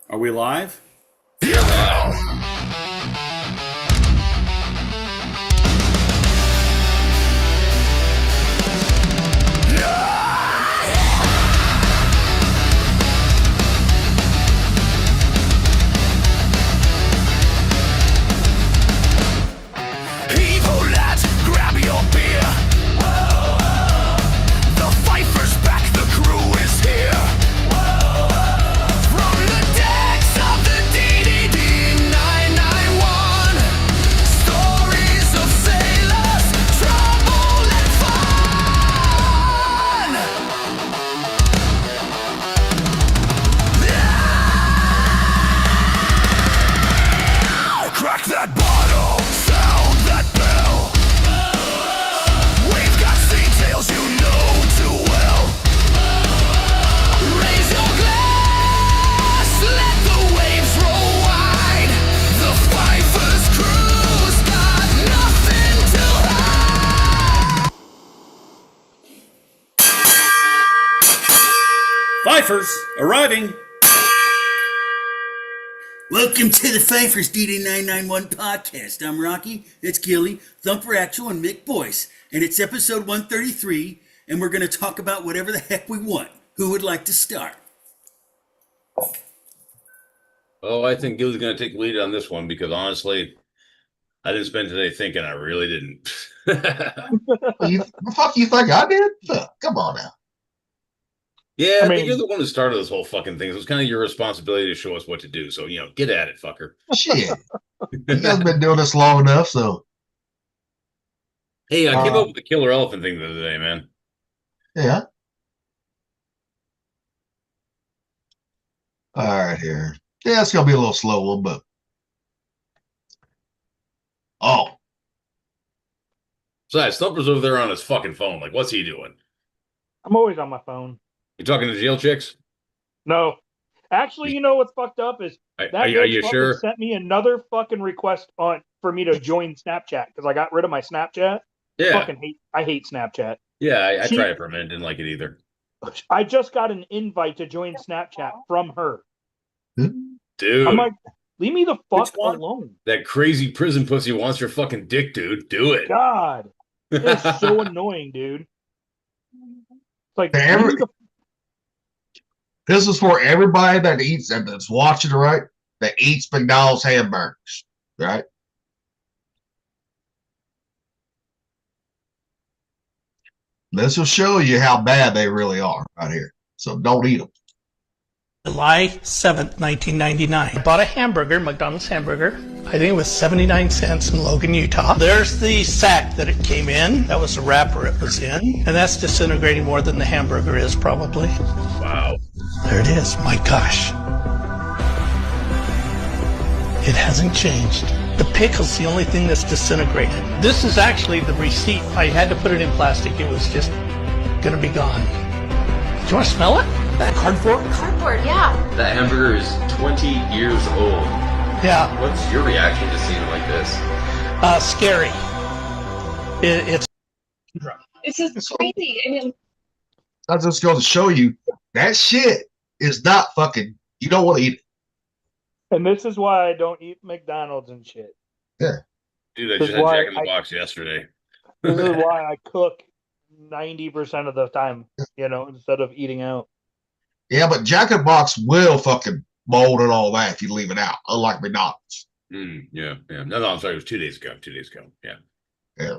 Are we live? Evil lads, grab your beer. The Pfeiffer's back, the crew is here. From the decks of the DDD 991, stories of sailors, trouble and fun. Crack that bottle, sound that bell. We've got details you know too well. Raise your glass, let the waves roll wide. The Pfeiffer's crew's got nothing to hide. Pfeiffer's arriving. Welcome to the Pfeiffer's DD991 podcast. I'm Rocky, that's Gilly, Thumper Actual, and Mick Boyce. And it's episode 133, and we're going to talk about whatever the heck we want. Who would like to start? Oh, I think Gil's going to take the lead on this one because honestly, I didn't spend today thinking. I really didn't. The fuck you think I did? Fuck, come on now. Yeah, I but mean- you're the one who started this whole fucking thing. So it's kind of your responsibility to show us what to do. So, get at it, fucker. Shit. You guys been doing this long enough, so Hey, I came up with the killer elephant thing the other day, man. yeah. All right, here. Yeah, it's gonna be a little slow one, but Besides, Thumper's over there on his fucking phone. Like, what's he doing? I'm always on my phone. You talking to jail chicks? No. Actually, you know what's fucked up is that Are bitch you fucking sure? sent me another fucking request for me to join Snapchat because I got rid of my Snapchat. Yeah. I hate Snapchat. Yeah, I She- tried it for a minute. Didn't like it either. I just got an invite to join Snapchat from her. Dude, I'm like, leave me the fuck Which one? alone. that crazy prison pussy wants your fucking dick, dude. Do it. God. It's so annoying, dude. It's like Every- leave me the this is for everybody that eats that's watching, right? That eats McDonald's hamburgers, right? This will show you how bad they really are right here. So don't eat them. July 7th, 1999. I bought a hamburger, McDonald's hamburger. I think it was 79 cents in Logan, Utah. There's the sack that it came in. That was the wrapper it was in. And that's disintegrating more than the hamburger is, probably. Wow. There it is. My gosh. It hasn't changed. The pickle's the only thing that's disintegrated. This is actually the receipt. I had to put it in plastic. It was just going to be gone. Do you want to smell it? That cardboard? Cardboard, yeah. That hamburger is 20 years old. Yeah. What's your reaction to seeing it like this? Scary. It's This is crazy. I mean, That's just going to show you that shit is not fucking. You don't want to eat it. And this is why I don't eat McDonald's and shit. Dude, I This just is had why Jack in the I- Box yesterday. This is why I cook 90% of the time, instead of eating out. Yeah, but Jack in the Box will fucking mold and all that if you leave it out, unlike McDonald's. Yeah. No, I'm sorry. It was 2 days ago. 2 days ago. Yeah. Yeah.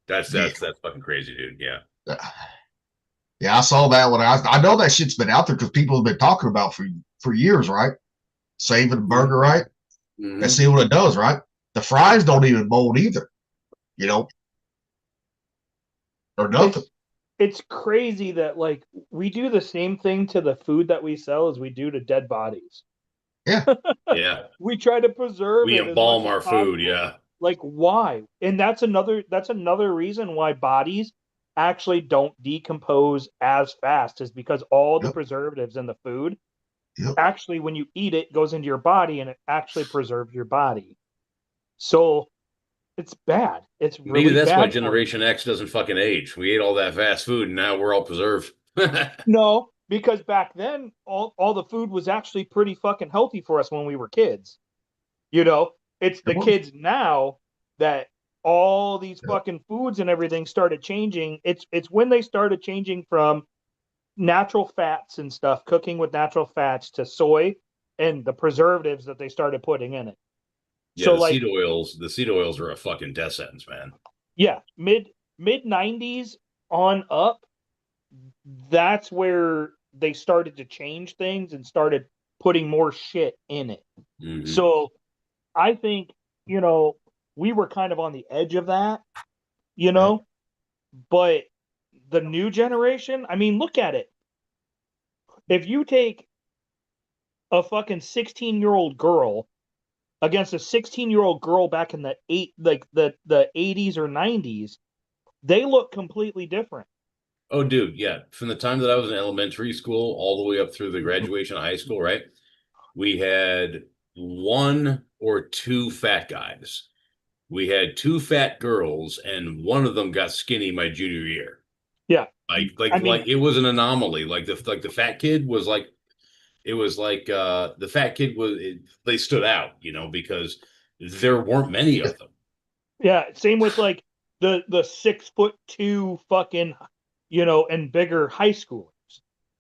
That's fucking crazy, dude. Yeah. Yeah, I saw that one. I know that shit's been out there because people have been talking about for years, right? Saving the burger, right? Mhm. And see what it does, right? The fries don't even mold either, or nothing. It's crazy that we do the same thing to the food that we sell as we do to dead bodies. Yeah. We try to preserve We it as embalm much our as possible. food. Yeah. Like why? And that's another reason why bodies actually don't decompose as fast is because all the Yep. preservatives in the food Yep. actually when you eat it goes into your body and it actually preserves your body. So it's bad. It's really Maybe that's bad why for you. Generation X doesn't fucking age. We ate all that fast food and now we're all preserved. No, because back then all the food was actually pretty fucking healthy for us when we were kids. You know, it's the kids now that all these fucking foods and everything started changing. It's when they started changing from natural fats and stuff, cooking with natural fats, to soy and the preservatives that they started putting in it. Yeah, So, the seed oils are a fucking death sentence, man. yeah, mid 90s on up, that's where they started to change things and started putting more shit in it. Mhm. So I think, you know, we were kind of on the edge of that, you know, but the new generation, I mean, look at it. If you take a fucking 16-year-old girl against a 16-year-old girl back in the 80s or 90s, they look completely different. Oh, dude, yeah. From the time that I was in elementary school all the way up through the graduation of high school, right? We had one or two fat guys. We had two fat girls, and one of them got skinny my junior year. Yeah. Like it was an anomaly. Like the fat kid was like, it was like the fat kid they stood out, you know, because there weren't many of them. Yeah, same with like the 6'2" fucking, you know, and bigger high schoolers.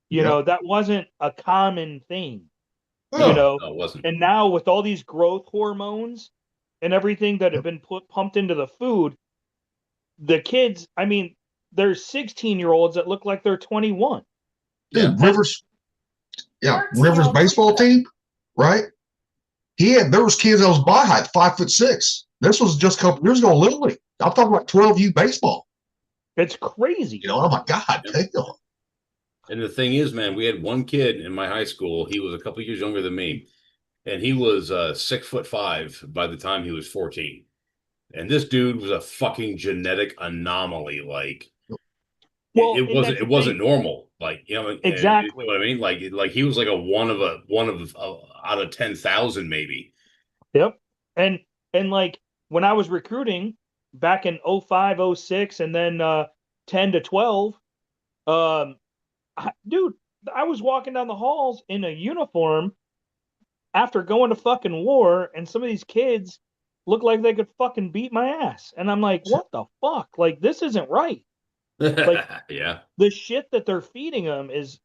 You know, that wasn't a common thing. You know, No, it wasn't. and now with all these growth hormones and everything that have been pumped into the food, the kids, I mean, there's 16-year-olds that look like they're 21. Dude, Rivers baseball team, right? There was kids that was by height, 5'6". This was just a couple years ago, literally. I'm talking about 12U baseball. It's crazy. You know, oh my God, damn. And the thing is, man, we had one kid in my high school. He was a couple years younger than me, and he was 6'5" by the time he was 14. And this dude was a fucking genetic anomaly. Like, well, it wasn't normal. Like, you know, exactly. You know what I mean? Like he was like a one of out of 10,000 maybe. Yep. And like when I was recruiting back in 05, 06, and then 10 to 12, dude, I was walking down the halls in a uniform after going to fucking war, and some of these kids look like they could fucking beat my ass. And I'm like, what the fuck? Like, this isn't right. Like, yeah, the shit that they're feeding them is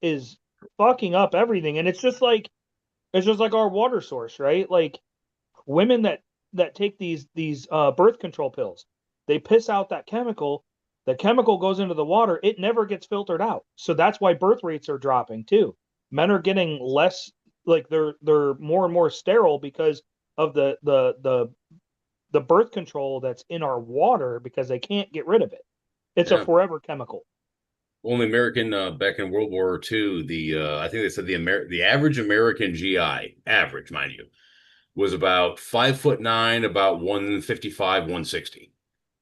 fucking up everything. And it's just like our water source, right? Like, women that take these birth control pills, they piss out that chemical. The chemical goes into the water. It never gets filtered out. So that's why birth rates are dropping too. Men are getting less, like they're more and more sterile because of the birth control that's in our water, because they can't get rid of it. It's a forever chemical. Well, the American back in World War II, I think they said the average American GI, average, mind you, was about 5'9", about 155, 160.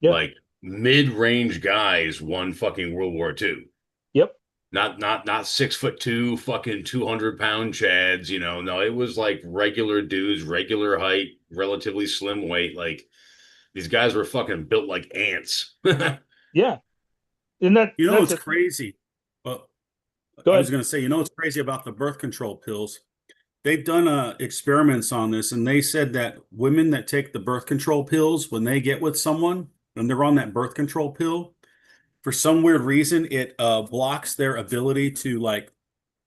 Yep. Like mid-range guys won fucking World War II. Yep. Not 6'2", fucking 200-pound chads, you know. No, it was like regular dudes, regular height, relatively slim weight. Like these guys were fucking built like ants. Yeah. And that, You know, it's crazy. Well, Go I ahead. was going to say, you know, what's crazy about the birth control pills? They've done experiments on this, and they said that women that take the birth control pills, when they get with someone and they're on that birth control pill, for some weird reason, it blocks their ability to like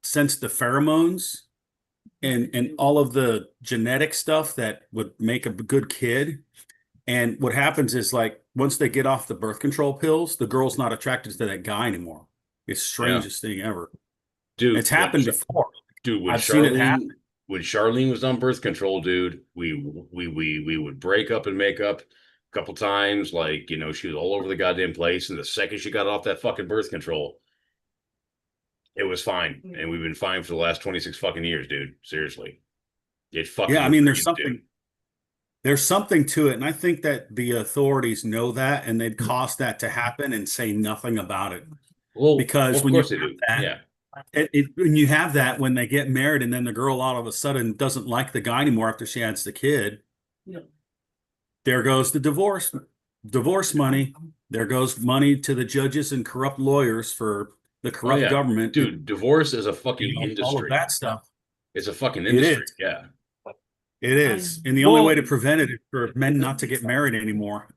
sense the pheromones and all of the genetic stuff that would make a good kid. And what happens is, like, once they get off the birth control pills, the girl's not attracted to that guy anymore. It's the strangest thing ever. Dude, It's happened before. Dude, I've seen it happen. When Charlene was on birth control, dude, we would break up and make up a couple times. Like, you know, she was all over the goddamn place. And the second she got off that fucking birth control, it was fine. And we've been fine for the last 26 fucking years, dude. Seriously. It fucking, Yeah, I mean, there's something to it. And I think that the authorities know that, and they'd cause that to happen and say nothing about it. Well, because of when you course they have do. that, Yeah. when you have that, when they get married and then the girl all of a sudden doesn't like the guy anymore after she has the kid, there goes the divorce money. There goes money to the judges and corrupt lawyers for the corrupt yeah. government, Dude, divorce is a fucking you know, all industry. of that stuff. It's a fucking It industry. is. Yeah. It is. And the only Well- way to prevent it is for men not to get married anymore.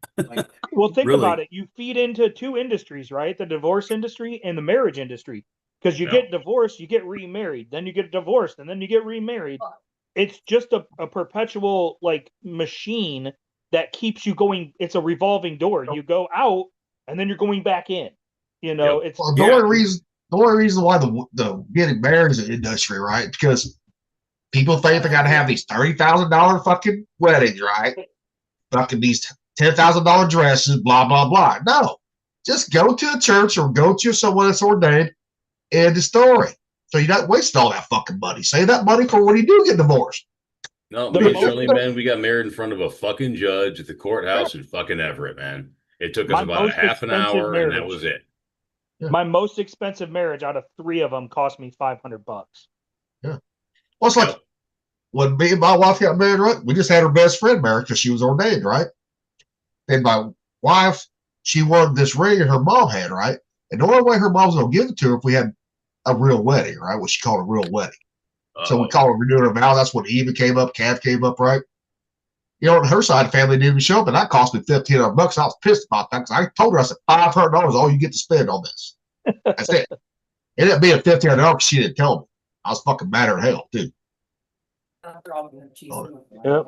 Well, think Really. about it. You feed into two industries, right? The divorce industry and the marriage industry. Because you Yeah. get divorced, you get remarried, then you get divorced, and then you get remarried. It's just a perpetual like machine that keeps you going. It's a revolving door. You go out, and then you're going back in. You know, it's Well, the only reason why the getting married is an industry, right? Because people think they got to have these $30,000 fucking weddings, right? Fucking these $10,000 dresses, blah blah blah. No, just go to a church or go to someone that's ordained. End the story. So you're not wasting all that fucking money. Save that money for when you do get divorced. No, The me and most- Shirley, man, we got married in front of a fucking judge at the courthouse in fucking Everett, man. It took us My about a most half an expensive hour, and that marriage. was it. my most expensive marriage out of 3 of them cost me $500. Well, it's like Yep. when me and my wife got married, right? We just had her best friend married because she was ordained, right? And my wife, she wanted this ring her mom had, right? And the only way her mom was going to give it to her if we had a real wedding, right? What she called a real wedding. So we Uh-oh. called it renewing her vow. That's when Eva came up, Kath came up, right? You know, on her side, the family didn't even show up, and that cost me $1,500. I was pissed about that because I told her, I said, $500 is all you get to spend on this. That's it. It ended up being $1,500 because she didn't tell me. I was fucking mad at hell, too. Yep.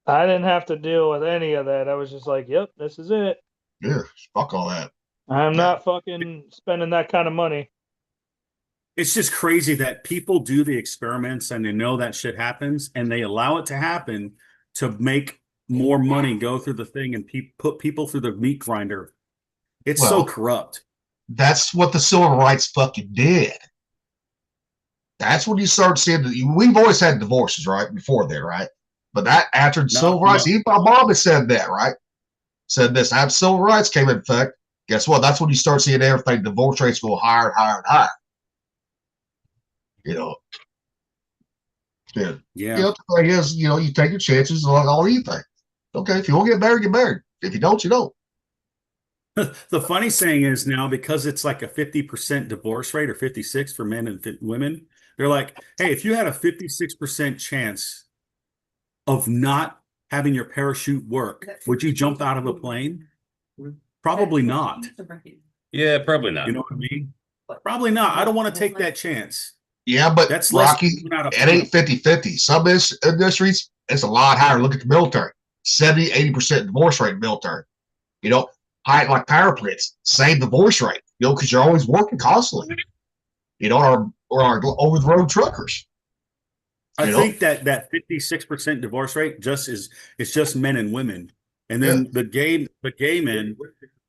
I didn't have to deal with any of that. I was just like, yep, this is it. Yeah, fuck all that. I'm not fucking spending that kind of money. It's just crazy that people do the experiments and they know that shit happens and they allow it to happen to make more money go through the thing and put people through the meat grinder. It's so Well, corrupt. That's what the civil rights fucking did. That's when you start seeing we've always had divorces, right? Before there, right? But that after the civil rights, even my mom had said that, right? Said this after civil rights came into effect. Guess what? That's when you start seeing everything. Divorce rates go higher and higher and higher. You know. Yeah. Yeah. You know, the thing is, you know, you take your chances like all anything. Okay, if you want to get married, get married. If you don't, you don't. The funny saying is now, because it's like a 50% divorce rate or 56 for men and women, they're like, hey, if you had a 56% chance of not having your parachute work, would you jump out of a plane? Probably not. Yeah, probably not. You know what I mean? Probably not. I don't want to take that chance. Yeah, but That's less Rocky, than out of it ain't 50-50. Some industries, it's a lot higher. Look at the military. 70-80% divorce rate in the military. You know, high like power plants, same divorce rate, you know, because you're always working constantly. You know, or our over the road truckers. I You know? think that 56% divorce rate it's just men and women. And then the gay men,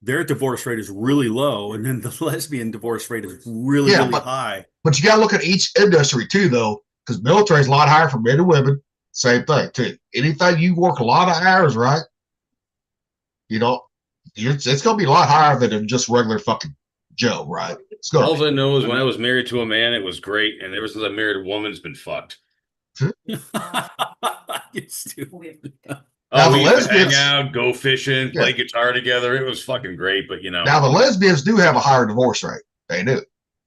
their divorce rate is really low, and then the lesbian divorce rate is really high. But you gotta look at each industry too, though, because military is a lot higher for men and women. Same thing too. Anything you work a lot of hours, right? You know, it's gonna be a lot higher than just regular fucking Joe, right? It's gonna All be. I know is when I was married to a man, it was great, and ever since I married a woman, it's been fucked. You stupid. Now, the We used to hang lesbians- out, go fishing, play guitar together. It was fucking great, but you know. Now the lesbians do have a higher divorce rate. They do.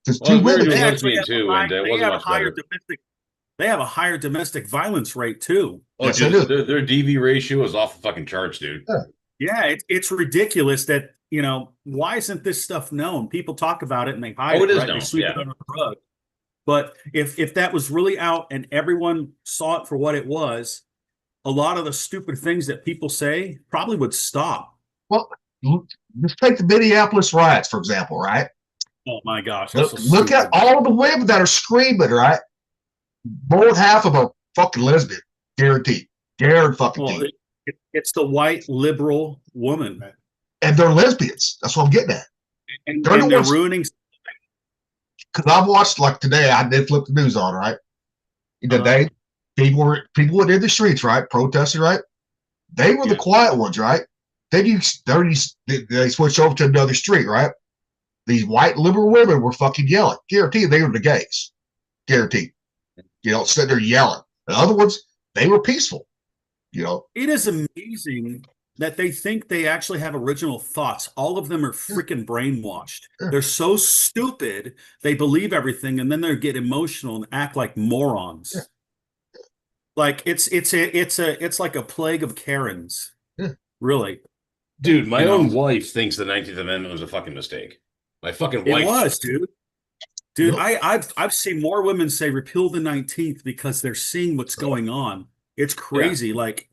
Because Well, two we're women. doing They lesbian actually have too, a and it they wasn't have a much higher better. they have a higher domestic violence rate too. Oh, Yes, they dude, do. their DV ratio is off the fucking charts, dude. Yeah, it's ridiculous that, you know, why isn't this stuff known? People talk about it and they hide Oh, it is right? They known, sweep it yeah. under the rug. But if that was really out and everyone saw it for what it was, a lot of the stupid things that people say probably would stop. Well, let's take the Minneapolis riots, for example, right? Oh my gosh. That's Look so at stupid. all the women that are screaming, right? More than half of them are fucking lesbian. Guaranteed. Fucking Well, deed. it's the white liberal woman. And they're lesbians. That's what I'm getting at. And They're the they're ones- ruining. Because I've watched, like today, I did flip the news on, right? Today, people went in the streets, right? Protesting, right? They were the quiet ones, right? Then they switched over to another street, right? These white liberal women were fucking yelling. Guaranteed they were the gays. Guaranteed. You know, sitting there yelling. The other ones, they were peaceful. You know, It is amazing that they think they actually have original thoughts. All of them are freaking brainwashed. Yeah. They're so stupid, they believe everything, and then they get emotional and act like morons. Yeah. Like it's like a plague of Karens. Yeah. Really. Dude, my You own know? wife thinks the 19th Amendment was a fucking mistake. My fucking It wife. was, dude. Dude, Yep. I've seen more women say repeal the 19th because they're seeing what's going on. It's crazy. Like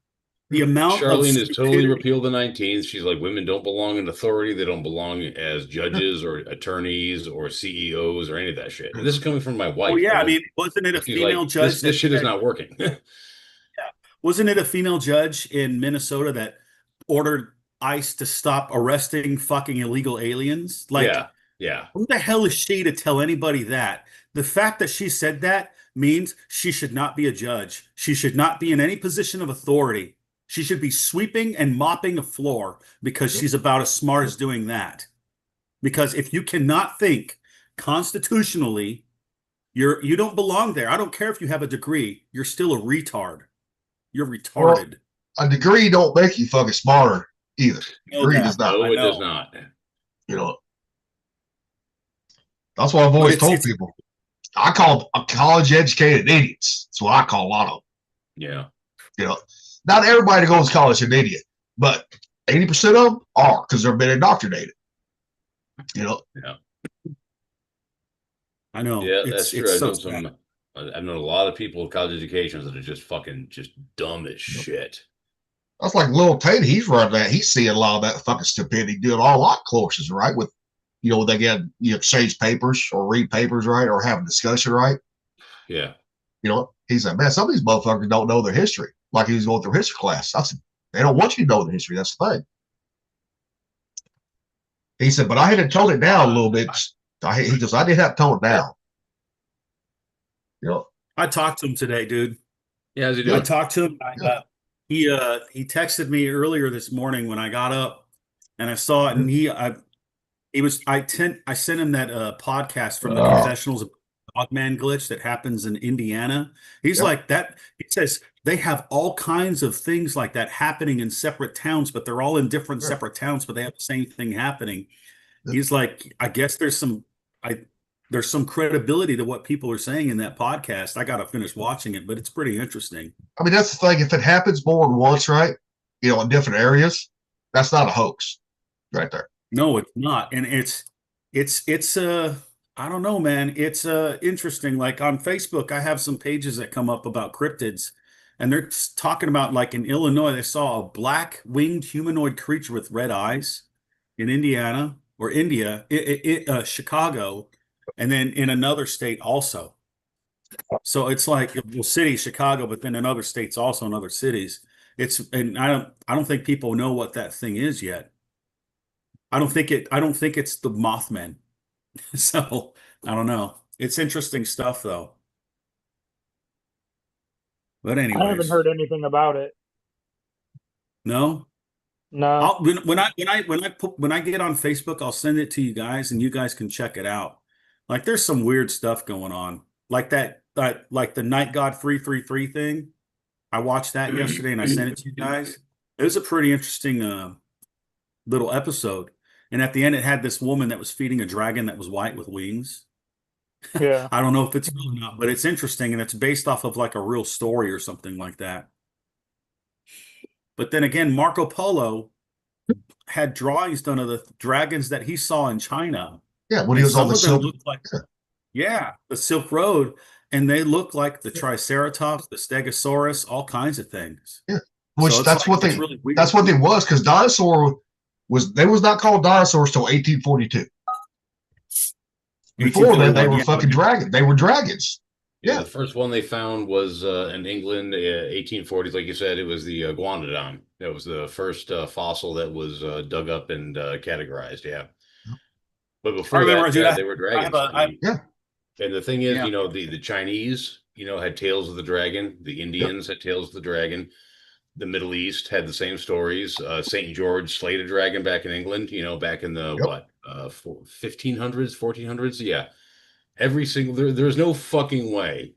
the amount of Charlene has totally stupidity- repealed the 19th. She's like, women don't belong in authority. They don't belong as judges or attorneys or CEOs or any of that shit. And this is coming from my wife. Oh yeah, I man. mean, wasn't it a She's female like, judge? this that shit is said- not working. Wasn't it a female judge in Minnesota that ordered ICE to stop arresting fucking illegal aliens? Like, yeah. who the hell is she to tell anybody that? The fact that she said that means she should not be a judge. She should not be in any position of authority. She should be sweeping and mopping a floor because she's about as smart as doing that. Because if you cannot think constitutionally, you don't belong there. I don't care if you have a degree. You're still a retard. You're retarded. A degree don't make you fucking smarter either. No Degree doubt. does not. No, I it know. does not. You know. That's what I've always it's- told it's- people. I call them college educated idiots. That's what I call a lot of them. Yeah. You know, not everybody that goes to college is an idiot, but 80% of them are because they've been indoctrinated. You know, I know. Yeah, It's- that's true. it's I've so known sad. I've known a lot of people with college educations that are just fucking just dumb as shit. that's like Lil Tate. He's running that. He's seeing a lot of that fucking stupidity doing all lot courses, right? With, you know, they get you exchange papers or read papers, right? Or have a discussion, right? Yeah. You know, he said, man, some of these motherfuckers don't know their history. Like he was going through history class. I said, they don't want you to know the history. That's the thing. He said, but I had to tone it down a little bit. He goes, I did have to tone it down. You know, I talked to him today, dude. Yeah, how's he I doing? talked to him. He texted me earlier this morning when I got up and I saw it, and I sent him that podcast from the Oh. Confessionals of Dogman Glitch that happens in Indiana. He's Yep. like that. He says they have all kinds of things like that happening in separate towns, but they're all in different Sure. separate towns, but they have the same thing happening. Yep. He's like, I guess there's some credibility to what people are saying in that podcast. I got to finish watching it, but it's pretty interesting. I mean, that's the thing. If it happens more than once, right? You know, in different areas, that's not a hoax, right there. No, it's not. And it's I don't know, man. It's interesting. Like on Facebook, I have some pages that come up about cryptids, and they're talking about, like, in Illinois, they saw a black winged humanoid creature with red eyes in Indiana or India, Chicago, and then in another state also. So it's like, well, city, Chicago, but then in other states also, in other cities. And I don't think people know what that thing is yet. I don't think it's the Mothman. So I don't know. It's interesting stuff though. But I haven't anyways, heard anything about it. no. No. When I get on Facebook, I'll send it to you guys, and you guys can check it out. Like, there's some weird stuff going on, like that like the Night God 333 thing. I watched that yesterday, and I sent it to you guys. It was a pretty interesting little episode. And at the end, it had this woman that was feeding a dragon that was white with wings. Yeah. I don't know if it's real or not, but it's interesting, and it's based off of like a real story or something like that. But then again, Marco Polo had drawings done of the dragons that he saw in China. Yeah, when he And was on some the of them Silk. looked like, the Silk Road, and they look like the Triceratops, the Stegosaurus, all kinds of things. Yeah, which So it's that's like- what it's they really weird. that's what they was, because dinosaur was not called dinosaurs till 1842. Before then, they 1841, were yeah. fucking dragons. They were dragons. Yeah, Yeah. the first one they found was in England, 1840s. Like you said, it was the Guanodon. That was the first fossil that was dug up and categorized. Yeah, but before remember, that, dude, yeah, they were dragons. Yeah. And the thing is, Yeah. you know, the Chinese, you know, had tails of the dragon. The Indians had tails of the dragon. The Middle East had the same stories. Saint George slayed a dragon back in England. You know, back in the Yep. 1500s, 1400s. Yeah. Every single there's no fucking way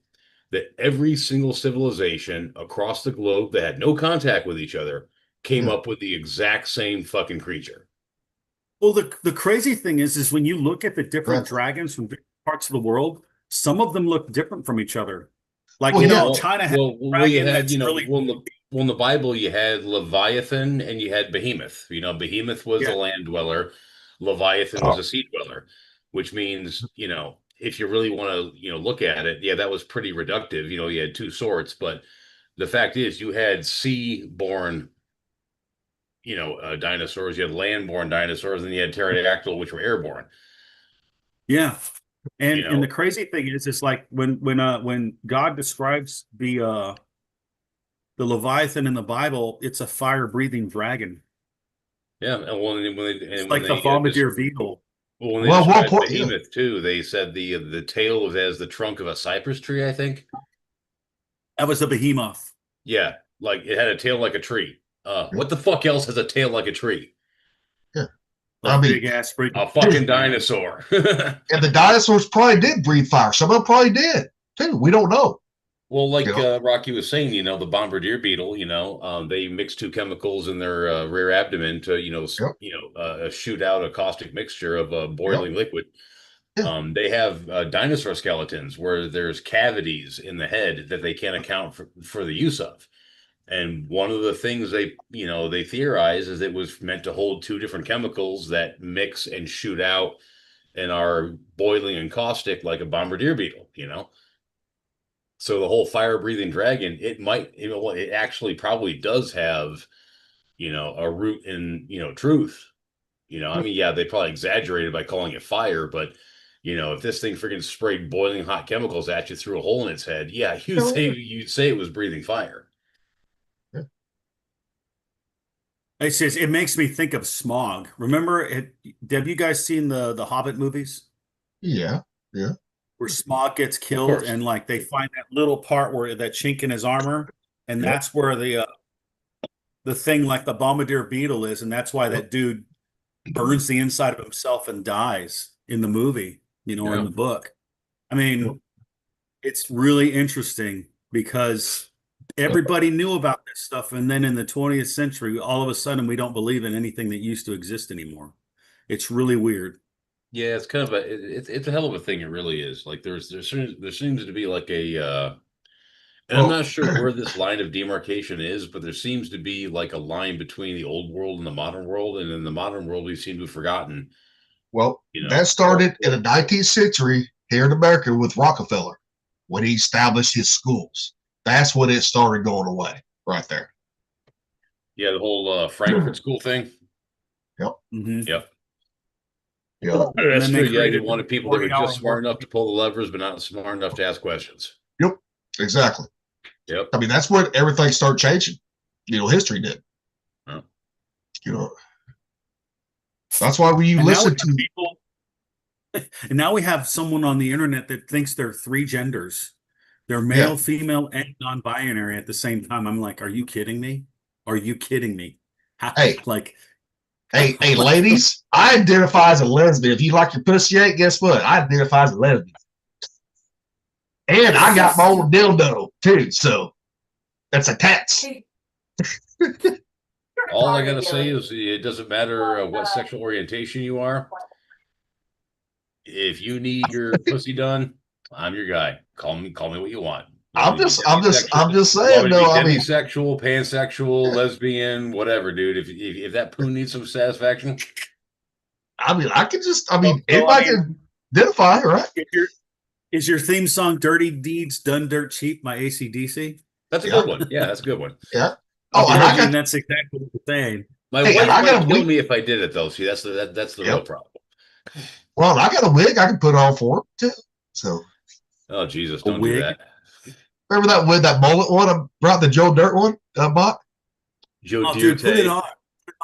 that every single civilization across the globe that had no contact with each other came Yeah. up with the exact same fucking creature. Well, the crazy thing is when you look at the different Right. dragons from different parts of the world, some of them look different from each other. Like, Well, you yeah. know, China has a Well, you dragon had, that's really well, in the Bible, you had Leviathan and you had Behemoth. You know, Behemoth was Yeah. a land dweller, Leviathan was a sea dweller, which means, you know, if you really want to, you know, look at it, yeah, that was pretty reductive. You know, you had two sorts, but the fact is, you had sea-born, you know, dinosaurs, you had land-born dinosaurs, and you had pterodactyl, which were airborne. Yeah. And You know, the crazy thing is it's like when God describes the Leviathan in the Bible, it's a fire-breathing dragon. yeah, and It's when like the they Bombardier Beetle. well, when they Well, one described point, yeah. Behemoth too, they said the tail was as the trunk of a cypress tree, I think. That was the behemoth. Yeah, like it had a tail like a tree. What the fuck else has a tail like a tree? A I mean, big ass freaking A fucking dinosaur. and the dinosaurs probably did breathe fire. Some of them probably did too. We don't know. Well, like You know? Rocky was saying, you know, the bombardier beetle, you know, they mix two chemicals in their rear abdomen to, you know, shoot out a caustic mixture of a boiling liquid. Yeah. They have dinosaur skeletons where there's cavities in the head that they can't account for the use of. And one of the things they theorize is it was meant to hold two different chemicals that mix and shoot out and are boiling and caustic like a bombardier beetle, you know? So the whole fire-breathing dragon, it actually probably does have, you know, a root in, you know, truth. You know, I mean, yeah, they probably exaggerated by calling it fire, but you know, if this thing freaking sprayed boiling hot chemicals at you through a hole in its head, yeah, you'd say it was breathing fire. It says it makes me think of Smog. Remember it? Have you guys seen the Hobbit movies Yeah. Yeah. where Smog gets killed course. and like they find that little part where that chink in his armor, and Yep. that's where the thing like the Bombardier Beetle is, and that's why that dude burns the inside of himself and dies in the movie, you know, or in Yeah. the book. I mean, it's really interesting because everybody knew about this stuff, and then in the 20th century, all of a sudden, we don't believe in anything that used to exist anymore. It's really weird. Yeah, it's kind of it's a hell of a thing. It really is. Like there seems to be like and I'm Well- not sure where this line of demarcation is, but there seems to be like a line between the old world and the modern world, and in the modern world, we seem to have forgotten. Well, You know, that started in the 19th century here in America with Rockefeller when he established his schools. That's when it started going away right there. Yeah, the whole Frankfurt School thing. Mhm. Yep. Yeah. That's then they true. Yeah, created you wanted people that were 40-hour just smart work enough to pull the levers, but not smart enough to ask questions. Exactly. Yep. I mean, that's when everything started changing. You know, history did. Yeah. You know, that's why when you And now listen we to have people, and now we have someone on the internet that thinks they're three genders. They're male, female, and non-binary at the same time. I'm like, are you kidding me? Are you kidding me? How, Hey. like, hey, ladies, I identify as a lesbian. If you like your pussy ain't, guess what? I identify as a lesbian. And I got my own dildo too, so that's a tats. All I gotta say is it doesn't matter what sexual orientation you are. If you need your pussy done, I'm your guy. Call me what you want. I'm just saying, Demisexual, though. I mean, demisexual, pansexual, lesbian, whatever, dude. If that poo needs some satisfaction, I mean, So, anybody can identify, right? is your theme song "Dirty Deeds Done Dirt Cheap" by AC/DC? that's a Yeah. good one. Yeah, that's a good one. Yeah. Oh, and I I mean, got that's exactly what you're saying. My Hey, wife and I got might a kill week- me if I did it though. See, that's the real problem. well, I got a wig I can put on for it too. So Oh Jesus, A don't do wig? that. remember that wig, that mullet one I brought, the Joe Dirt one I bought? Joe Oh, dude, put it Dierte. on.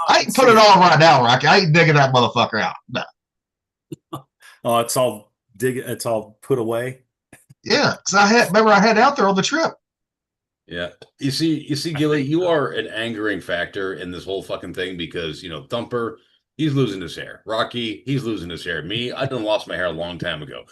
I ain't put it on right now, Rocky. I ain't digging that motherfucker out. No. Oh, it's all put away. Yeah, because I had out there on the trip. Yeah. You see, Gilly, you are an angering factor in this whole fucking thing because, you know, Thumper, he's losing his hair. Rocky, he's losing his hair. Me, I done lost my hair a long time ago.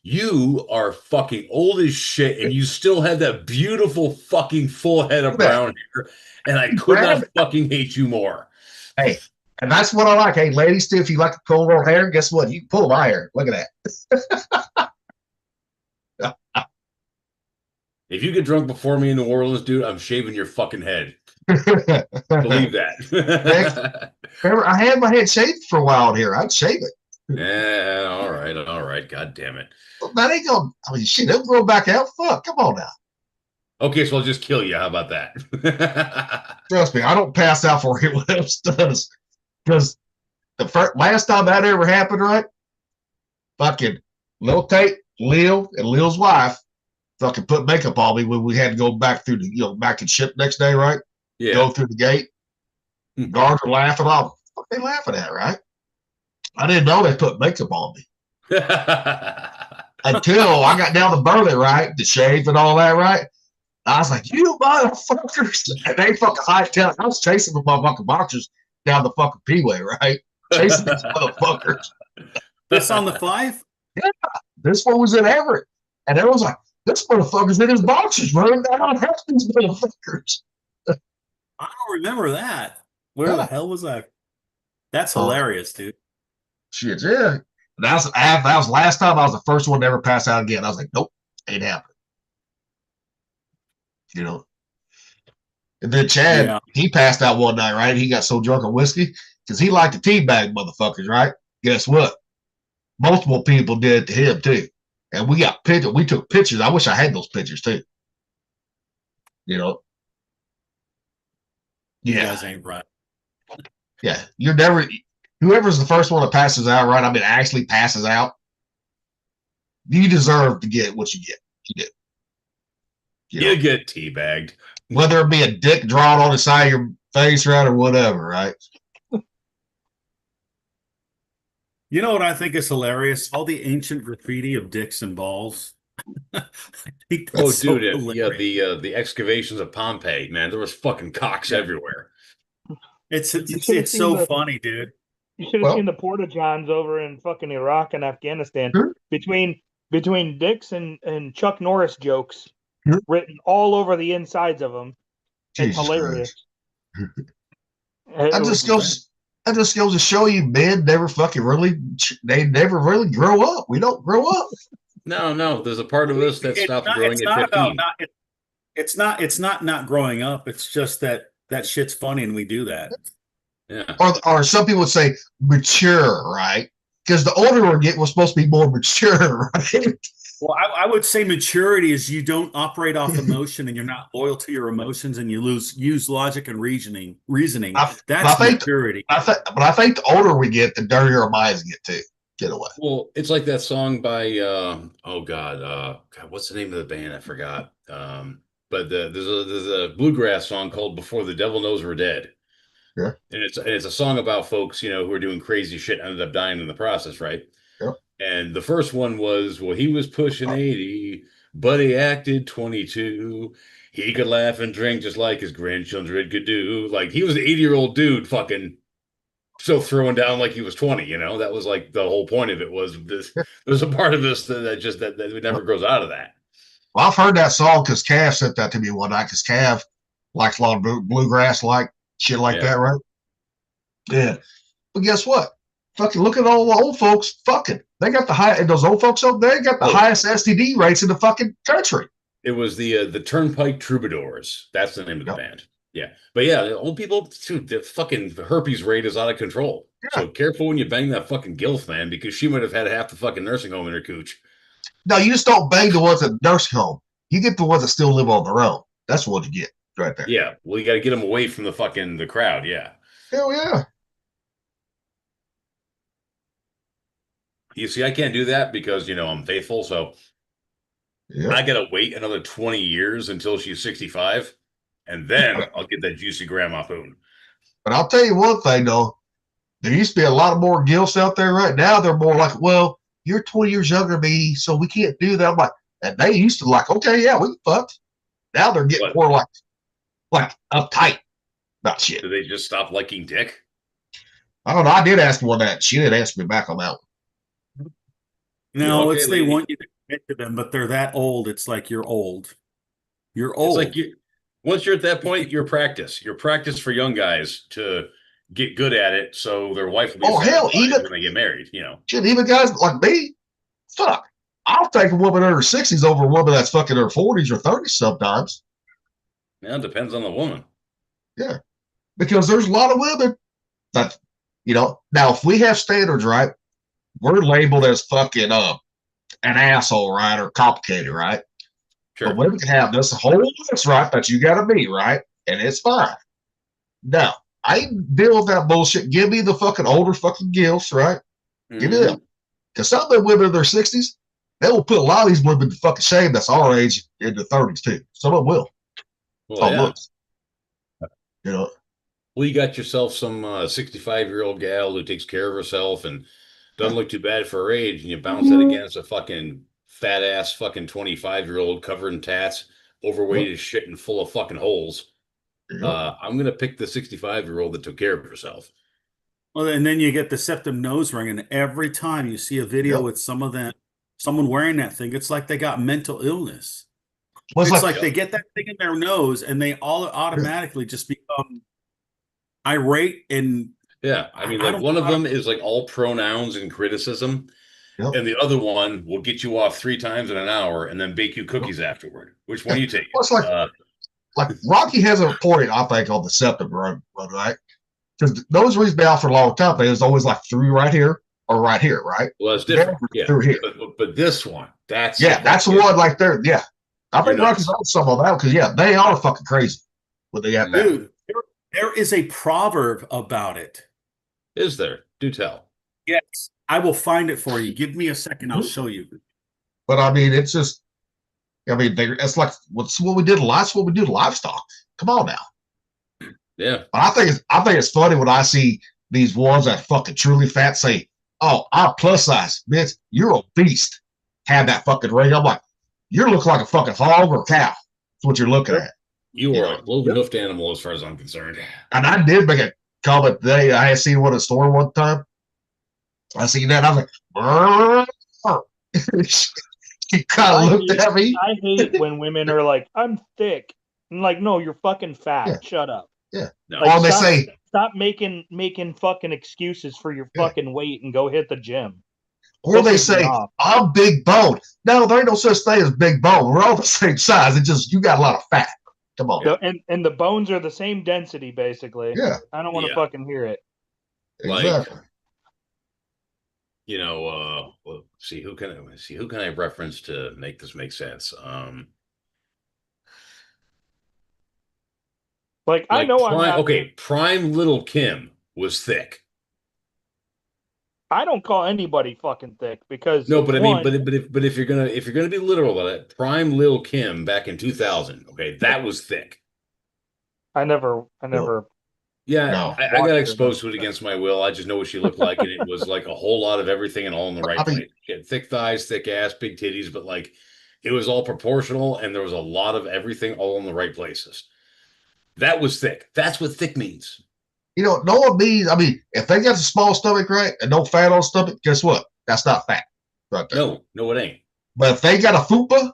You are fucking old as shit, and you still have that beautiful fucking full head of Look at that. brown hair, and I could Grab not fucking hate you more. Hey, and that's what I like. Hey, ladies, too, if you like to pull little hair, guess what? You can pull my hair. Look at If you get drunk before me in New Orleans, dude, I'm shaving your fucking head. that. Believe that. Remember, I had my head shaved for a while here. I'd shave it. Yeah, all right. God damn it. That ain't gonna, I mean, shit, it'll grow back out. Fuck, come on now. Okay, so I'll just kill you. How about that? Trust me, I don't pass out for anyone else does. Because the last time that ever happened, right? Fucking Lil Tate, Lil, and Lil's wife fucking put makeup on me when we had to go back through the, back and ship next day, right? Yeah. Go through the gate. Guards are laughing off. What they laughing at, right? I didn't know they put makeup on me until I got down to Burley, right? The shave and all that, right? I was like, you motherfuckers. And they fucking hightailed. I was chasing the motherfucking boxers down the fucking P-way, right? Chasing these motherfuckers. That's on the 5? Yeah. This one was in Everett. And everyone's like, this motherfucker's in his boxers running down half these motherfuckers. I don't remember that. Where the hell was that? That's hilarious, dude. Shit, yeah. That was last time I was the first one to ever pass out again. I was like, nope, ain't happening. You know. And then Chad, he passed out one night, right? He got so drunk on whiskey because he liked to teabag motherfuckers, right? Guess what? Multiple people did it to him too. And we got pictures. We took pictures. I wish I had those pictures too. You know. You guys ain't right. Yeah. You're never whoever's the first one that passes out, right? I mean actually passes out. You deserve to get what you get. You do. You get teabagged. Whether it be a dick drawn on the side of your face, right, or whatever, right? You know what I think is hilarious? All the ancient graffiti of dicks and balls. I think that's so hilarious. Yeah, the excavations of Pompeii, man, there was fucking cocks everywhere. It's so funny, dude. You should have seen the porta johns over in fucking Iraq and Afghanistan between dicks and Chuck Norris jokes written all over the insides of them. It's hilarious. That just goes to show you, men never really grow up. We don't grow up. No. There's a part of us that stops growing at 15. It's not growing up. It's just that shit's funny and we do that. Yeah. Or some people would say mature, right? Because the older we get, we're supposed to be more mature, right? Well, I would say maturity is you don't operate off emotion and you're not loyal to your emotions and you use logic and reasoning. That's maturity. But I think the older we get, the dirtier our minds get too. Get away. Well, it's like that song by God, what's the name of the band? I forgot. But there's a bluegrass song called "Before the Devil Knows We're Dead." Yeah. And it's a song about folks, who are doing crazy shit, ended up dying in the process, right? Yeah. And the first one was, well, he was pushing 80, but he acted 22. He could laugh and drink just like his grandchildren could do. Like, he was an 80-year-old dude fucking still throwing down like he was 20, That was like the whole point of it was this. There's a part of this that never grows out of that. Well, I've heard that song because Cav sent that to me one night because Cav likes a lot of bluegrass, like shit like that, right? Yeah. But guess what? Fucking look at all the old folks. Fucking, they got those old folks over there got the highest STD rates in the fucking country. It was the Turnpike Troubadours. That's the name of the band. Yeah. But yeah, the old people, dude, the fucking herpes rate is out of control. Yeah. So careful when you bang that fucking gilf, man, because she might have had half the fucking nursing home in her cooch. No, you just don't bang the ones at the nursing home. You get the ones that still live on their own. That's what you get right there. Yeah. Well, you got to get them away from the crowd. Yeah. Hell yeah. You see, I can't do that because, I'm faithful. So I got to wait another 20 years until she's 65. And then I'll get that juicy grandma poon. But I'll tell you one thing, though. There used to be a lot more gilfs out there right now. They're more like, well, you're 20 years younger than me, so we can't do that. I'm like, and they used to like, okay, yeah, we can fuck. Now they're getting more like uptight about shit. Do they just stop liking dick? I don't know. I did ask one that. She didn't answer me back on that one. No, Okay, it's they lady. want you to commit to them, but they're that old. It's like you're old. You're It's old. like once you're at that point, you're practice. You're practice for young guys to get good at it, so their wife will be Oh hell, satisfied even when they get married. You know, shit, even guys like me, fuck. I'll take a woman in her 60s over a woman that's fucking in her 40s or 30s sometimes. now it depends on the woman. Yeah. Because there's a lot of women that, now if we have standards, right, we're labeled as fucking an asshole, right, or complicated, right? Sure. But women can have this whole list, right, that you got to be, right? And it's fine. No, I ain't deal with that bullshit. Give me the fucking older fucking gilfs, right? Give me Mhm. them. Because some of the women in their 60s, they will put a lot of these women to fucking shame that's our age in the 30s, too. Some of them will. Well, Oh, yeah. look. You know, Well, you got yourself some 65-year-old gal who takes care of herself and doesn't look too bad for her age, and you bounce that against a fucking fat ass fucking 25-year-old covered in tats, overweight as shit and full of fucking holes. I'm gonna pick the 65-year-old that took care of herself. Well, and then you get the septum nose ring, and every time you see a video Yep. with someone wearing that thing, it's like they got mental illness. well, It's like they get that thing in their nose, and they all automatically just become irate and Yeah, I mean, I like don't one of know how them is like all pronouns and criticism, Yep. and the other one will get you off 3 times in an hour and then bake you cookies afterward. Which one you take? Well, it's like Rocky has a point, I think, on the septum run, right? Because those reasons been out for a long time. They was always like through right here or right here, right? Well, that's different. Never Yeah, through here. but this one, that's That's the one like there. Yeah, I You're think Rocky's nuts. on some of that because they are fucking crazy. What they got now. dude. There is a proverb about it. Is there? Do tell. Yes, I will find it for you. Give me a second. I'll show you. But I mean, it's just. I mean, it's like what's what we did. That's what we do to livestock. Come on now. Yeah. But I think it's funny when I see these ones that fucking truly fat say, "Oh, I'm plus size, bitch. You're a beast." Have that fucking ring. I'm like, you look like a fucking hog or a cow. That's what you're looking at. You You are know, a cloven hoofed animal as far as I'm concerned. And I did make a comment today. I had seen one at the store one time. I seen that. I was like, she kind of looked at me. I hate when women are like, "I'm thick." I'm like, "No, you're fucking fat. Yeah. Shut up." Yeah. No. Like, Or they stop, say, stop making fucking excuses for your Yeah. fucking weight and go hit the gym. or they Pisses me say, off. I'm big bone. No, there ain't no such thing as big bone. We're all the same size. It's just you got a lot of fat. Come on. And the bones are the same density, basically. Yeah, I don't want to Yeah. fucking hear it. Like, exactly. You know, well, see who can I reference to make this make sense? Like, I Like know I'm not prime little Kim was thick. I don't call anybody fucking thick because No, but I mean, one, but if you're gonna be literal about it, prime Lil Kim back in 2000, okay, that was thick. I never Yeah, No. I got Watched her, exposed to no. it against my will. I just know what she looked like, and it was like a whole lot of everything and all in the right I mean- place. She had thick thighs, thick ass, big titties, but like it was all proportional, and there was a lot of everything all in the right places. That was thick. That's what thick means. No one means, I mean, if they got a small stomach, right, and no fat on stomach, guess what? That's not fat. Right there. No, it ain't. But if they got a fupa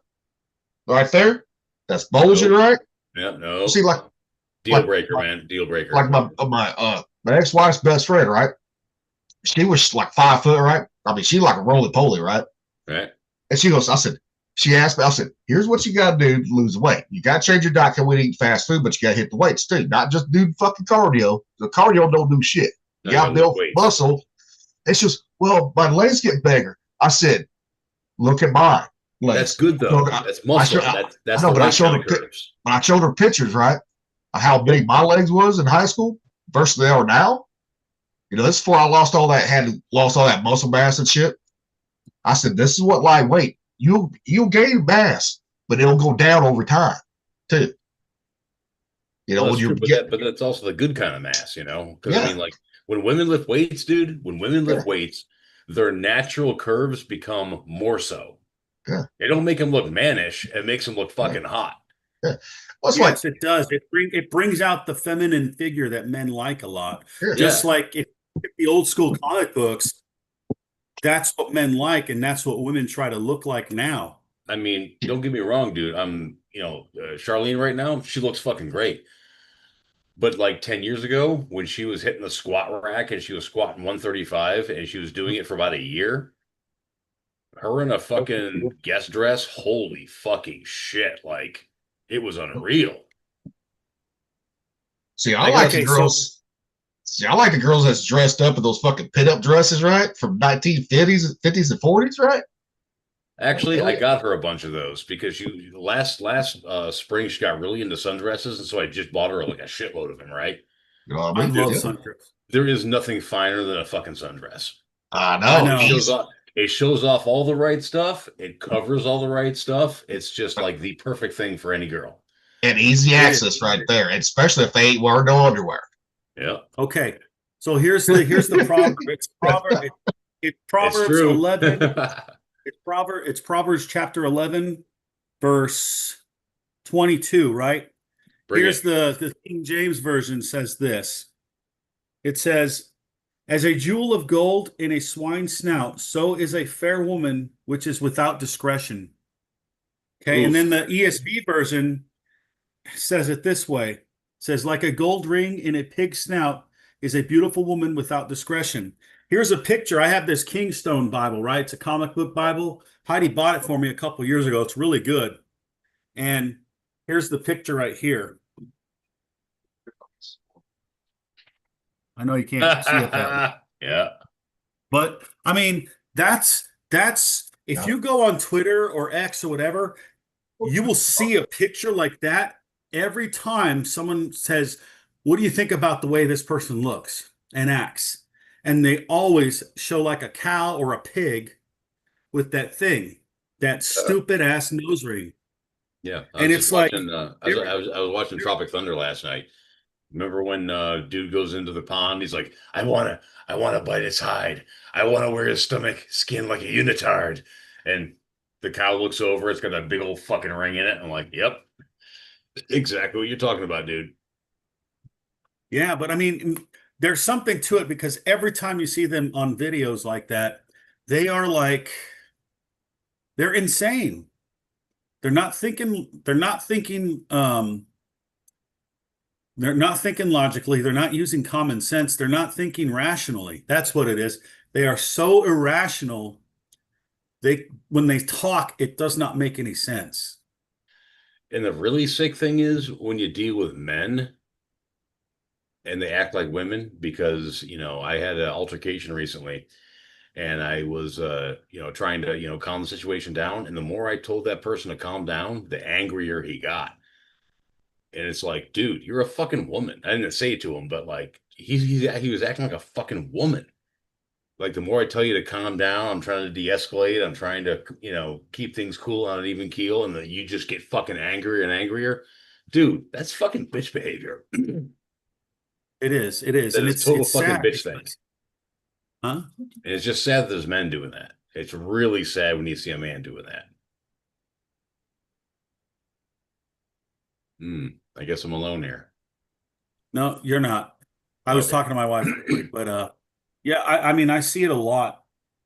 right there, that's bulging, Nope. right? Yeah, no. See, like Deal like- breaker, man. Deal breaker. like my ex-wife's best friend, right? She was like 5 foot, right? I mean, she like a roly poly, right? Right? And she asked me, I said, here's what you got to do to lose weight. You got to change your diet and we eat fast food, but you got to hit the weights too. Not just do fucking cardio. The cardio don't do shit. You Now got to you gotta build lift weights. muscle. It's just, well, my legs get bigger. I said, look at mine. Legs. That's good though. So That's muscle. That's I know, the but I right showed kind of her curves. When I showed her pictures, right, of how big my legs was in high school versus they are now. This is before I lost all that muscle mass and shit. I said, this is what light weight. You'll gain mass, but it'll go down over time, too. Well, When that's you true, get but that's also the good kind of mass, Because Yeah. I mean, like when women lift weights, dude, Yeah. their natural curves become more so. Yeah. It don't make them look mannish. It makes them look fucking hot. what's Yes, it does. It brings out the feminine figure that men like a lot. Yeah. Just like if the old school comic books, that's what men like, and that's what women try to look like now. I mean, don't get me wrong, dude. Charlene right now, she looks fucking great. But like 10 years ago, when she was hitting the squat rack and she was squatting 135 and she was doing it for about a year, her in a fucking guest dress, holy fucking shit. Like, it was unreal. See, I like the okay, girls. See, I like the girls that's dressed up in those fucking pit-up dresses, right? From 1950s, 50s and 40s, right? Actually, Oh, I yeah. got her a bunch of those because last spring she got really into sundresses, and so I just bought her like a shitload of them, right? You know what I I mean? love Yeah. sundress. There is nothing finer than a fucking sundress. I I know. know. It shows off all the right stuff. It covers all the right stuff. It's just like the perfect thing for any girl. And easy access right there, and especially if they ain't wearing no underwear. Yeah, Okay, so here's the proverb. It's Proverbs true. 11. It's Proverbs chapter 11, verse 22, right? Bring Here's it. the King James version says this. It says, "As a jewel of gold in a swine's snout, so is a fair woman which is without discretion." Okay, and Oof. then the ESV version says it this way. It says, "Like a gold ring in a pig's snout is a beautiful woman without discretion." Here's a picture. I have this Kingstone Bible, right? It's a comic book Bible. Heidi bought it for me a couple years ago. It's really good. And here's the picture right here. I know you can't see it that way. Yeah. But I mean, that's if you go on Twitter or X or whatever, you will see a picture like that every time someone says, "What do you think about the way this person looks and acts?" And they always show like a cow or a pig with that thing, that stupid ass nose ring. Yeah. And it's like watching, I was watching Tropic Thunder last night. Remember when dude goes into the pond? He's like, I wanna bite its hide. I wanna wear his stomach skin like a unitard. And the cow looks over, it's got that big old fucking ring in it. I'm like, yep. Exactly what you're talking about, dude. Yeah, but I mean, there's something to it because every time you see them on videos like that, they are like, they're insane. They're not thinking, they're not thinking logically. They're not using common sense. They're not thinking rationally. That's what it is. They are so irrational. When they talk, it does not make any sense. And the really sick thing is when you deal with men and they act like women, because, I had an altercation recently and I was, trying to, calm the situation down. And the more I told that person to calm down, the angrier he got. And it's like, dude, you're a fucking woman. I didn't say it to him, but like he was acting like a fucking woman. Like the more I tell you to calm down, I'm trying to de-escalate. I'm trying to, keep things cool on an even keel, and then you just get fucking angrier and angrier. Dude, that's fucking bitch behavior. It is. It is. That And is total it's fucking sad. bitch thing. Huh? And it's just sad that there's men doing that. It's really sad when you see a man doing that. I guess I'm alone here. No, you're not. I was Okay. talking to my wife, but yeah, I mean, I see it a lot.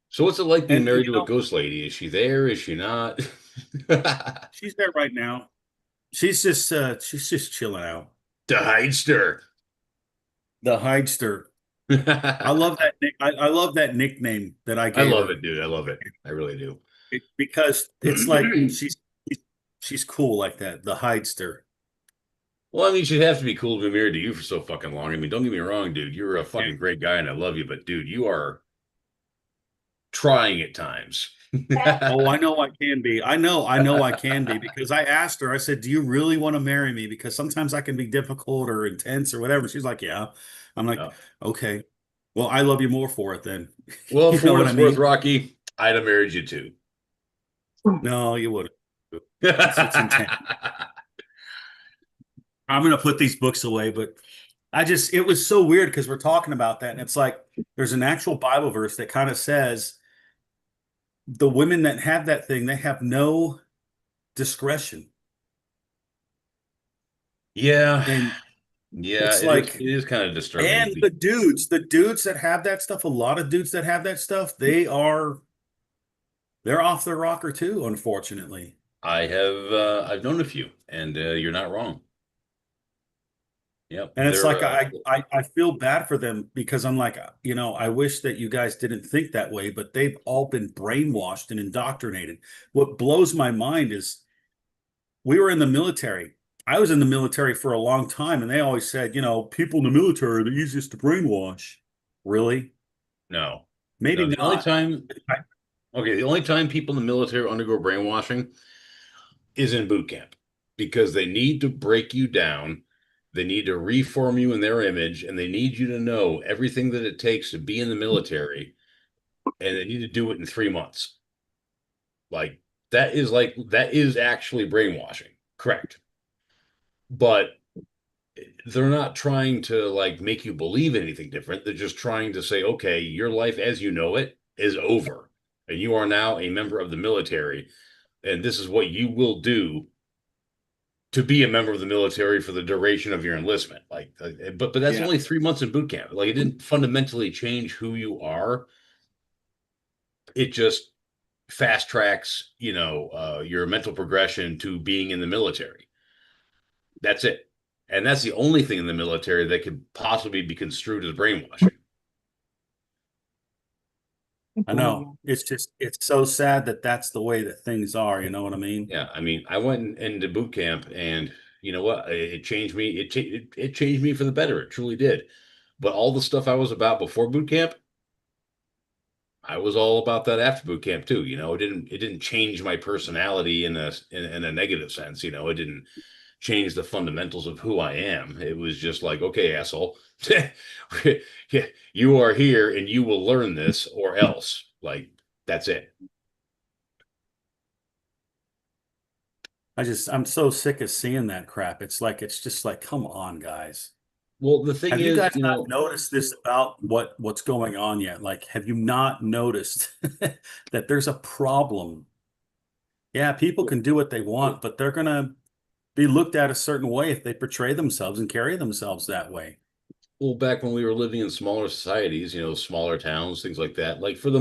So what's it like being And, married to a ghost lady? Is she there? Is she not? she's there right now. She's just chilling out. The Heidster. The Heidster. I love that. I love that nickname that I I gave love her. it, dude. I love it. I really do. Because it's like she's cool like that. The Heidster. Well, I mean, she'd have to be cool to be married to you for so fucking long. I mean, don't get me wrong, dude. You're a fucking great guy and I love you, but dude, you are trying at times. Oh, I know I can be. I know I can be because I asked her, I said, "Do you really want to marry me? Because sometimes I can be difficult or intense or whatever." She's like, "Yeah." I'm like, Yeah. "Okay. Well, I love you more for it then." Well, You for know what what it's I mean? worth, Rocky, I'd have married you too. No, you wouldn't. It's intense. I'm gonna put these books away, but it was so weird because we're talking about that, and it's like there's an actual Bible verse that kind of says the women that have that thing, they have no discretion. Yeah. And Yeah, It's it like, it is kind of disturbing. and the dudes that have that stuff, a lot of dudes that have that stuff, they're off their rocker too, unfortunately. I've known a few, and you're not wrong. Yep, And it's they're like I feel bad for them because I'm like, I wish that you guys didn't think that way, but they've all been brainwashed and indoctrinated. What blows my mind is we were in the military. I was in the military for a long time, and they always said, people in the military are the easiest to brainwash. Really? no. Maybe No, the only not. time okay, the only time people in the military undergo brainwashing is in boot camp because they need to break you down. They need to reform you in their image, and they need you to know everything that it takes to be in the military, and they need to do it in 3 months. That is actually brainwashing, correct? But they're not trying to like make you believe anything different. They're just trying to say, okay, your life as you know it is over, and you are now a member of the military, and this is what you will do to be a member of the military for the duration of your enlistment. But that's Yeah. only 3 months in boot camp. Like, it didn't fundamentally change who you are. It just fast tracks, your mental progression to being in the military. That's it. And that's the only thing in the military that could possibly be construed as brainwashing. I know. It's so sad that that's the way that things are. You know what I mean? Yeah, I mean, I went into boot camp, and you know what? It changed me. It changed me for the better. It truly did. But all the stuff I was about before boot camp, I was all about that after boot camp too. It didn't change my personality in a negative sense. It didn't change the fundamentals of who I am. It was just like, okay, asshole, you are here and you will learn this, or else. Like, that's it. I'm so sick of seeing that crap. It's just like, come on, guys. Well, the thing Have is, you guys not noticed this about what's going on yet? Like, have you not noticed that there's a problem? Yeah, people can do what they want, but they're gonna be looked at a certain way if they portray themselves and carry themselves that way. well, back when we were living in smaller societies, smaller towns, things like that, like for the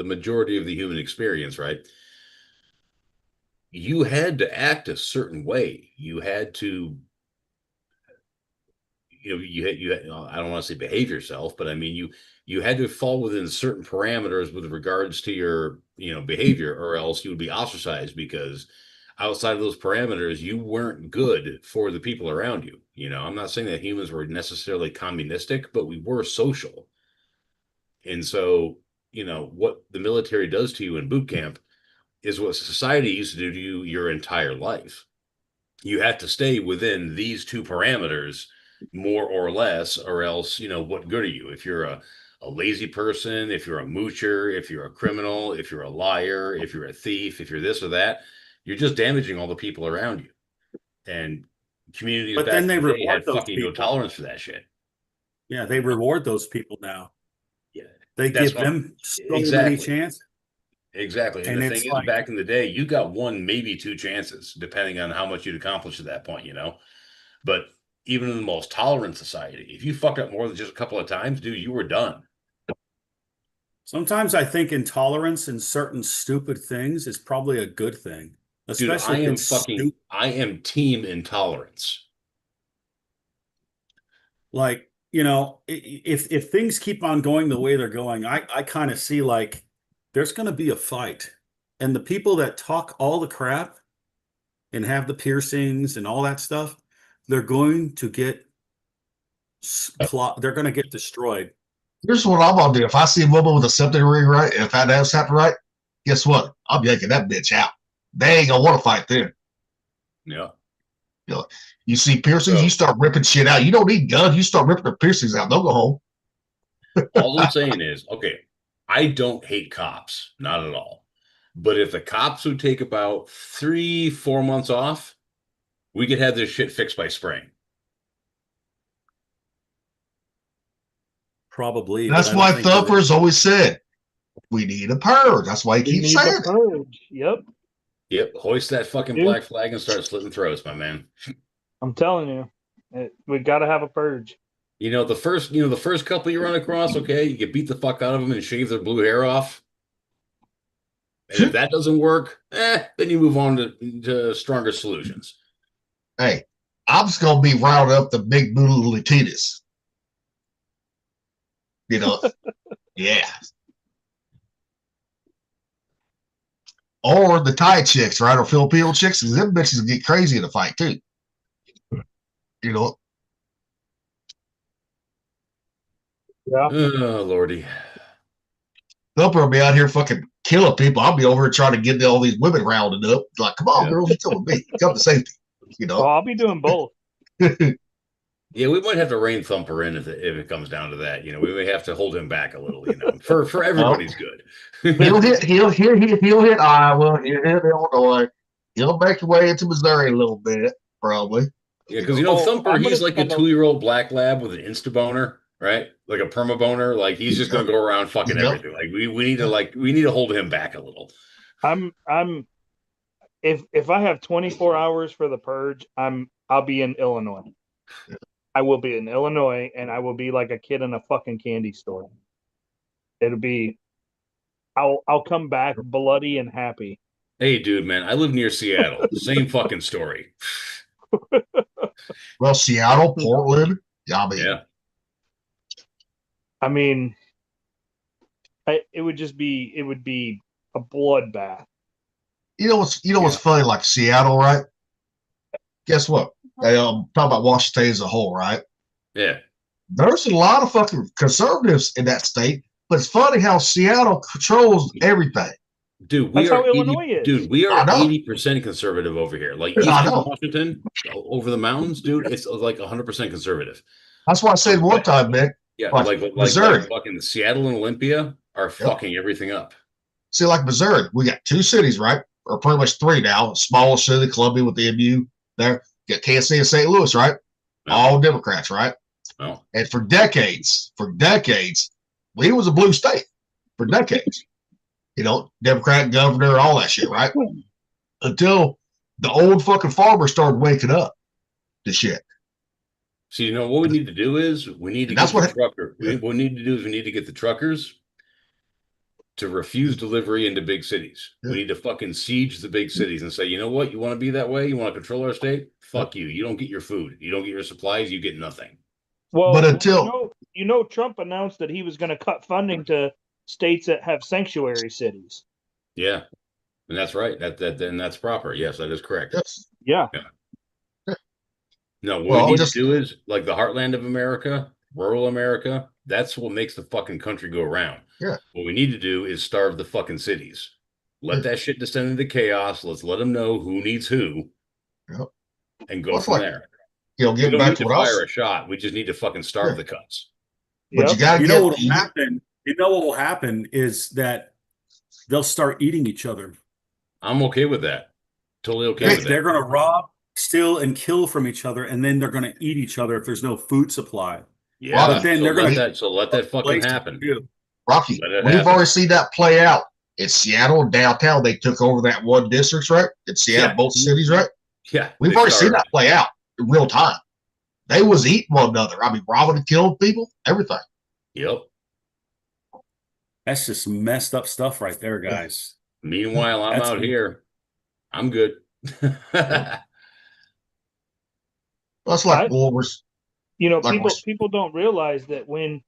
majority of the human experience, right? You had to act a certain way. You had to, I don't want to say behave yourself, but I mean, you had to fall within certain parameters with regards to your, behavior, or else you would be ostracized, because outside of those parameters, you weren't good for the people around you. I'm not saying that humans were necessarily communistic, but we were social. And so, what the military does to you in boot camp is what society used to do to you your entire life. You have to stay within these two parameters, more or less, or else, what good are you? If you're a lazy person, if you're a moocher, if you're a criminal, if you're a liar, if you're a thief, if you're this or that, you're just damaging all the people around you. And communities But back then they in the day reward had those fucking no people. tolerance for that shit. Yeah, they reward those people now. Yeah, They that's give what- them so many exactly. chances. Exactly. And And the it's thing is, like- back in the day, you got one, maybe two chances, depending on how much you'd accomplished at that point, But even in the most tolerant society, if you fucked up more than just a couple of times, dude, you were done. Sometimes I think intolerance in certain stupid things is probably a good thing. Dude, Especially if it's stupid. I am team intolerance. Like, if things keep on going the way they're going, I kind of see like there's going to be a fight. And the people that talk all the crap and have the piercings and all that stuff, they're going to get they're going to get destroyed. Here's what I'm gonna do. If I see a woman with a septic ring, right, if that does happen, right, guess what? I'm yanking that bitch out. They ain't gonna want to fight then. Yeah. You see piercings, you start ripping shit out. You don't need guns. You start ripping the piercings out. They'll go home. All I'm saying is, okay, I don't hate cops, not at all. But if the cops would take about 3-4 months off, we could have this shit fixed by spring. Probably. That's but I why don't think that- Thumper's always said, we need a purge. That's why he We keeps need the saying it. purge. Yep. Yep, hoist that fucking Dude. black flag and start slitting throats, my man. I'm telling you, we got to have a purge. The first couple you run across, okay, you get beat the fuck out of them and shave their blue hair off. And if that doesn't work, then you move on to stronger solutions. Hey, I'm just gonna be rounding up the big booty Latinas. Yeah. Or the Thai chicks, right? Or Filipino chicks, because them bitches get crazy in a fight too. Yeah. Oh, Lordy. Thumper will be out here fucking killing people. I'll be over here trying to get all these women rounded up. Like, come on, girls, you're killing me. Come to safety. Well, I'll be doing both. Yeah, we might have to rein Thumper in if it comes down to that. We may have to hold him back a little, for everybody's good. He'll hit Iowa, he'll hit Illinois, he'll make his way into Missouri a little bit, probably. Yeah, because Thumper, he's like a 2-year-old black lab with an insta boner, right? Like a perma boner. Like he's just gonna go around fucking everything. Like we need to hold him back a little. If I have 24 hours for the purge, I'll be in Illinois. I will be in Illinois, and I will be like a kid in a fucking candy store. I'll come back bloody and happy. Hey, dude, man, I live near Seattle. Same fucking story. Well, Seattle, Portland, yeah. I mean, it would be a bloodbath. You know what's funny? Like Seattle, right? Guess what? They talk about Washington State as a whole, right? Yeah. There's a lot of fucking conservatives in that state, but it's funny how Seattle controls everything. Dude, we are 80% conservative over here. Like Eastern Washington, over the mountains, dude, it's like 100% conservative. That's why I said one time, man. Yeah, like Missouri, fucking Seattle and Olympia are fucking everything up. See, like Missouri, we got 2 cities, right? Or pretty much 3 now. Smallest city, Columbia with the MU there. Got Kansas City and St. Louis, right? All Democrats, right? Oh. And for decades, we was a blue state for decades. Democrat governor, all that shit, right? Until the old fucking farmers started waking up to shit. So what we need to do is we need to get the trucker. What we need to do is we need to get the truckers to refuse delivery into big cities. Yeah. We need to fucking siege the big cities and say, you know what? You want to be that way? You want to control our state? Fuck you. You don't get your food. You don't get your supplies. You get nothing. Well, but until Trump announced that he was going to cut funding to states that have sanctuary cities. Yeah, and that's right. That's proper. Yes, that is correct. Yes. Yeah. No, what we need to do is like the heartland of America, rural America. That's what makes the fucking country go around. Yeah. What we need to do is starve the fucking cities. Let that shit descend into chaos. Let's let them know who needs who. Yep. And go from there. Get we don't back need to to fire a shot. We just need to fucking starve the cuts. But you gotta what will happen? What will happen is that they'll start eating each other. I'm okay with that. Totally okay with that. They're going to rob, steal, and kill from each other, and then they're going to eat each other if there's no food supply. Yeah, but then they're going to let that fucking happen. Rocky, we've already seen that play out in Seattle and downtown. They took over that one district, right? In Seattle, both cities, right? Yeah, we've already seen that play out in real time. They was eating one another. I mean, robbing and killing people, everything. Yep. That's just messed up stuff right there, guys. Meanwhile, I'm out here. I'm good. That's like wars. People don't realize that when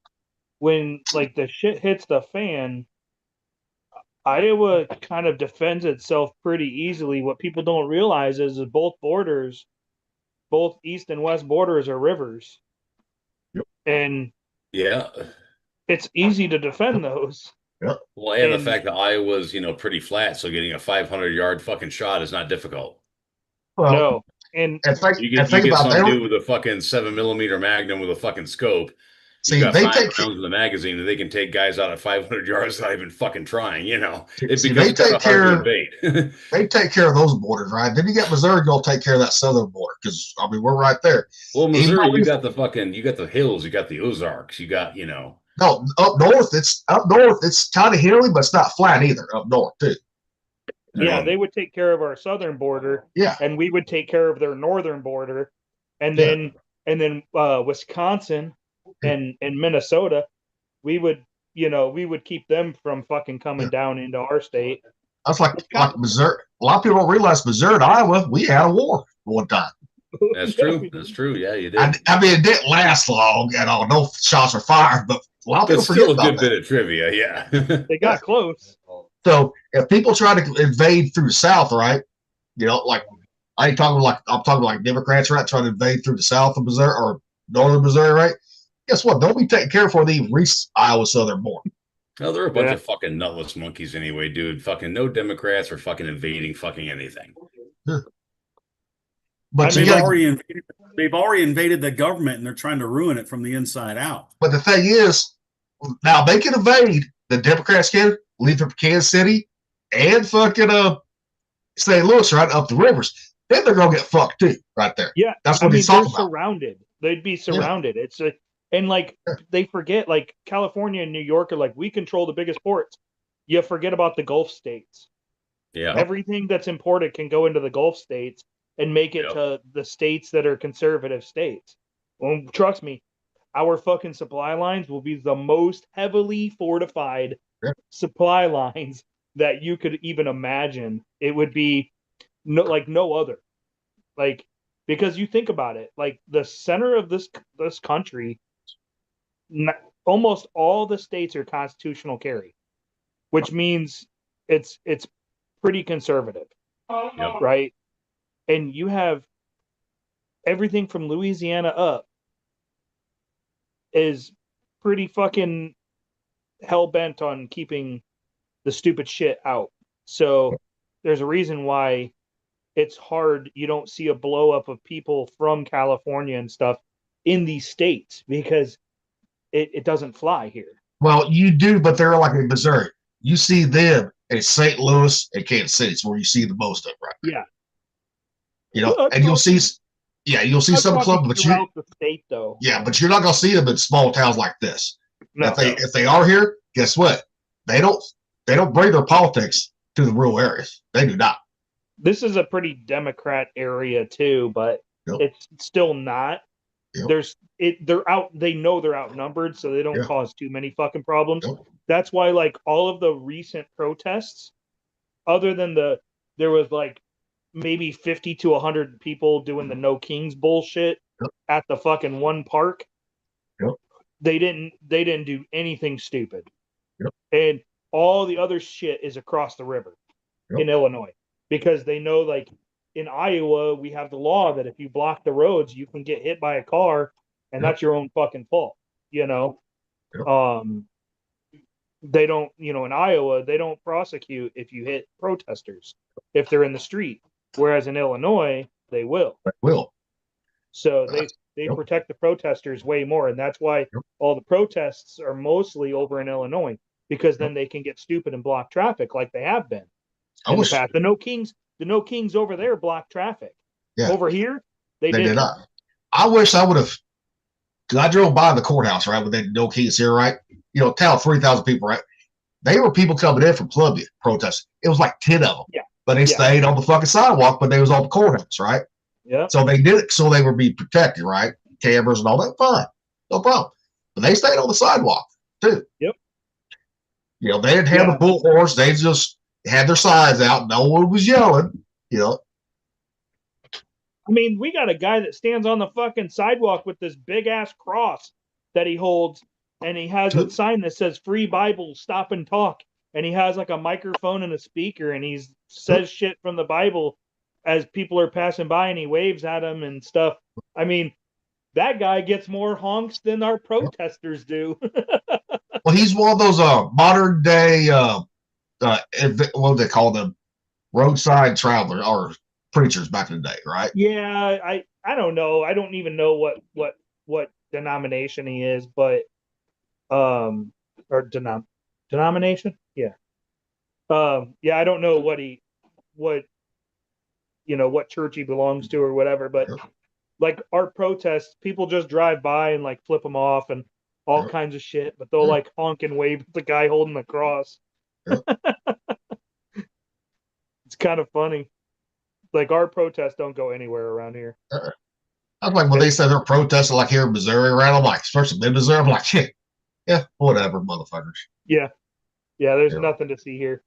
like the shit hits the fan, Iowa kind of defends itself pretty easily. What people don't realize is that both east and west borders are rivers. Yep. And yeah, it's easy to defend those. Yep. Well, and the fact that Iowa's, pretty flat, so getting a 500-yard fucking shot is not difficult. Well, no. And you get some dude with a fucking 7mm Magnum with a fucking scope. See, they take rounds in the magazine, and they can take guys out at 500 yards without even fucking trying. It becomes kind of hard to debate. They take care of those borders, right? Then you got Missouri gonna take care of that southern border because we're right there. Well, Missouri, you got the hills, you got the Ozarks, you got No, up north. It's kind of hilly, but it's not flat either. Up north too. Yeah, they would take care of our southern border. Yeah, and we would take care of their northern border. and Yeah. then Wisconsin and Minnesota, we would keep them from fucking coming down into our state. That's like Missouri. A lot of people don't realize Missouri and Iowa, we had a war one time. That's true. That's true. Yeah, you did. I mean, it didn't last long at all. No shots were fired, but a lot of people That's forget still a about good that. bit of trivia. Yeah. They got close. So if people try to invade through the South, right? Like I'm talking like Democrats, right? Trying to invade through the South of Missouri or northern Missouri, right? Guess what? They'll be taken care of before they even reach Iowa southern border. Well, they're a bunch of fucking nutless monkeys anyway, dude. Fucking no Democrats are fucking invading fucking anything. But they've already invaded the government and they're trying to ruin it from the inside out. But the thing is, now they can invade. The Democrats can leave from Kansas City and fucking St. Louis right up the rivers. Then they're gonna get fucked too, right there. Yeah, that's what he's they're talking about. surrounded. They'd be surrounded. And like they forget, like California and New York are like, we control the biggest ports. You forget about the Gulf states. Yeah, everything that's imported can go into the Gulf states and make it to the states that are conservative states. Well, trust me, our fucking supply lines will be the most heavily fortified supply lines that you could even imagine. It would be no other. Like, because you think about it, like the center of this country, almost all the states are constitutional carry, which means it's pretty conservative, right? And you have everything from Louisiana up is pretty fucking hell bent on keeping the stupid shit out. So there's a reason why it's hard. You don't see a blow up of people from California and stuff in these states because it doesn't fly here. Well, you do, but they're like in Missouri. You see them in St. Louis and Kansas City is where you see the most of it, right? Yeah. And you'll see some clubs, but throughout the state though. Yeah, but you're not gonna see them in small towns like this. No. If they are here, guess what? They don't bring their politics to the rural areas. They do not. This is a pretty Democrat area too, but it's still not. They're out. They know they're outnumbered, so they don't cause too many fucking problems. That's why, like, all of the recent protests, other than there was like maybe 50 to 100 people doing the No Kings bullshit at the fucking one park. They didn't do anything stupid. And all the other shit is across the river in Illinois, because they know, like, in Iowa, we have the law that if you block the roads, you can get hit by a car, and that's your own fucking fault, They don't, in Iowa, they don't prosecute if you hit protesters if they're in the street, whereas in Illinois, they will. So they protect the protesters way more, and that's why all the protests are mostly over in Illinois, because then they can get stupid and block traffic like they have been in the past. The No Kings over there block traffic. Over here, they did not. I wish I would have. Because I drove by the courthouse, right, with the No Kings here, right? Town 3,000 people, right? They were people coming in from Columbia protesting. It was like 10 of them. Yeah. But they stayed on the fucking sidewalk, but they was on the courthouse, right? Yeah. So they did it so they would be protected, right? Cameras and all that. Fine. No problem. But they stayed on the sidewalk, too. Yep. They didn't have the bullhorns. They just had their signs out. No one was yelling, I mean, we got a guy that stands on the fucking sidewalk with this big ass cross that he holds, and he has a sign that says "Free Bible, Stop and Talk," and he has like a microphone and a speaker, and he says shit from the Bible as people are passing by, and he waves at them and stuff. I mean, that guy gets more honks than our protesters do. Well, he's one of those modern day what do they call them, roadside travelers or preachers back in the day, right? Yeah, I don't know. I don't even know what denomination he is, but or denomination? Yeah. I don't know what church he belongs to or whatever, but like our protests, people just drive by and like flip them off and all kinds of shit, but they'll like honk and wave at the guy holding the cross. It's kind of funny. Like, our protests don't go anywhere around here. I was like, when they said they're protesting like here in Missouri, right? I'm like, especially in Missouri, I'm like, shit, yeah, whatever, motherfuckers. Yeah. Yeah, there's Yeah. nothing to see here.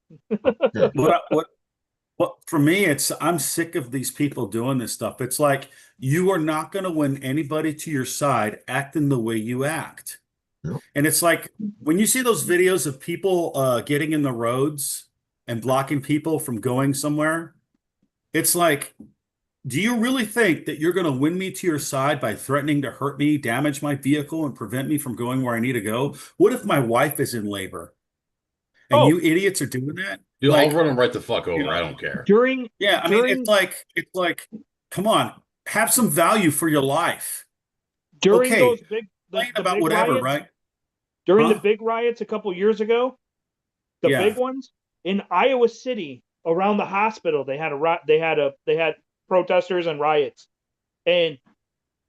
What for me, it's I'm sick of these people doing this stuff. It's like you are not going to win anybody to your side acting the way you act. Yeah. And it's like when you see those videos of people getting in the roads and blocking people from going somewhere, it's like, do you really think that you're going to win me to your side by threatening to hurt me, damage my vehicle, and prevent me from going where I need to go? What if my wife is in labor and Oh. you idiots are doing that? Dude, Like, I'll run them right the fuck over. you know, I don't care. yeah, I mean, it's like, come on, have some value for your life. during okay, those big Complain the about big whatever, riots, right? during Huh? the big riots a couple years ago, the Yeah. big ones in Iowa City around the hospital, they had protesters and riots, and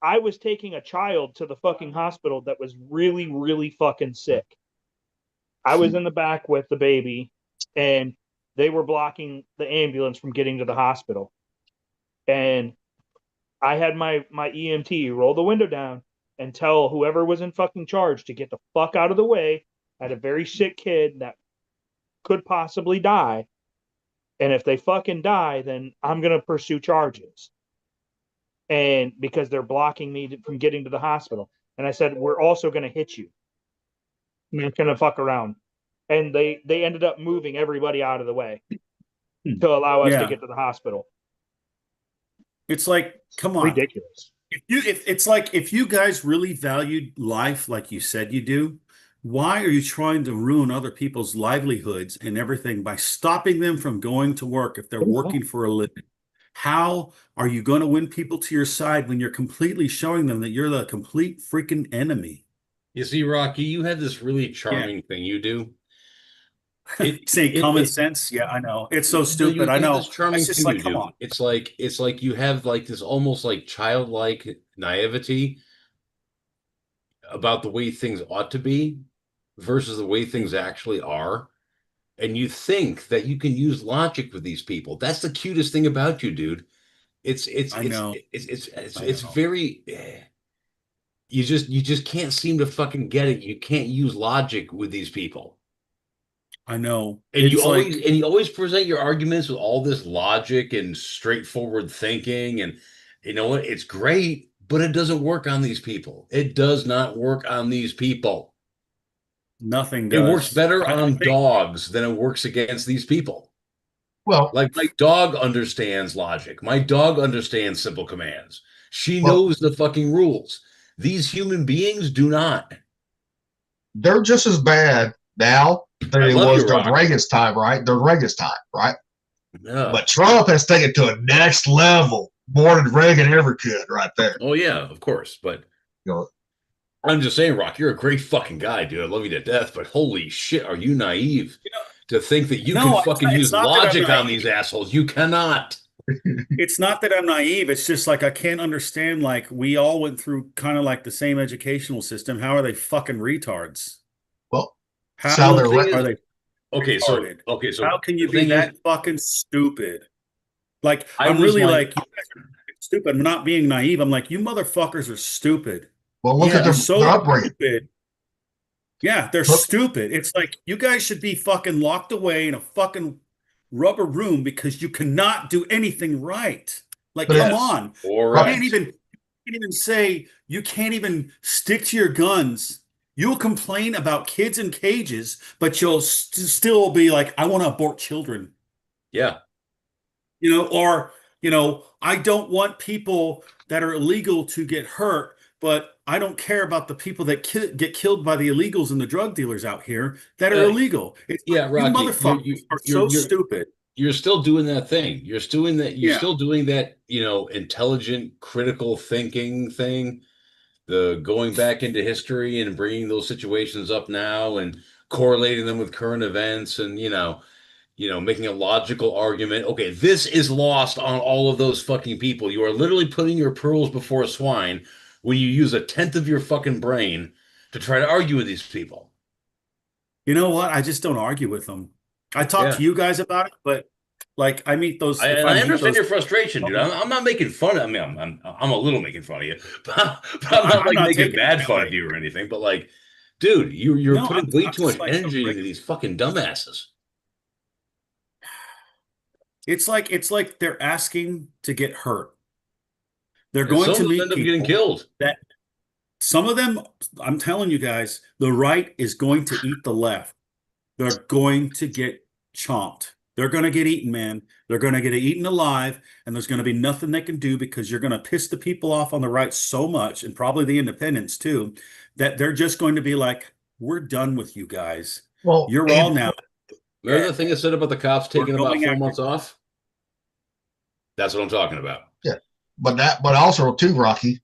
I was taking a child to the fucking hospital that was really, really fucking sick. I was in the back with the baby, and they were blocking the ambulance from getting to the hospital. And I had my EMT roll the window down and tell whoever was in fucking charge to get the fuck out of the way. I had a very sick kid that could possibly die. And if they fucking die, then I'm going to pursue charges. And because they're blocking me from getting to the hospital. And I said, we're also going to hit you. I'm not going to fuck around. And they ended up moving everybody out of the way to allow us to Yeah. get to the hospital. It's like, come on. Ridiculous. If you guys really valued life like you said you do, why are you trying to ruin other people's livelihoods and everything by stopping them from going to work if they're working for a living? How are you going to win people to your side when you're completely showing them that you're the complete freaking enemy? You see, Rocky, you have this really charming thing you do. Say common sense. Yeah, I know. It's so stupid. I know. This charming It's just thing like, you come do. on. It's like you have like this almost like childlike naivety about the way things ought to be versus the way things actually are. And you think that you can use logic with these people. That's the cutest thing about you, dude. It's very you just can't seem to fucking get it. You can't use logic with these people. I know. And you always present your arguments with all this logic and straightforward thinking, and you know what? It's great, but it doesn't work on these people. It does not work on these people. Nothing does. It works better on dogs than it works against these people. Well, like my dog understands logic. My dog understands simple commands. She knows the fucking rules. These human beings do not. They're just as bad now than it was during Reagan's time, right? During Reagan's time, right? Yeah. But Trump has taken it to a next level, more than Reagan ever could, right there. Oh yeah, of course. But you know, I'm just saying, Rock, you're a great fucking guy, dude. I love you to death. But holy shit, are you naive to think that you can fucking use logic on these assholes? You cannot. It's not that I'm naive. It's just like I can't understand. Like we all went through kind of like the same educational system. How are they fucking retards? Well, how are they? Okay, retarded? so how can you be that fucking stupid? Like I'm was really like- like you guys are stupid. I'm not being naive. I'm like you motherfuckers are stupid. well, look at so their upbringing. stupid. Yeah, they're stupid. It's like you guys should be fucking locked away in a fucking rubber room because you cannot do anything right. Like, come on. Or You can't even say you can't even stick to your guns. You'll complain about kids in cages, but you'll still be like, I want to abort children. Yeah. Or I don't want people that are illegal to get hurt, but I don't care about the people that get killed by the illegals and the drug dealers out here that are illegal. It's yeah, like, you Rocky, motherfuckers are so stupid. You're still doing that thing. You're still doing that. You're still doing that. Intelligent, critical thinking thing. The going back into history and bringing those situations up now and correlating them with current events and making a logical argument. Okay, this is lost on all of those fucking people. You are literally putting your pearls before swine when you use 1/10 of your fucking brain to try to argue with these people. You know what? I just don't argue with them. I talk to you guys about it, but Like I meet those. If I I meet understand those, your frustration, dude. I'm not making fun of. I mean, I'm a little making fun of you, but I'm not I'm like not making taking it bad that fun way. of you or anything. But like, dude, you're No, putting way I'm too much just like energy celebrating. into these fucking dumbasses. It's like they're asking to get hurt. They're And going some to of them meet end up getting people killed. that some of them, I'm telling you guys, the right is going to eat the left. They're going to get chomped. They're going to get eaten, man. They're going to get eaten alive, and there's going to be nothing they can do because you're going to piss the people off on the right so much, and probably the independents too, that they're just going to be like, we're done with you guys. Well, You're all and now. Remember the thing I said about the cops taking about going 4 after months off? That's what I'm talking about. yeah, but also too, Rocky.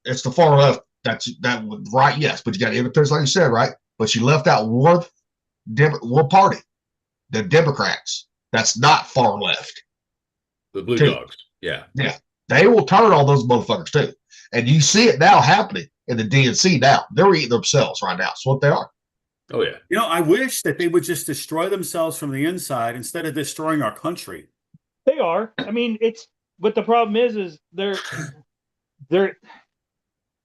It's the far left. That would right, yes, but you got independents, like you said, right? But you left out one party, the Democrats. That's not far left. The Blue Too. Dogs. Yeah. Yeah, they will turn on those motherfuckers too, and you see it now happening in the DNC. Now they're eating themselves right now. That's what they are. Oh yeah. I wish that they would just destroy themselves from the inside instead of destroying our country. They are. I mean, but the problem is they're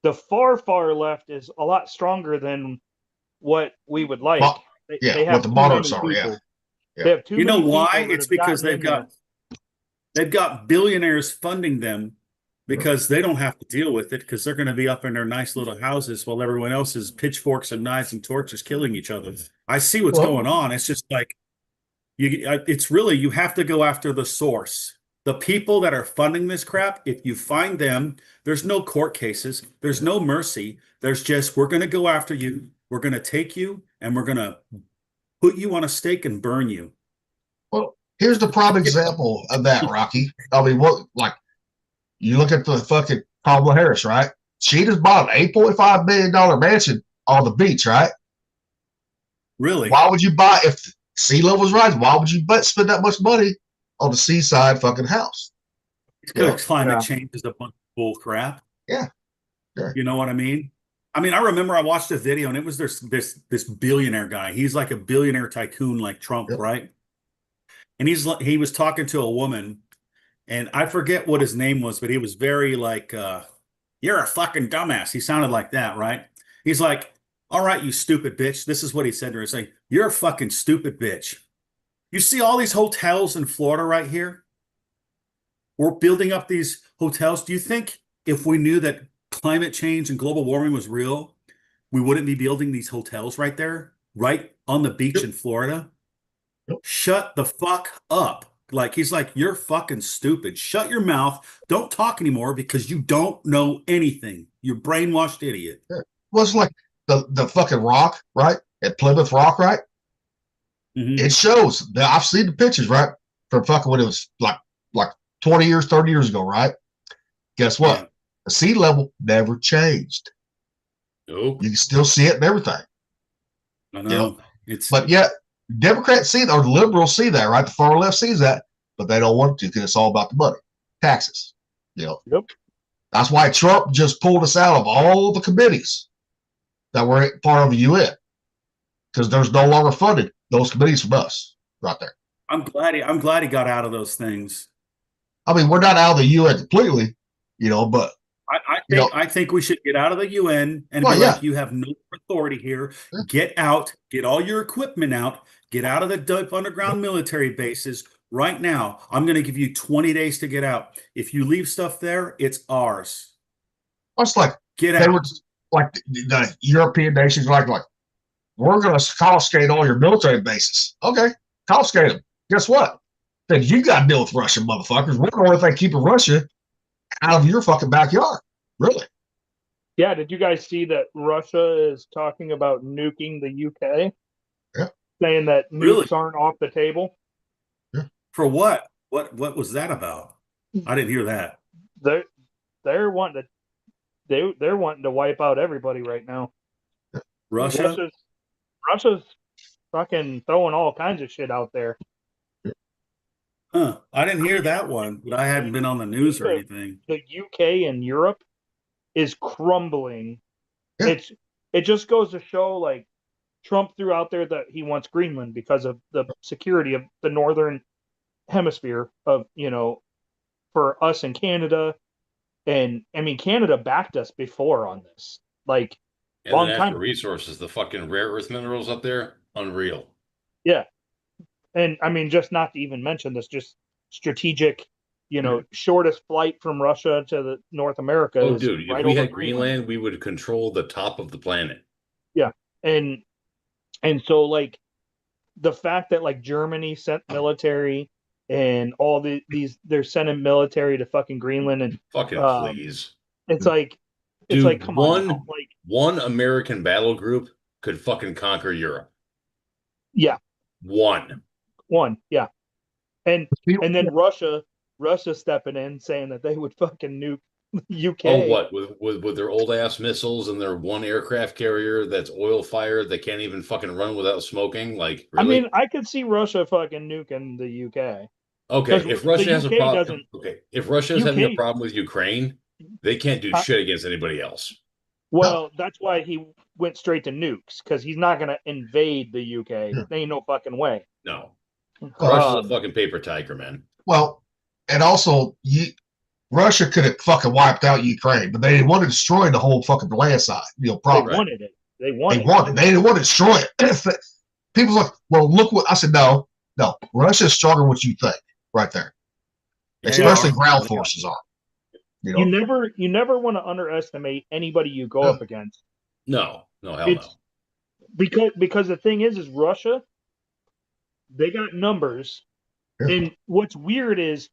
the far left is a lot stronger than what we would like. Well, They have what the too moderates many are, yeah. people. Yeah. They have too You know many people why? that It's have because gotten they've got billionaires funding them because they don't have to deal with it because they're going to be up in their nice little houses while everyone else is pitchforks and knives and torches killing each other. I see what's Well- going on. It's just like it's really you have to go after the source. The people that are funding this crap, if you find them, there's no court cases, there's no mercy. There's just we're going to go after you. We're going to take you and we're going to put you on a stake and burn you. Well, here's the prime example of that, Rocky. I mean, you look at the fucking Kamala Harris, right? She just bought an $8.5 million mansion on the beach, right? Really? Why would you buy if sea level's rising? Why would you spend that much money on the seaside fucking house? It's because Yeah. climate change is a bunch of bull crap. Yeah. Sure. You know what I mean? I remember I watched a video and it was this billionaire guy. He's like a billionaire tycoon like Trump, Yep. right? And he was talking to a woman, and I forget what his name was, but he was very like, you're a fucking dumbass. He sounded like that, right? He's like, all right, you stupid bitch. This is what he said to her. He's like, you're a fucking stupid bitch. You see all these hotels in Florida right here? We're building up these hotels. Do you think if we knew that climate change and global warming was real, we wouldn't be building these hotels right there, right on the beach in Florida? Shut the fuck up. Like, he's like, you're fucking stupid. Shut your mouth. Don't talk anymore because you don't know anything. You're brainwashed idiot. Well, it's like the fucking rock, right? At Plymouth Rock, right? Mhm. It shows. I've seen the pictures, right? From fucking when it was like 20 years, 30 years ago, right? Guess what? Yeah. The sea level never changed. Nope. You can still see it and everything. I know. It's But yet, Democrats see that, or liberals see that, right? The far left sees that, but they don't want to because it's all about the money, taxes. Yep. That's why Trump just pulled us out of all the committees that were part of the UN because there's no longer funded those committees from us right there. I'm glad he got out of those things. I mean, we're not out of the UN completely, but I think we should get out of the UN and Well, be yeah. like, you have no authority here. Yeah. Get out, get all your equipment out, get out of the deep underground military bases right now. I'm going to give you 20 days to get out. If you leave stuff there, it's ours. it's like Get they out. were like the European nations, like we're going to confiscate all your military bases. Okay, confiscate them. Guess what? Then you got to deal with Russian motherfuckers. We're going to keep Russia out of your fucking backyard. Really? Yeah, did you guys see that Russia is talking about nuking the UK? Yeah. Saying that nukes Really? aren't off the table. For what? What was that about? I didn't hear that. They're wanting they're wanting to wipe out everybody right now. Russia? Russia's fucking throwing all kinds of shit out there. Huh. I didn't hear that one, but I hadn't been on the news or anything. The UK and Europe is crumbling. Yeah. It just goes to show, like, Trump threw out there that he wants Greenland because of the security of the northern hemisphere of, for us in Canada. And I mean, Canada backed us before on this, like And long the time natural resources, the fucking rare earth minerals up there, unreal. Yeah. And I mean, just not to even mention this, just strategic, shortest flight from Russia to the North America Oh, is dude, if right we over had Greenland, we would control the top of the planet. Yeah. And so like the fact that like Germany sent military and all these they're sending military to fucking Greenland and Fucking please. it's like Dude, come on, like one American battle group could fucking conquer Europe. yeah, One. yeah. And then Russia stepping in saying that they would fucking nuke the UK. Oh, what with their old ass missiles and their one aircraft carrier that's oil fired that can't even fucking run without smoking? Like, really? I mean, I could see Russia fucking nuking the UK. Okay, if Russia has a problem, doesn't. okay, if Russia is having a problem with Ukraine, they can't do shit against anybody else. Well, that's why he went straight to nukes because he's not going to invade the UK. There ain't no fucking way. No, Russia's a fucking paper tiger, man. Well, and also Russia could have fucking wiped out Ukraine, but they didn't want to destroy the whole fucking land side. Problem. They wanted it. They didn't want to destroy it. People's like, well, look what I said. No, Russia's stronger than what you think, right there. Especially ground forces are. You never want to underestimate anybody you go up against. No, hell no. Because the thing is Russia, they got numbers, and what's weird is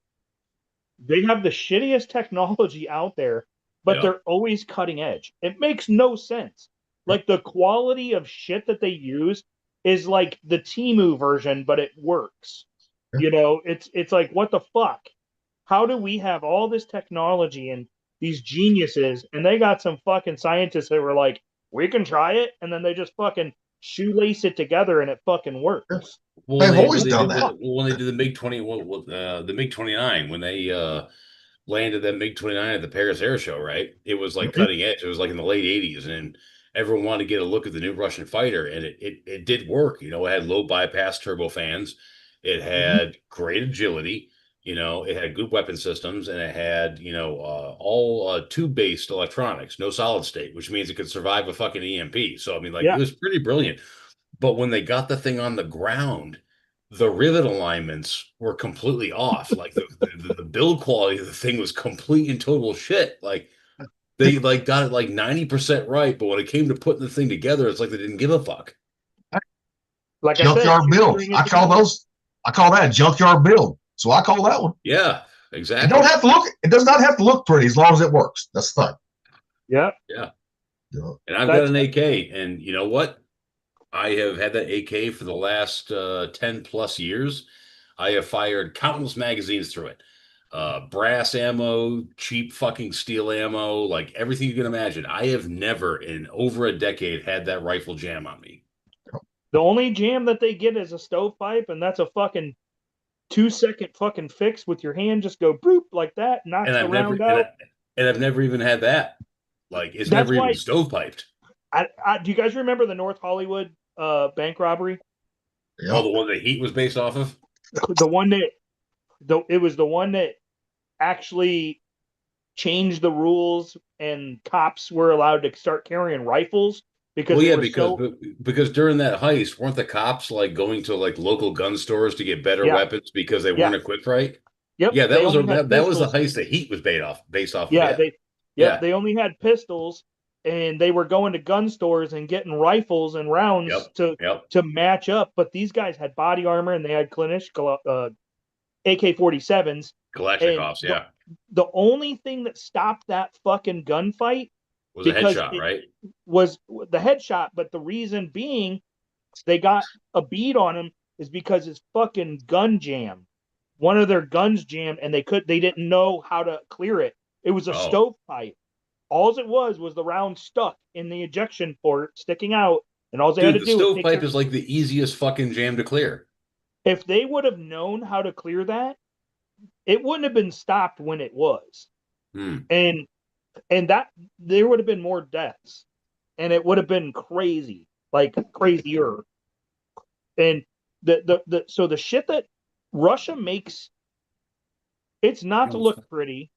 they have the shittiest technology out there, but they're always cutting edge. It makes no sense. Like the quality of shit that they use is like the Temu version, but it works. It's like, what the fuck? How do we have all this technology and these geniuses, and they got some fucking scientists that were like, we can try it, and then they just fucking shoelace it together and it fucking works. Well, they've always done that. When they did the MiG-20, the MiG-29, when they landed that MiG-29 at the Paris Air Show, right? It was like cutting edge. It was like in the late 80s, and everyone wanted to get a look at the new Russian fighter, and it did work. It had low bypass turbofans. It had great agility. It had good weapon systems, and it had, all tube-based electronics, no solid state, which means it could survive a fucking EMP. So, I mean, it was pretty brilliant. But when they got the thing on the ground, the rivet alignments were completely off. Like the build quality of the thing was complete and total shit. Like they got it like 90% right, but when it came to putting the thing together, it's like they didn't give a fuck. Like junkyard build. I call that a junkyard build. So I call that one. Yeah, exactly. It does not have to look pretty as long as it works. That's the thing. Yeah. And I've got an AK, and you know what? I have had that AK for the last 10 plus years. I have fired countless magazines through it. Brass ammo, cheap fucking steel ammo, like everything you can imagine. I have never in over a decade had that rifle jam on me. The only jam that they get is a stovepipe, and that's a fucking 2-second fucking fix with your hand. Just go boop like that, knocks the round out. And I've never even had that. Like it's never even stovepiped. Do you guys remember the North Hollywood bank robbery? Yeah. Oh, the one that Heat was based off of? It was the one that actually changed the rules, and cops were allowed to start carrying rifles because because during that heist, weren't the cops like going to like local gun stores to get better weapons because they weren't equipped right? Yep. Yeah, that was the heist that Heat was based off. Yeah, of. They only had pistols, and they were going to gun stores and getting rifles and rounds to match up. But these guys had body armor, and they had AK-47s. Kalashnikovs, The only thing that stopped that fucking gunfight was a headshot, right? Was the headshot, but the reason being they got a bead on him is because his fucking gun jammed. One of their guns jammed, and they didn't know how to clear it. It was a stovepipe. All it was the round stuck in the ejection port, sticking out, and all they had to do. The stovepipe is like the easiest fucking jam to clear. If they would have known how to clear that, it wouldn't have been stopped when it was. And that there would have been more deaths, and it would have been crazy, like crazier. And so the shit that Russia makes it's not to look pretty.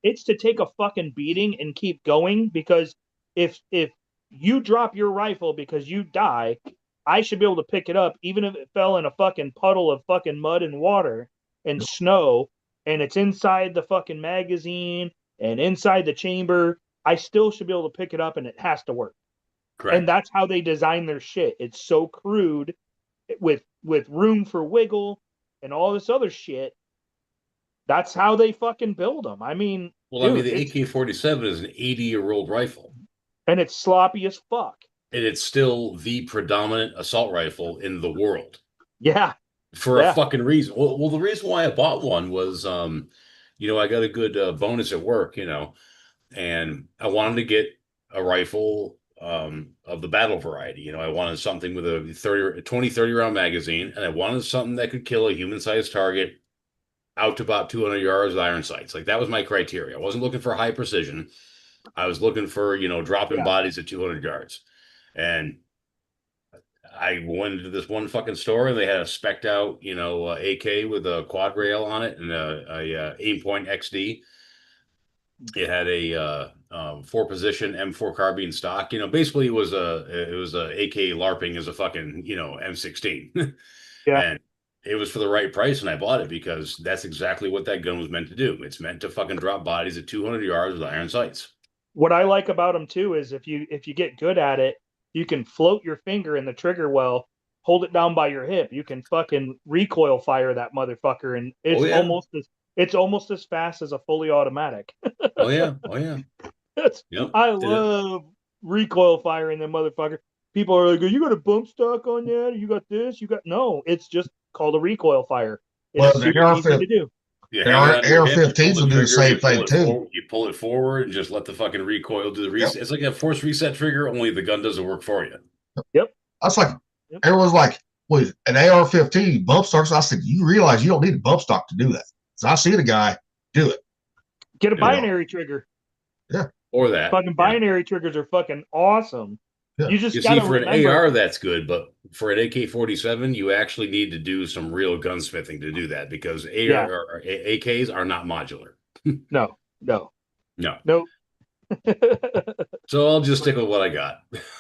It's to take a fucking beating and keep going, because if you drop your rifle because you die, I should be able to pick it up even if it fell in a fucking puddle of fucking mud and water and snow, and it's inside the fucking magazine and inside the chamber. I still should be able to pick it up, and it has to work. Correct. And that's how they design their shit. It's so crude with room for wiggle and all this other shit. That's how they fucking build them. I mean, Well, I mean, dude, the it's- AK-47 is an 80-year-old rifle, and it's sloppy as fuck. and it's still the predominant assault rifle in the world Yeah. for Yeah. a fucking reason. Well, the reason why I bought one was, I got a good bonus at work, and I wanted to get a rifle of the battle variety. I wanted something with a 30 round magazine, and I wanted something that could kill a human-sized target out to about 200 yards with iron sights. Like, that was my criteria. I wasn't looking for high precision. I was looking for, dropping bodies at 200 yards. And I went into this one fucking store, and they had a spec'd out, AK with a quad rail on it and a Aimpoint XD. It had a 4-position M4 carbine stock. Basically it was a AK LARPing as a fucking M16. Yeah. And it was for the right price, and I bought it because that's exactly what that gun was meant to do. It's meant to fucking drop bodies at 200 yards with iron sights. What I like about them too is if you get good at it, you can float your finger in the trigger well, hold it down by your hip. You can fucking recoil fire that motherfucker, and it's almost as fast as a fully automatic. Oh yeah. Yep. I love recoil firing them motherfucker. People are like, "You got a bump stock on that? You got this? You got no? It's just called a recoil fire. It's Well, the super easy to do. You The hang it on your hip, you AR-15s pull will do the trigger, same you pull thing, it too. forward- You pull it forward and just let the fucking recoil do the reset. It's like a force reset trigger, only the gun doesn't work for you. That's like Yep. everyone's like, "Well, an AR-15 bump stocks." I said, "You realize you don't need a bump stock to do that." So I see the guy do it. Get a Yeah. binary trigger. Or that. Fucking binary triggers are fucking awesome. Yeah. You just You gotta see, for an remember. AR, that's good, but for an AK-47, you actually need to do some real gunsmithing to do that, because AKs are not modular. No. No. Nope. So I'll just stick with what I got.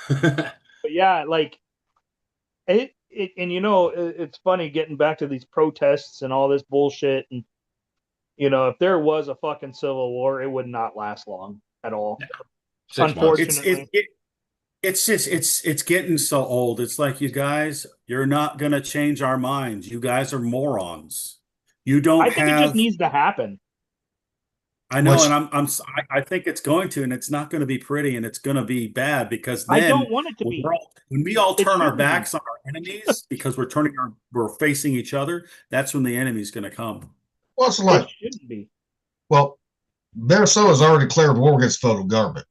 But yeah, like and it's funny getting back to these protests and all this bullshit. And if there was a fucking civil war, it would not last long at all. 6 months. Unfortunately. It's getting so old. It's like, you guys, you're not gonna change our minds. You guys are morons. You don't I think have. it just needs to happen. I know, Which- and I think it's going to, and it's not going to be pretty, and it's going to be bad, because then I don't want it to be. when we all It turn our shouldn't be. backs on our enemies because we're facing each other, that's when the enemy's going to come. Well, it's like, It shouldn't be. well, Minnesota's already declared war against the federal government,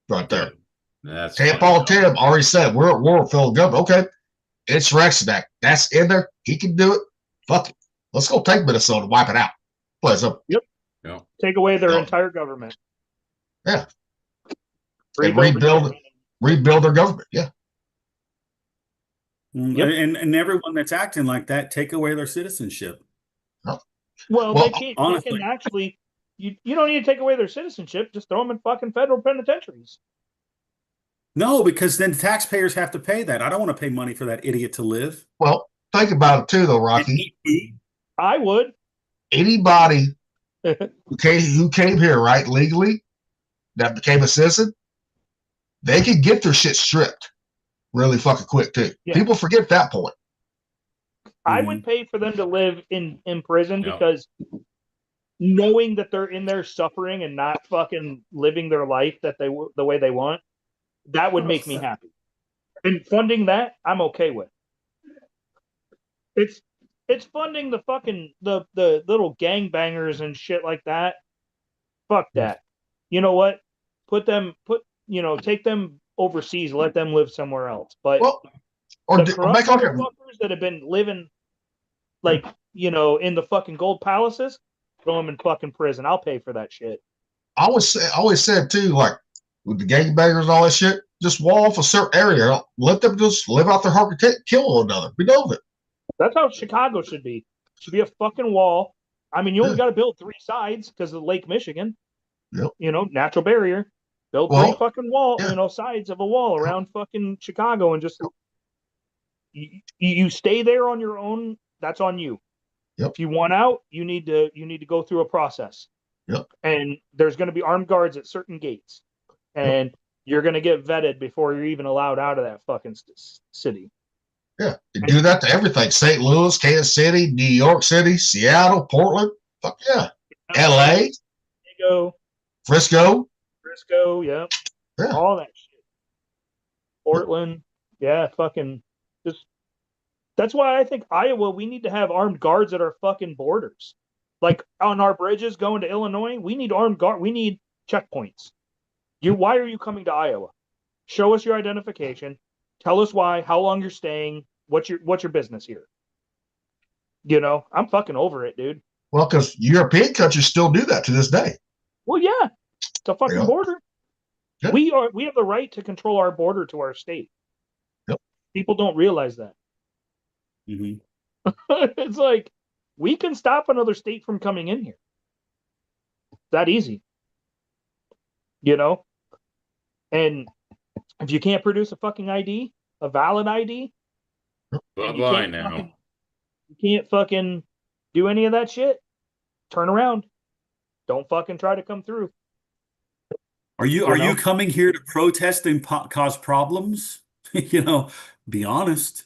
right there. That's St. fine. Paul Tim already said we're at war with the federal government. Okay, Insurrection Act, that's in there. He can do it. Fuck it. Let's go take Minnesota, wipe it out. Plays up. Take away their No. entire government. Yeah. Free And rebuild government. rebuild their government. Yeah. Yep. And everyone that's acting like that, take away their citizenship. Well, Well, they can't. honestly- They can actually. You don't need to take away their citizenship. Just throw them in fucking federal penitentiaries. No, because then taxpayers have to pay that. I don't want to pay money for that idiot to live. Well, think about it too, though, and Rocky. eat food. I would. Anybody who came here, right, legally, that became a citizen, they could get their shit stripped really fucking quick too. Yeah. People forget that point. I would pay for them to live in prison Yeah. because knowing that they're in there suffering and not fucking living their life that the way they want, that would make me happy. And funding that, I'm okay with. It's funding the fucking the little gangbangers and shit like that. Fuck that. You know what? Take them overseas, let them live somewhere else. But Well, or the make corrupt like a, motherfuckers that have been living like in the fucking gold palaces, throw them in fucking prison. I'll pay for that shit. I always said too, like with the gangbangers and all that shit, just wall off a certain area, let them just live out their heart and kill one another. We know that. That's how Chicago should be. Should be a fucking wall. I mean, you only Yeah. got to build 3 sides because of Lake Michigan. Yep. You know, natural barrier. Build 3 Well, fucking wall, yeah. sides of a wall around fucking Chicago, and just you stay there on your own. That's on you. Yep. If you want out, you need to go through a process. Yep. And there's going to be armed guards at certain gates, and you're going to get vetted before you're even allowed out of that fucking city. Yeah, you do that to everything. St. Louis, Kansas City, New York City, Seattle, Portland. Fuck yeah. LA, Frisco. Yeah. Yeah. All that shit. Portland, yeah, fucking just. That's why I think Iowa, we need to have armed guards at our fucking borders. Like on our bridges going to Illinois, we need armed guard. We need checkpoints. Why are you coming to Iowa? Show us your identification. Tell us why. How long you're staying? What's your business here? You know, I'm fucking over it, dude. Well, because European countries still do that to this day. Well, yeah, it's a fucking Yeah. border. Yeah. We have the right to control our border to our state. Yep. People don't realize that. Mhm. It's like we can stop another state from coming in here. That easy. You know? And if you can't produce a fucking ID, a valid ID, Bye-bye now. you can't fucking do any of that shit, turn around. Don't fucking try to come through. Are you You know? you coming here to protest and cause problems? You know, be honest.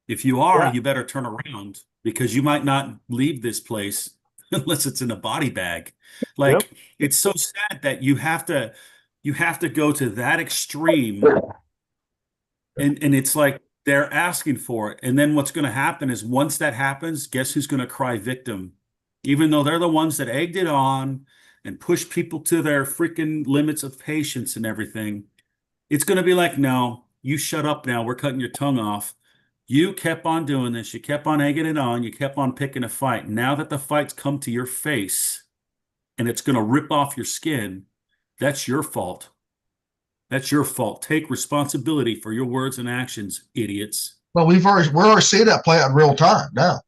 If you are, Yeah. you better turn around because you might not leave this place unless it's in a body bag. Like it's so sad that you have to go to that extreme, and it's like they're asking for it. And then what's going to happen is once that happens, guess who's going to cry victim? Even though they're the ones that egged it on and pushed people to their freaking limits of patience and everything. It's going to be like, no, you shut up now. We're cutting your tongue off. You kept on doing this. You kept on egging it on. You kept on picking a fight. Now that the fight's come to your face and it's going to rip off your skin, that's your fault. That's your fault. Take responsibility for your words and actions, idiots. Well, we're already seeing that play out in real time now.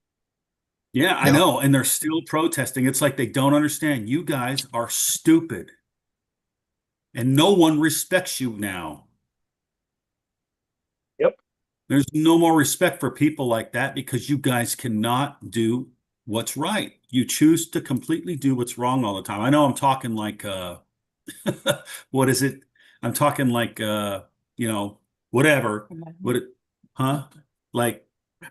Yeah, I Yeah. know. And they're still protesting. It's like they don't understand. You guys are stupid. And no one respects you now. Yep. There's no more respect for people like that because you guys cannot do what's right. You choose to completely do what's wrong all the time. I know I'm talking like what is it? I'm talking like you know, whatever. Like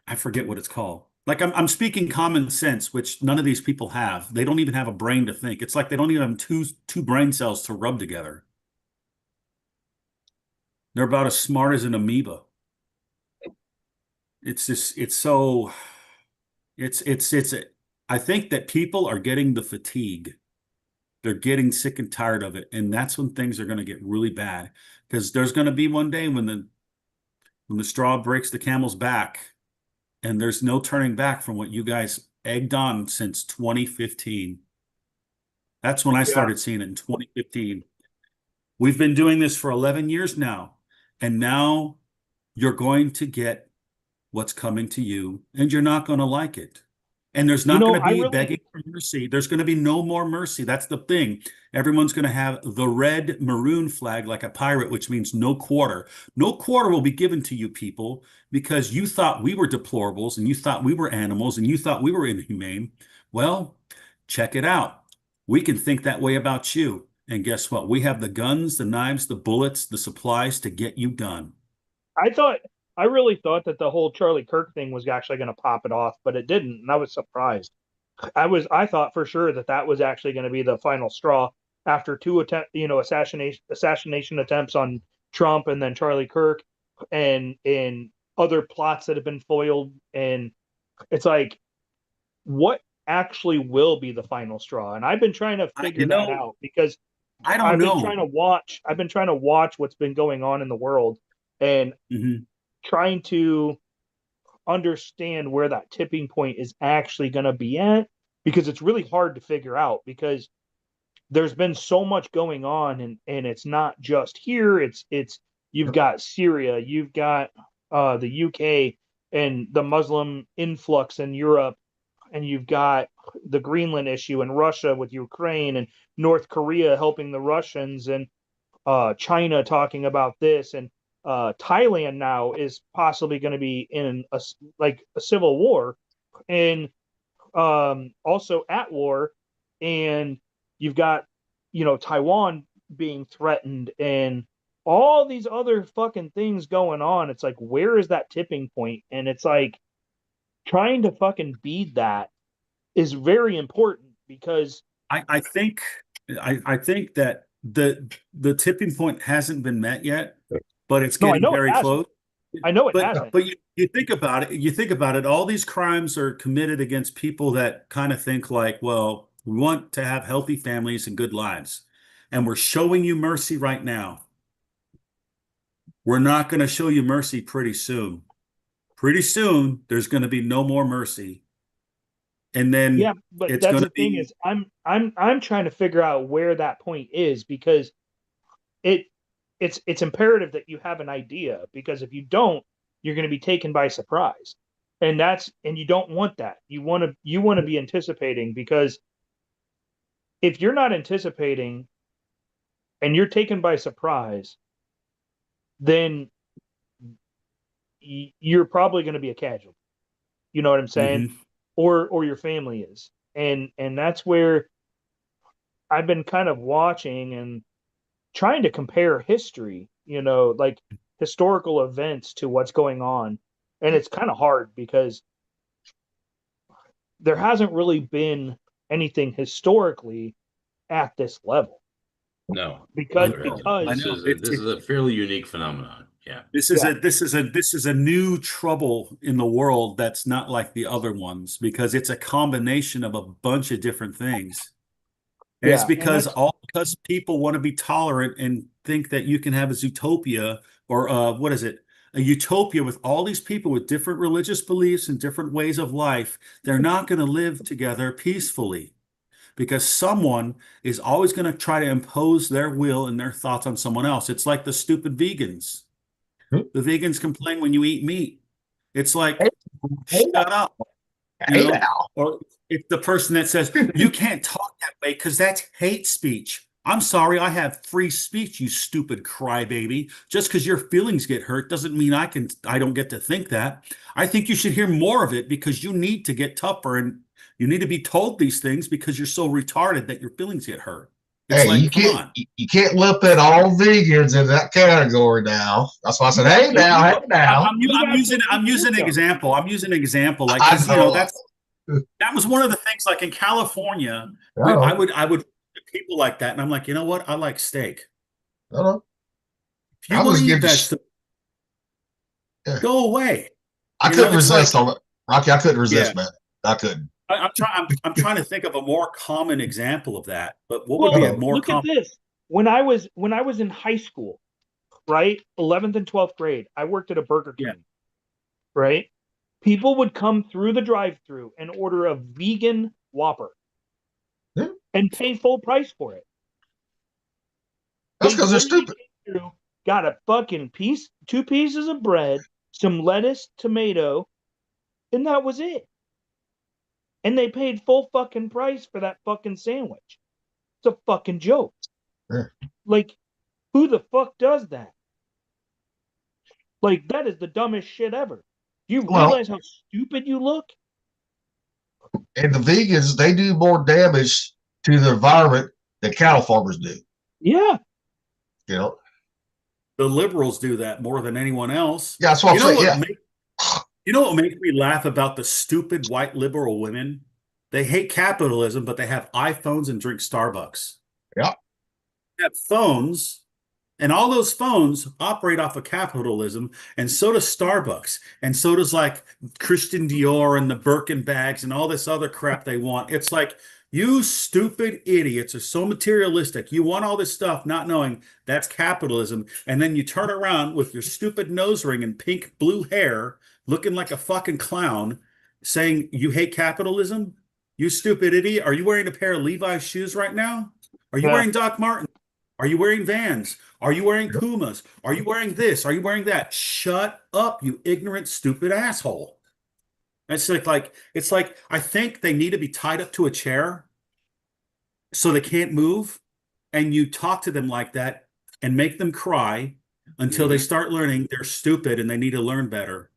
I forget what it's called. Like I'm speaking common sense, which none of these people have. They don't even have a brain to think. It's like they don't even have two brain cells to rub together. They're about as smart as an amoeba. It's just it's I think that people are getting the fatigue. They're getting sick and tired of it, and that's when things are going to get really bad because there's going to be one day when the straw breaks the camel's back and there's no turning back from what you guys egged on since 2015. That's when I started seeing it in 2015. We've been doing this for 11 years now, and now you're going to get what's coming to you, and you're not going to like it. And there's not going to be begging for mercy. There's going to be no more mercy. That's the thing. Everyone's going to have the red maroon flag like a pirate, which means no quarter. No quarter will be given to you people because you thought we were deplorables and you thought we were animals and you thought we were inhumane. Well, check it out. We can think that way about you. And guess what? We have the guns, the knives, the bullets, the supplies to get you done. I really thought that the whole Charlie Kirk thing was actually going to pop it off, but it didn't, and I was surprised. I thought for sure that was actually going to be the final straw after two assassination attempts on Trump and then Charlie Kirk and other plots that have been foiled, and it's like, what actually will be the final straw? And I've been trying to figure that out because I don't know. I've been trying to watch what's been going on in the world and trying to understand where that tipping point is actually going to be at, because it's really hard to figure out because there's been so much going on and it's not just here. It's you've got Syria, you've got the UK and the Muslim influx in Europe, and you've got the Greenland issue and Russia with Ukraine and North Korea helping the Russians and China talking about this, and Thailand now is possibly going to be in a civil war and also at war, and you've got Taiwan being threatened and all these other fucking things going on. It's like, where is that tipping point? And it's like trying to fucking beat that is very important because I think that the tipping point hasn't been met yet, but it's No, I getting know it very hasn't. close. I know it hasn't. But you think about it, all these crimes are committed against people that kind of think like, well, we want to have healthy families and good lives. And we're showing you mercy right now. We're not going to show you mercy pretty soon. Pretty soon, there's going to be no more mercy. And then Yeah, but it's that's going the to thing be is I'm trying to figure out where that point is because it's imperative that you have an idea, because if you don't, you're going to be taken by surprise. And you don't want that. You want to be anticipating, because if you're not anticipating and you're taken by surprise, then you're probably going to be a casualty. You know what I'm saying? Mhm. Or your family is. And that's where I've been kind of watching and trying to compare history, like historical events to what's going on. And it's kind of hard because there hasn't really been anything historically at this level. No, Because not really. I because know. This is a fairly unique phenomenon. Yeah. This is a new trouble in the world that's not like the other ones, because it's a combination of a bunch of different things. And it's Yeah, and because that's- because people want to be tolerant and think that you can have a Zootopia, or what is it? A utopia with all these people with different religious beliefs and different ways of life. They're not going to live together peacefully, because someone is always going to try to impose their will and their thoughts on someone else. It's like the stupid vegans. The vegans complain when you eat meat. It's like, shut up. Hey now. Or if the person that says, you can't talk that way because that's hate speech. I'm sorry, I have free speech, you stupid crybaby. Just because your feelings get hurt doesn't mean I don't get to think that. I think you should hear more of it, because you need to get tougher and you need to be told these things because you're so retarded that your feelings get hurt. It's Hey, like, you come on. you can't lump in all vegans in that category now. That's why I said, hey now, hey now. I'm using an example. I'm using an example, like, I 'cause, know. that was one of the things, like in California, Oh. I would people like that, and I'm like, you know what? I like steak. No. If you I want was to eat giving- vegetables, Yeah. go away. I You couldn't know, it's resist like- on it. Rocky, I couldn't resist, Yeah. man. I couldn't. I'm trying to think of a more common example of that. But what well, would be a more look at common? this. When I was in high school, right? 11th and 12th grade, I worked at a Burger King. Yeah. Right? People would come through the drive-through and order a vegan Whopper. Yeah. And pay full price for it. That's because they're Employee stupid. came through, got a fucking two pieces of bread, some lettuce, tomato, and that was it. And they paid full fucking price for that fucking sandwich. It's a fucking joke. Yeah. Like, who the fuck does that? Like, that is the dumbest shit ever. Do you Well- realize how stupid you look? And the vegans, they do more damage to the environment than cattle farmers do. Yeah. You know? The liberals do that more than anyone else. Yeah, that's what I'm saying. Yeah. You know what makes me laugh about the stupid white liberal women? They hate capitalism, but they have iPhones and drink Starbucks. Yeah. They have phones, and all those phones operate off of capitalism, and so does Starbucks, and so does like Christian Dior and the Birkin bags and all this other crap they want. It's like, you stupid idiots are so materialistic. You want all this stuff, not knowing that's capitalism, and then you turn around with your stupid nose ring and pink blue hair, looking like a fucking clown, saying you hate capitalism? You stupid idiot. Are you wearing a pair of Levi's shoes right now? Are you Yeah. wearing Doc Martens? Are you wearing Vans? Are you wearing Pumas? Are you wearing this? Are you wearing that? Shut up, you ignorant, stupid asshole. It's like I think they need to be tied up to a chair so they can't move, and you talk to them like that and make them cry until they start learning they're stupid and they need to learn better.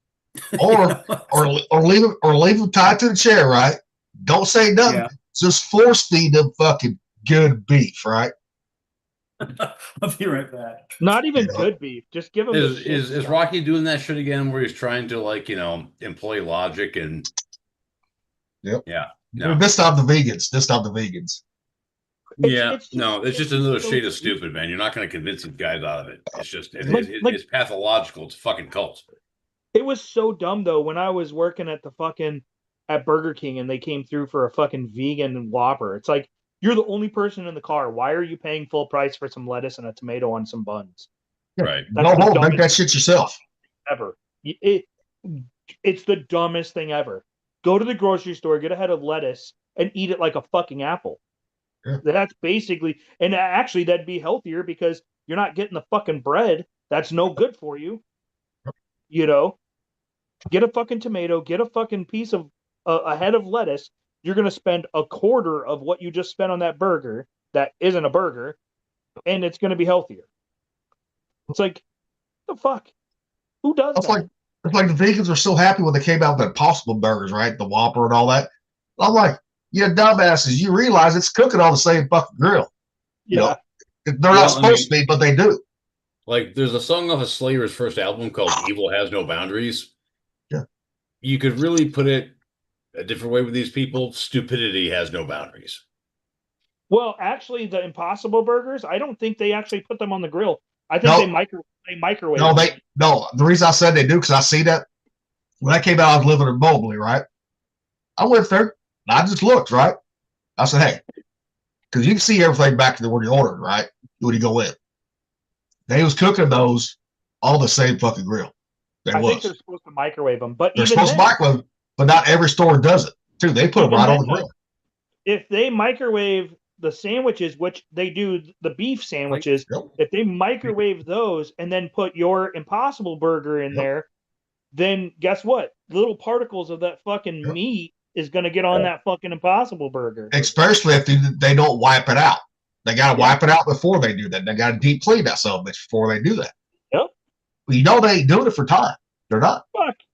Or leave them tied to the chair, right? Don't say nothing. Yeah. Just force feed them fucking good beef, right? I'll be right back. Not even Yeah. good beef. Just give him. Is Rocky doing that shit again where he's trying to employ logic and Yep. Yeah. No. This time the vegans. It's just another shade of stupid, man. You're not going to convince these guys out of it. It's just it's pathological. It's a fucking cult. It was so dumb though when I was working at Burger King and they came through for a fucking vegan Whopper. It's like, you're the only person in the car. Why are you paying full price for some lettuce and a tomato on some buns? Right. Go home, make that shit yourself. Ever. It's the dumbest thing ever. Go to the grocery store, get a head of lettuce, and eat it like a fucking apple. Yeah. That's basically, and actually that'd be healthier because you're not getting the fucking bread. That's no good for you. You know, get a fucking tomato, get a fucking piece of a head of lettuce. You're going to spend a quarter of what you just spent on that burger that isn't a burger, and it's going to be healthier. It's like, the fuck? Who does that? It's like the vegans were so happy when they came out with the Impossible burgers, right? The Whopper and all that. I'm like, yeah, dumbasses, you realize it's cooking on the same fucking grill. You know, they're not supposed to be, but they do. Like, there's a song off of Slayer's first album called Evil Has No Boundaries. Yeah. You could really put it a different way with these people. Stupidity has no boundaries. Well, actually, the Impossible burgers, I don't think they actually put them on the grill. I think they microwave. No. The reason I said they do, because I see that when I came out, I was living in Mobley, right? I went there, and I just looked, right? I said, hey, because you can see everything back to where you ordered, right? When you go in. They was cooking those on the same fucking grill. I think they're supposed to microwave them, but they're supposed to microwave, but not every store does it too. They put them right on the grill. If they microwave the sandwiches, which they do, the beef sandwiches, if they microwave those and then put your Impossible burger in there, then guess what? Little particles of that fucking meat is going to get on that fucking Impossible burger. Especially if they don't wipe it out. They got to wipe it out before they do that. They got to deep clean that son of a bitch before they do that. Yep. Well, you know they ain't doing it for time. They're not.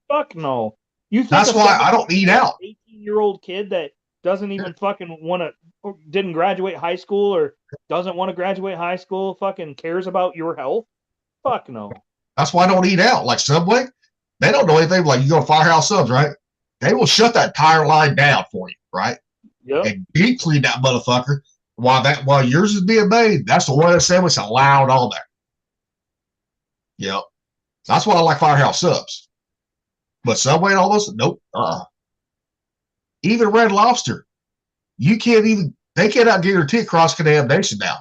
Fuck no. You think that's why I don't eat out. 18-year-old kid that doesn't even fucking want to, didn't graduate high school or doesn't want to graduate high school, fucking cares about your health? Fuck no. That's why I don't eat out. Like Subway, they don't know anything. Like, you go to Firehouse Subs, right? They will shut that entire line down for you, right? Yep. And deep clean that motherfucker. While yours is being made, that's the one sandwich allowed on there. Yep. That's why I like Firehouse Subs. But Subway and all those, nope. Even Red Lobster, they cannot guarantee cross-contamination now.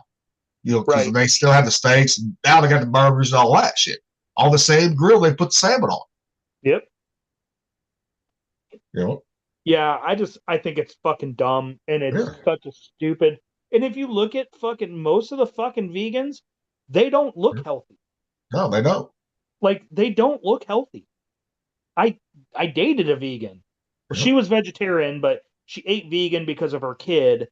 You know, because they still have the steaks, and now they got the burgers and all that shit. On the same grill they put the salmon on. Yep. You know? Yeah, I think it's fucking dumb, and it's such a stupid. And if you look at fucking most of the fucking vegans, they don't look healthy. No, they don't. Like, they don't look healthy. I dated a vegan. She was vegetarian, but she ate vegan because of her kid.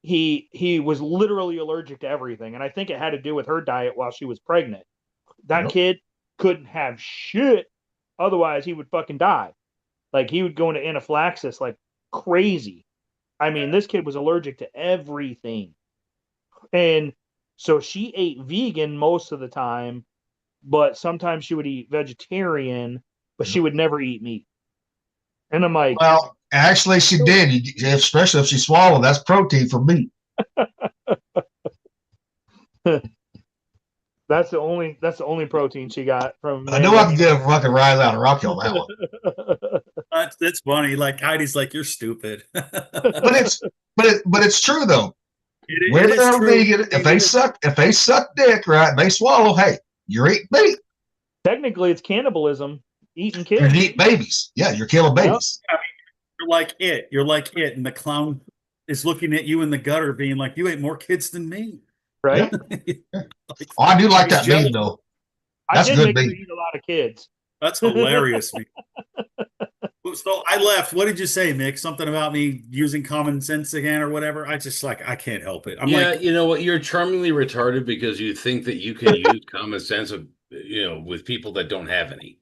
He was literally allergic to everything, and I think it had to do with her diet while she was pregnant. That kid couldn't have shit, otherwise he would fucking die. Like, he would go into anaphylaxis like crazy. I mean, this kid was allergic to everything. And so she ate vegan most of the time, but sometimes she would eat vegetarian, but she would never eat meat. And I'm like, well, actually she did, especially if she swallowed. That's protein for meat. That's the only protein she got from. I knew I could get a fucking rise out of Rocky on that one. That's funny. Like, Heidi's like, you're stupid. but it's true though. It is true. Vegan, if they suck dick, right, and they swallow, hey, you're eating meat. Technically, it's cannibalism. Eating kids. You're eating babies. Yeah, you're killing babies. I mean, you're like it, and the clown is looking at you in the gutter, being like, "You ate more kids than me." Right. I do like that meme though. That's I did good make her meme. eat a lot of kids. That's hilarious. Man. So I left. What did you say, Mick? Something about me using common sense again or whatever? I just like, I can't help it. I'm Yeah, like, you know what? You're charmingly retarded because you think that you can use common sense of with people that don't have any.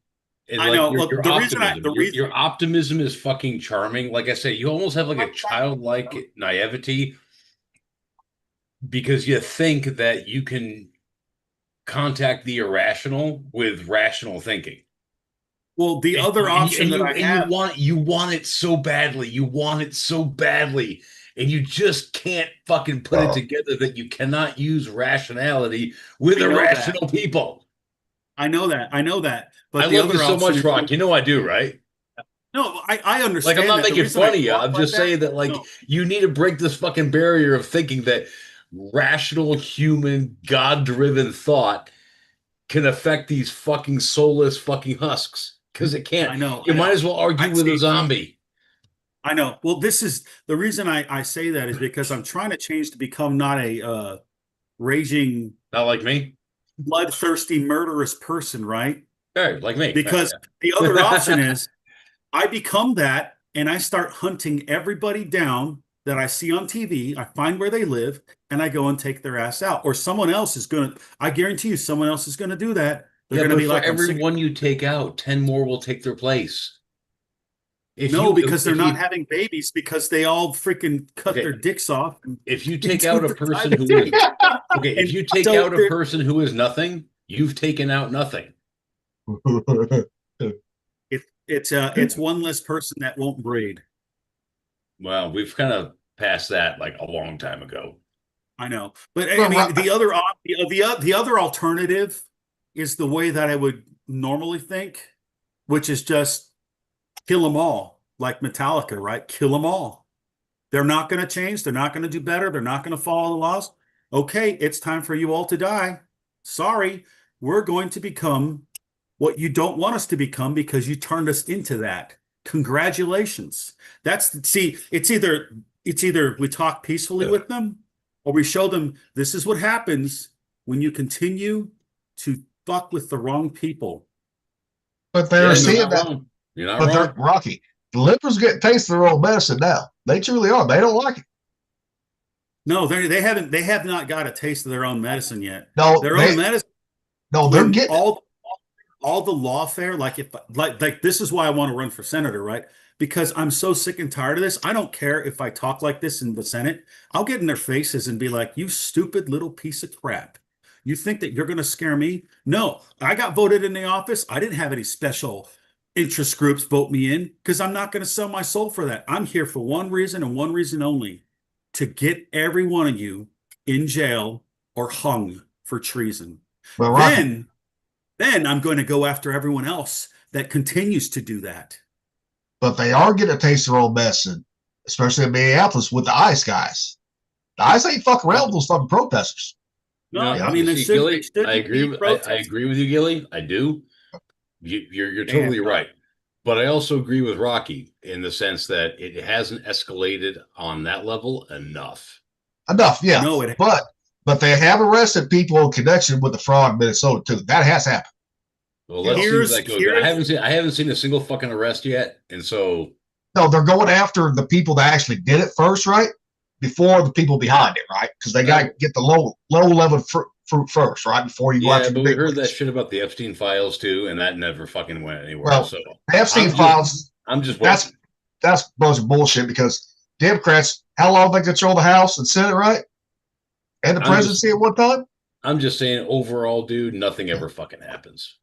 And I like know. your, Well, your the reason optimism, the reason your optimism is fucking charming. Like I say, you almost have like a childlike naivety because you think that you can contact the irrational with rational thinking. well, the other option that I have, you want it so badly. You want it so badly. And you just can't fucking put it together that you cannot use rationality with I know irrational people. I know that. I know that. But I the love other you so option much, is- Rock. You know I do, right? No, I understand. Like I'm not that. The making reason I fun of you. talk I'm like just saying that like no. you need to break this fucking barrier of thinking that rational human God-driven thought can affect these fucking soulless fucking husks. Because it can't. I know. You might as well argue I with see. a zombie. I know. Well, this is the reason I say that is because I'm trying to change to become not a raging, Not like me. bloodthirsty, murderous person, right? Hey, like me. Because the other option is I become that and I start hunting everybody down that I see on TV. I find where they live and I go and take their ass out. Or someone else is going to, I guarantee you, someone else is going to do that. They're going to but be for like, I'm sick. every one you take out, 10 more will take their place. Because they're not having babies because they all freaking cut Okay. their dicks off. If you take out a person who is okay, if you take out a person who is nothing, you've taken out nothing. It's one less person that won't breed. Well, we've kind of passed that like a long time ago. I know, but I mean, the other alternative is the way that I would normally think, which is just kill them all, like Metallica, right? Kill them all. They're not going to change. They're not going to do better. They're not going to follow the laws. Okay, it's time for you all to die. Sorry, we're going to become what you don't want us to become because you turned us into that. Congratulations. It's either we talk peacefully with them or we show them this is what happens when you continue to fuck with the wrong people. But they're seeing that. Wrong. You're not But wrong. they're Rocky. The liberals get taste their own medicine now. They truly are. They don't like it. No, they have not got a taste of their own medicine yet. No, Their own medicine. No, they're when getting all the lawfare. Like this is why I want to run for senator, right? Because I'm so sick and tired of this. I don't care if I talk like this in the Senate. I'll get in their faces and be like, "You stupid little piece of crap. You think that you're going to scare me? No, I got voted in the office. I didn't have any special interest groups vote me in because I'm not going to sell my soul for that. I'm here for one reason and one reason only, to get every one of you in jail or hung for treason. Well, Then I'm going to go after everyone else that continues to do that. But they are getting a taste of their own medicine, especially in Minneapolis with the ICE guys. The ICE ain't fucking around with those fucking protesters. No, No, I mean, you they see, Gilly, should I agree. I agree with you, Gilly. I do. You're totally right. But I also agree with Rocky in the sense that it hasn't escalated on that level enough. Enough, yeah. No, but they have arrested people in connection with the fraud in Minnesota too. That has happened. Well, let's see where that goes. I haven't seen a single fucking arrest yet, and so no, they're going after the people that actually did it first, right? Before the people behind it, right? Because they got to get the low level fruit first, right? Before you go after the but we big heard ones. that shit about the Epstein files too, and that never fucking went anywhere. Well, so the Epstein files. I'm just waiting. That's a bunch of bullshit because Democrats, how long they control the House and Senate, right? And the presidency at one time. I'm just saying, overall, dude, nothing ever fucking happens.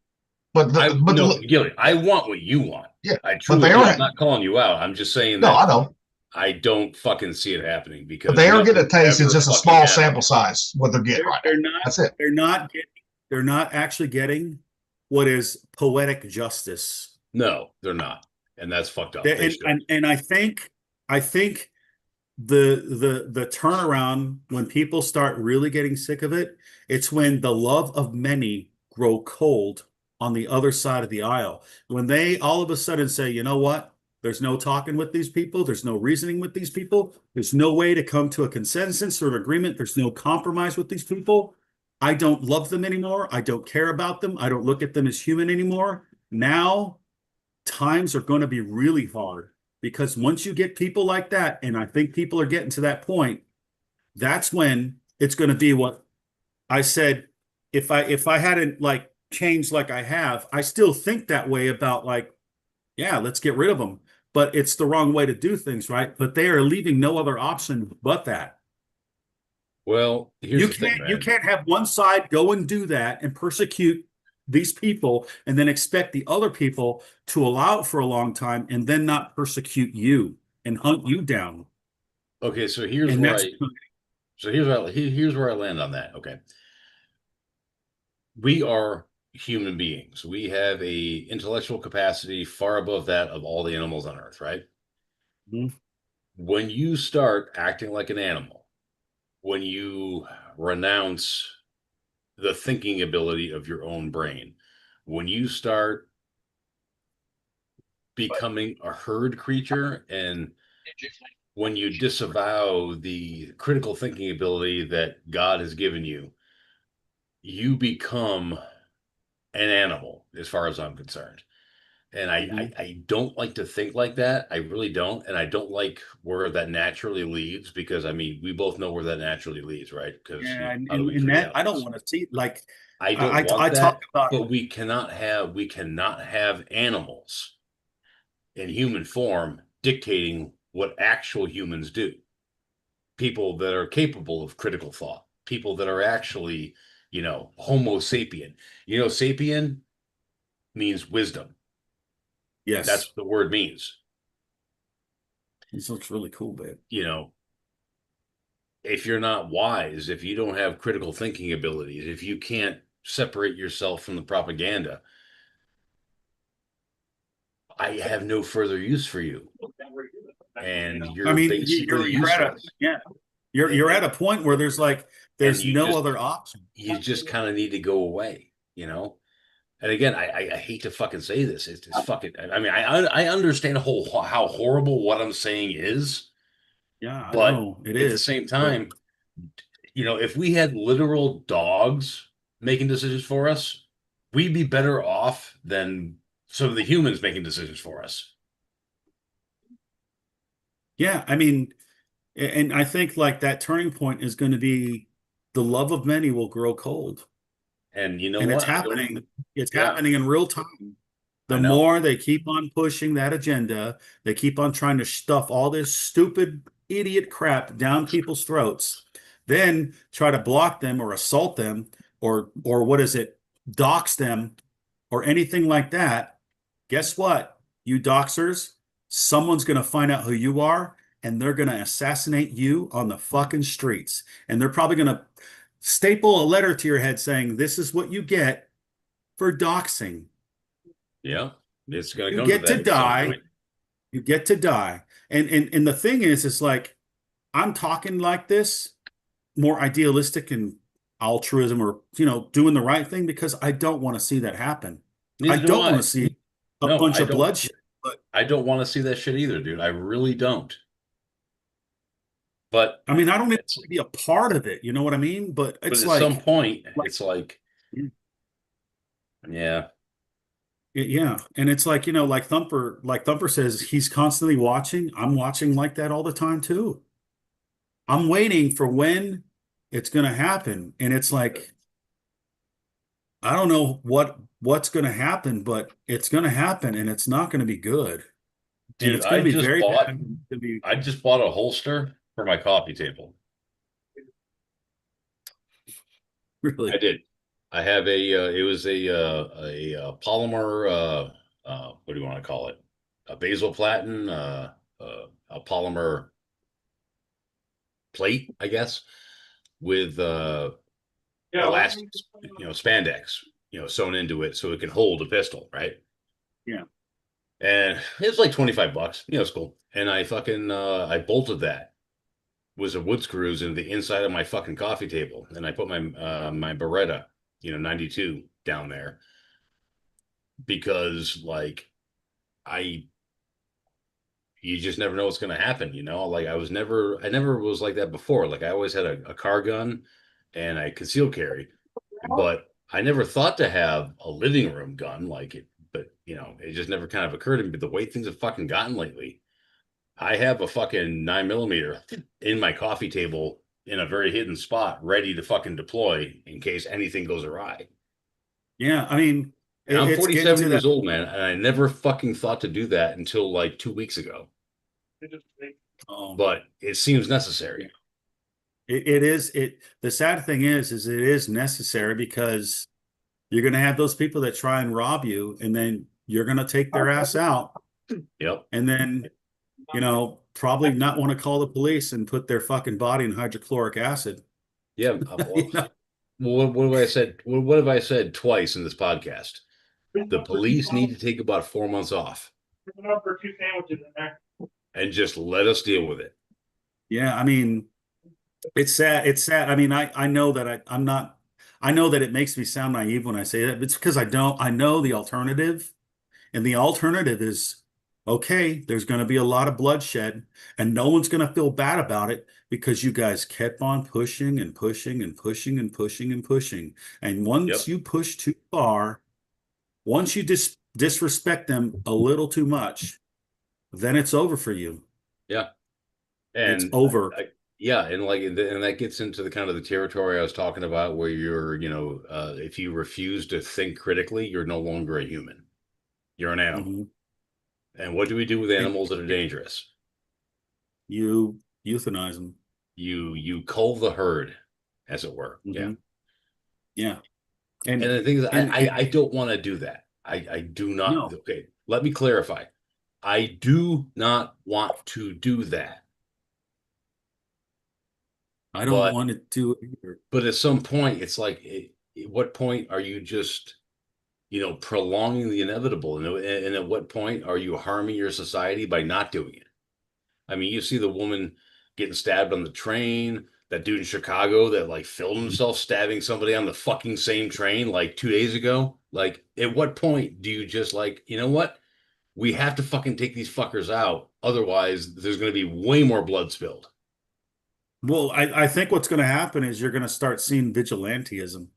Gilly, I want what you want. Yeah, I truly do. I'm not calling you out. I'm just saying that. No, I know. I don't fucking see it happening because. But they are getting a taste. It's just a small sample size. What they're getting right now. That's it. They're not actually getting what is poetic justice. No, they're not, and that's fucked up. And I think the turnaround when people start really getting sick of it, it's when the love of many grow cold on the other side of the aisle. When they all of a sudden say, you know what? There's no talking with these people. There's no reasoning with these people. There's no way to come to a consensus or an agreement. There's no compromise with these people. I don't love them anymore. I don't care about them. I don't look at them as human anymore. now times are going to be really hard because once you get people like that, and I think people are getting to that point, that's when it's going to be what I said. If I hadn't like changed like I have, I still think that way about like, yeah, let's get rid of them. But it's the wrong way to do things, right? But they are leaving no other option but that. Well, here's You the thing, can't you man. can't have one side go and do that and persecute these people and then expect the other people to allow it for a long time and then not persecute you and hunt you down. Okay, so here's And where that's here's where I land on that. Okay. We are human beings. We have a intellectual capacity far above that of all the animals on earth, right? Mhm. When you start acting like an animal, when you renounce the thinking ability of your own brain, when you start becoming a herd creature, and when you disavow the critical thinking ability that God has given you, you become an animal, as far as I'm concerned. And I don't like to think like that. I really don't. And I don't like where that naturally leads, because I mean, we both know where that naturally leads, right? Because Yeah, how do we and treat that I don't animals? want to see like I don't I want talk that, about but we cannot have animals in human form dictating what actual humans do. People that are capable of critical thought, people that are actually, Homo sapien. Sapien means wisdom. yes. That's what the word means. This looks really cool, babe. If you're not wise, if you don't have critical thinking abilities, if you can't separate yourself from the propaganda, I have no further use for you. And I you're mean, basically you're at a useless. you're at a point where And there's you no other option. just kind of need to go away, And again, I hate to fucking say this. It's fucking. I mean, I understand how horrible what I'm saying is, Yeah, I but know it at the is. same time, if we had literal dogs making decisions for us, we'd be better off than some of the humans making decisions for us. Yeah, I mean, and I think like that turning point is going to be the love of many will grow cold. And you know And it's what? happening. It's Yeah, happening in real time. I The know. more they keep on pushing that agenda, they keep on trying to stuff all this stupid idiot crap down people's throats, then try to block them or assault them or what is it, dox them or anything like that. Guess what? You doxers, someone's going to find out who you are and they're going to assassinate you on the fucking streets. And they're probably going to staple a letter to your head saying, this is what you get for doxing. Yeah, it's going to You come to get that to at some die. point. You get to die. And the thing is, it's like I'm talking like this, more idealistic and altruism or doing the right thing because I don't want to see that happen. I Neither do don't want I. to see a No, bunch I of don't. bloodshed. But I don't want to see that shit either, dude. I really don't. But I mean, I don't even it's, want to be a part of it. You know what I mean? But but it's at some like, point, it's like, yeah. yeah, Yeah, and it's like, like Thumper says, he's constantly watching. I'm watching like that all the time too. I'm waiting for when it's going to happen. And it's like, I don't know what's going to happen, but it's going to happen and it's not going to be good. And dude. it's going to be very bad. It's going to be I just bought a holster for my coffee table. really, I did. I have it was a polymer, what do you want to call it? A basil platen, a polymer plate, I guess, with elastic, spandex, sewn into it so it can hold a pistol, right? yeah. And it was like $25. It's cool. And I bolted that with some wood screws into the inside of my fucking coffee table. And I put my Beretta, 92 down there because like you just never know what's going to happen, like I never was like that before. Like I always had a car gun and I concealed carry, but I never thought to have a living room gun. But it just never kind of occurred to me. But the way things have fucking gotten lately, I have a fucking 9mm in my coffee table in a very hidden spot, ready to fucking deploy in case anything goes awry. Yeah, I mean, And I'm it's getting 47 to years that. old, man, and I never fucking thought to do that until like 2 weeks ago. But it seems necessary. It is. The sad thing is it is necessary because you're going to have those people that try and rob you, and then you're going to take their ass out, Yep. and then probably not want to call the police and put their fucking body in hydrochloric acid. Yeah. Well, what have I said? What have I said twice in this podcast? The police need to take about 4 months off For 2 sandwiches in there. and just let us deal with it. Yeah, I mean, it's sad. It's sad. I mean, I know that I'm not. I know that it makes me sound naive when I say that, but it's because I know the alternative, and the alternative is okay. There's going to be a lot of bloodshed, and no one's going to feel bad about it because you guys kept on pushing and pushing and pushing and pushing and pushing. And once you push too far, once you disrespect them a little too much, then it's over for you. Yeah. And it's over. And that gets into the kind of the territory I was talking about, where you're, if you refuse to think critically, you're no longer a human. You're an animal. Mm-hmm. And what do we do with animals that are dangerous? You euthanize them. You cull the herd, as it were. Mm-hmm. Yeah. And the thing is, I don't want to do that. I do not. No. Okay, let me clarify. I do not want to do that. I don't want to do it either. But at some point, it's like, at what point are you just, prolonging the inevitable? And at what point are you harming your society by not doing it? I mean, you see the woman getting stabbed on the train, that dude in Chicago that like filmed himself stabbing somebody on the fucking same train like 2 days ago. Like, at what point do you just like, you know what? We have to fucking take these fuckers out. Otherwise, there's going to be way more blood spilled. Well, I think what's going to happen is you're going to start seeing vigilantism.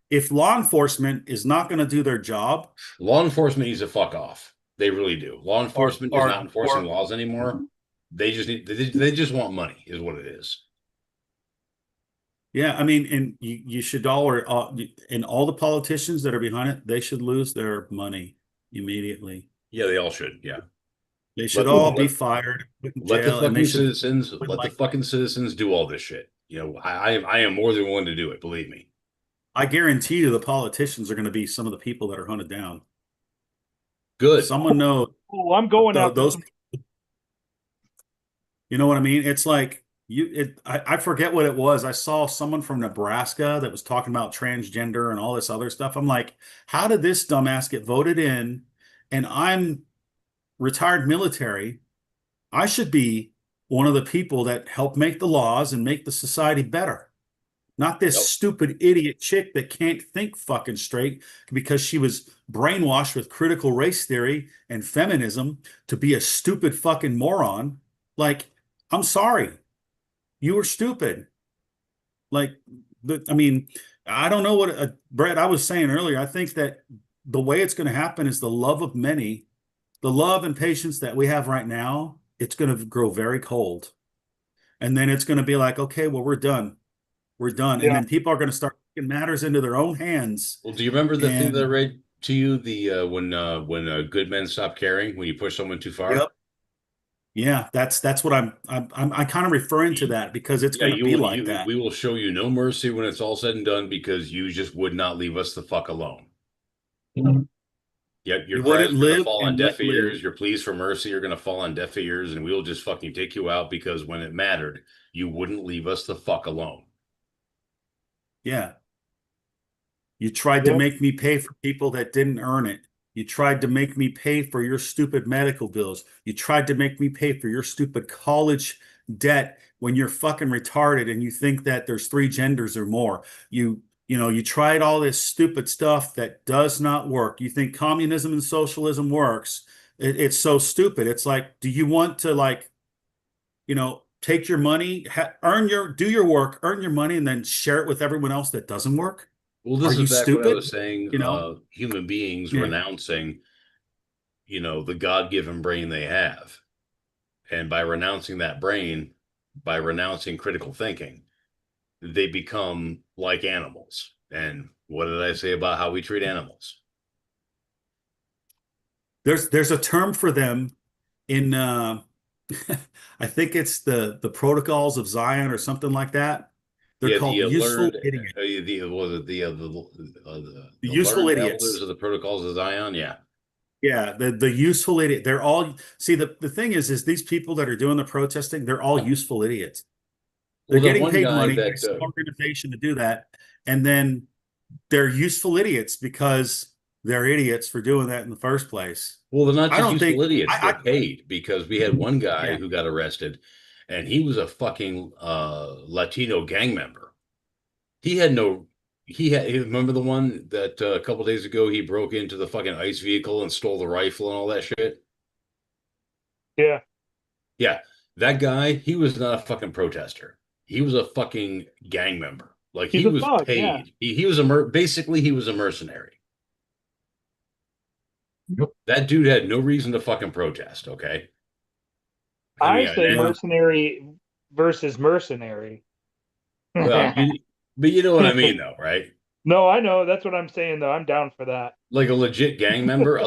If law enforcement is not going to do their job, law enforcement needs to fuck off. They really do. Law enforcement is not enforcing laws anymore. They just want money, is what it is. Yeah, I mean, and you should and all the politicians that are behind it, they should lose their money immediately. Yeah, they all should. Yeah, they should all be fired. Let the fucking citizens. Let the fucking citizens do all this shit. I am more than willing to do it. Believe me. I guarantee you, the politicians are going to be some of the people that are hunted down. Good. Someone knows. Oh, I'm going out. Those. You know what I mean? It's like I forget what it was. I saw someone from Nebraska that was talking about transgender and all this other stuff. I'm like, how did this dumbass get voted in? And I'm retired military. I should be one of the people that help make the laws and make the society better. Not this stupid idiot chick that can't think fucking straight because she was brainwashed with critical race theory and feminism to be a stupid fucking moron. Like, I'm sorry. You were stupid. Like, I mean, I don't know what, Brett, I was saying earlier, I think that the way it's going to happen is the love of many, the love and patience that we have right now, it's going to grow very cold. And then it's going to be like, okay, well, we're done. We're done. Yeah. And then people are going to start taking matters into their own hands. Well, do you remember the thing that I read to you? The when good men stop caring, when you push someone too far? Yep. Yeah, that's what I'm kind of referring to that because it's going to be like that. We will show you no mercy when it's all said and done because you just would not leave us the fuck alone. Mm-hmm. Yep, your cries are going to fall on deaf ears. Your pleas for mercy are going to fall on deaf ears, and we'll just fucking take you out because when it mattered, you wouldn't leave us the fuck alone. Yeah. You tried to make me pay for people that didn't earn it. You tried to make me pay for your stupid medical bills. You tried to make me pay for your stupid college debt when you're fucking retarded and you think that there's 3 genders or more. You tried all this stupid stuff that does not work. You think communism and socialism works. It's so stupid. It's like, do you want to take your money, do your work, earn your money, and then share it with everyone else that doesn't work? Well, Are this you is back when I stupid? was saying You know? human beings Yeah. renouncing, the God-given brain they have. And by renouncing that brain, by renouncing critical thinking, they become like animals. And what did I say about how we treat animals? There's a term for them in I think it's the Protocols of Zion or something like that. They're Yeah, called the useful learned, idiots. the was it The the useful learned elders idiots. of the protocols of Zion? Yeah, Yeah, the useful idiot. They're all see the thing is these people that are doing the protesting, they're all useful idiots. They're well, the getting one paid guy money by that some organization to do that, and then they're useful idiots because they're idiots for doing that in the first place. well, they're not I just don't think useful idiots; I they're paid because we had one guy yeah. who got arrested, and he was a fucking Latino gang member. He had no. Remember the one that a couple days ago he broke into the fucking ICE vehicle and stole the rifle and all that shit. Yeah. Yeah, that guy, he was not a fucking protester. He was a fucking gang member. Like He's he a was thug, yeah. paid. He was basically he was a mercenary. Yep. That dude had no reason to fucking protest, okay? I mean, say and- mercenary versus mercenary. well, but you know what I mean though, right? No, I know. That's what I'm saying, though. I'm down for that. Like a legit gang member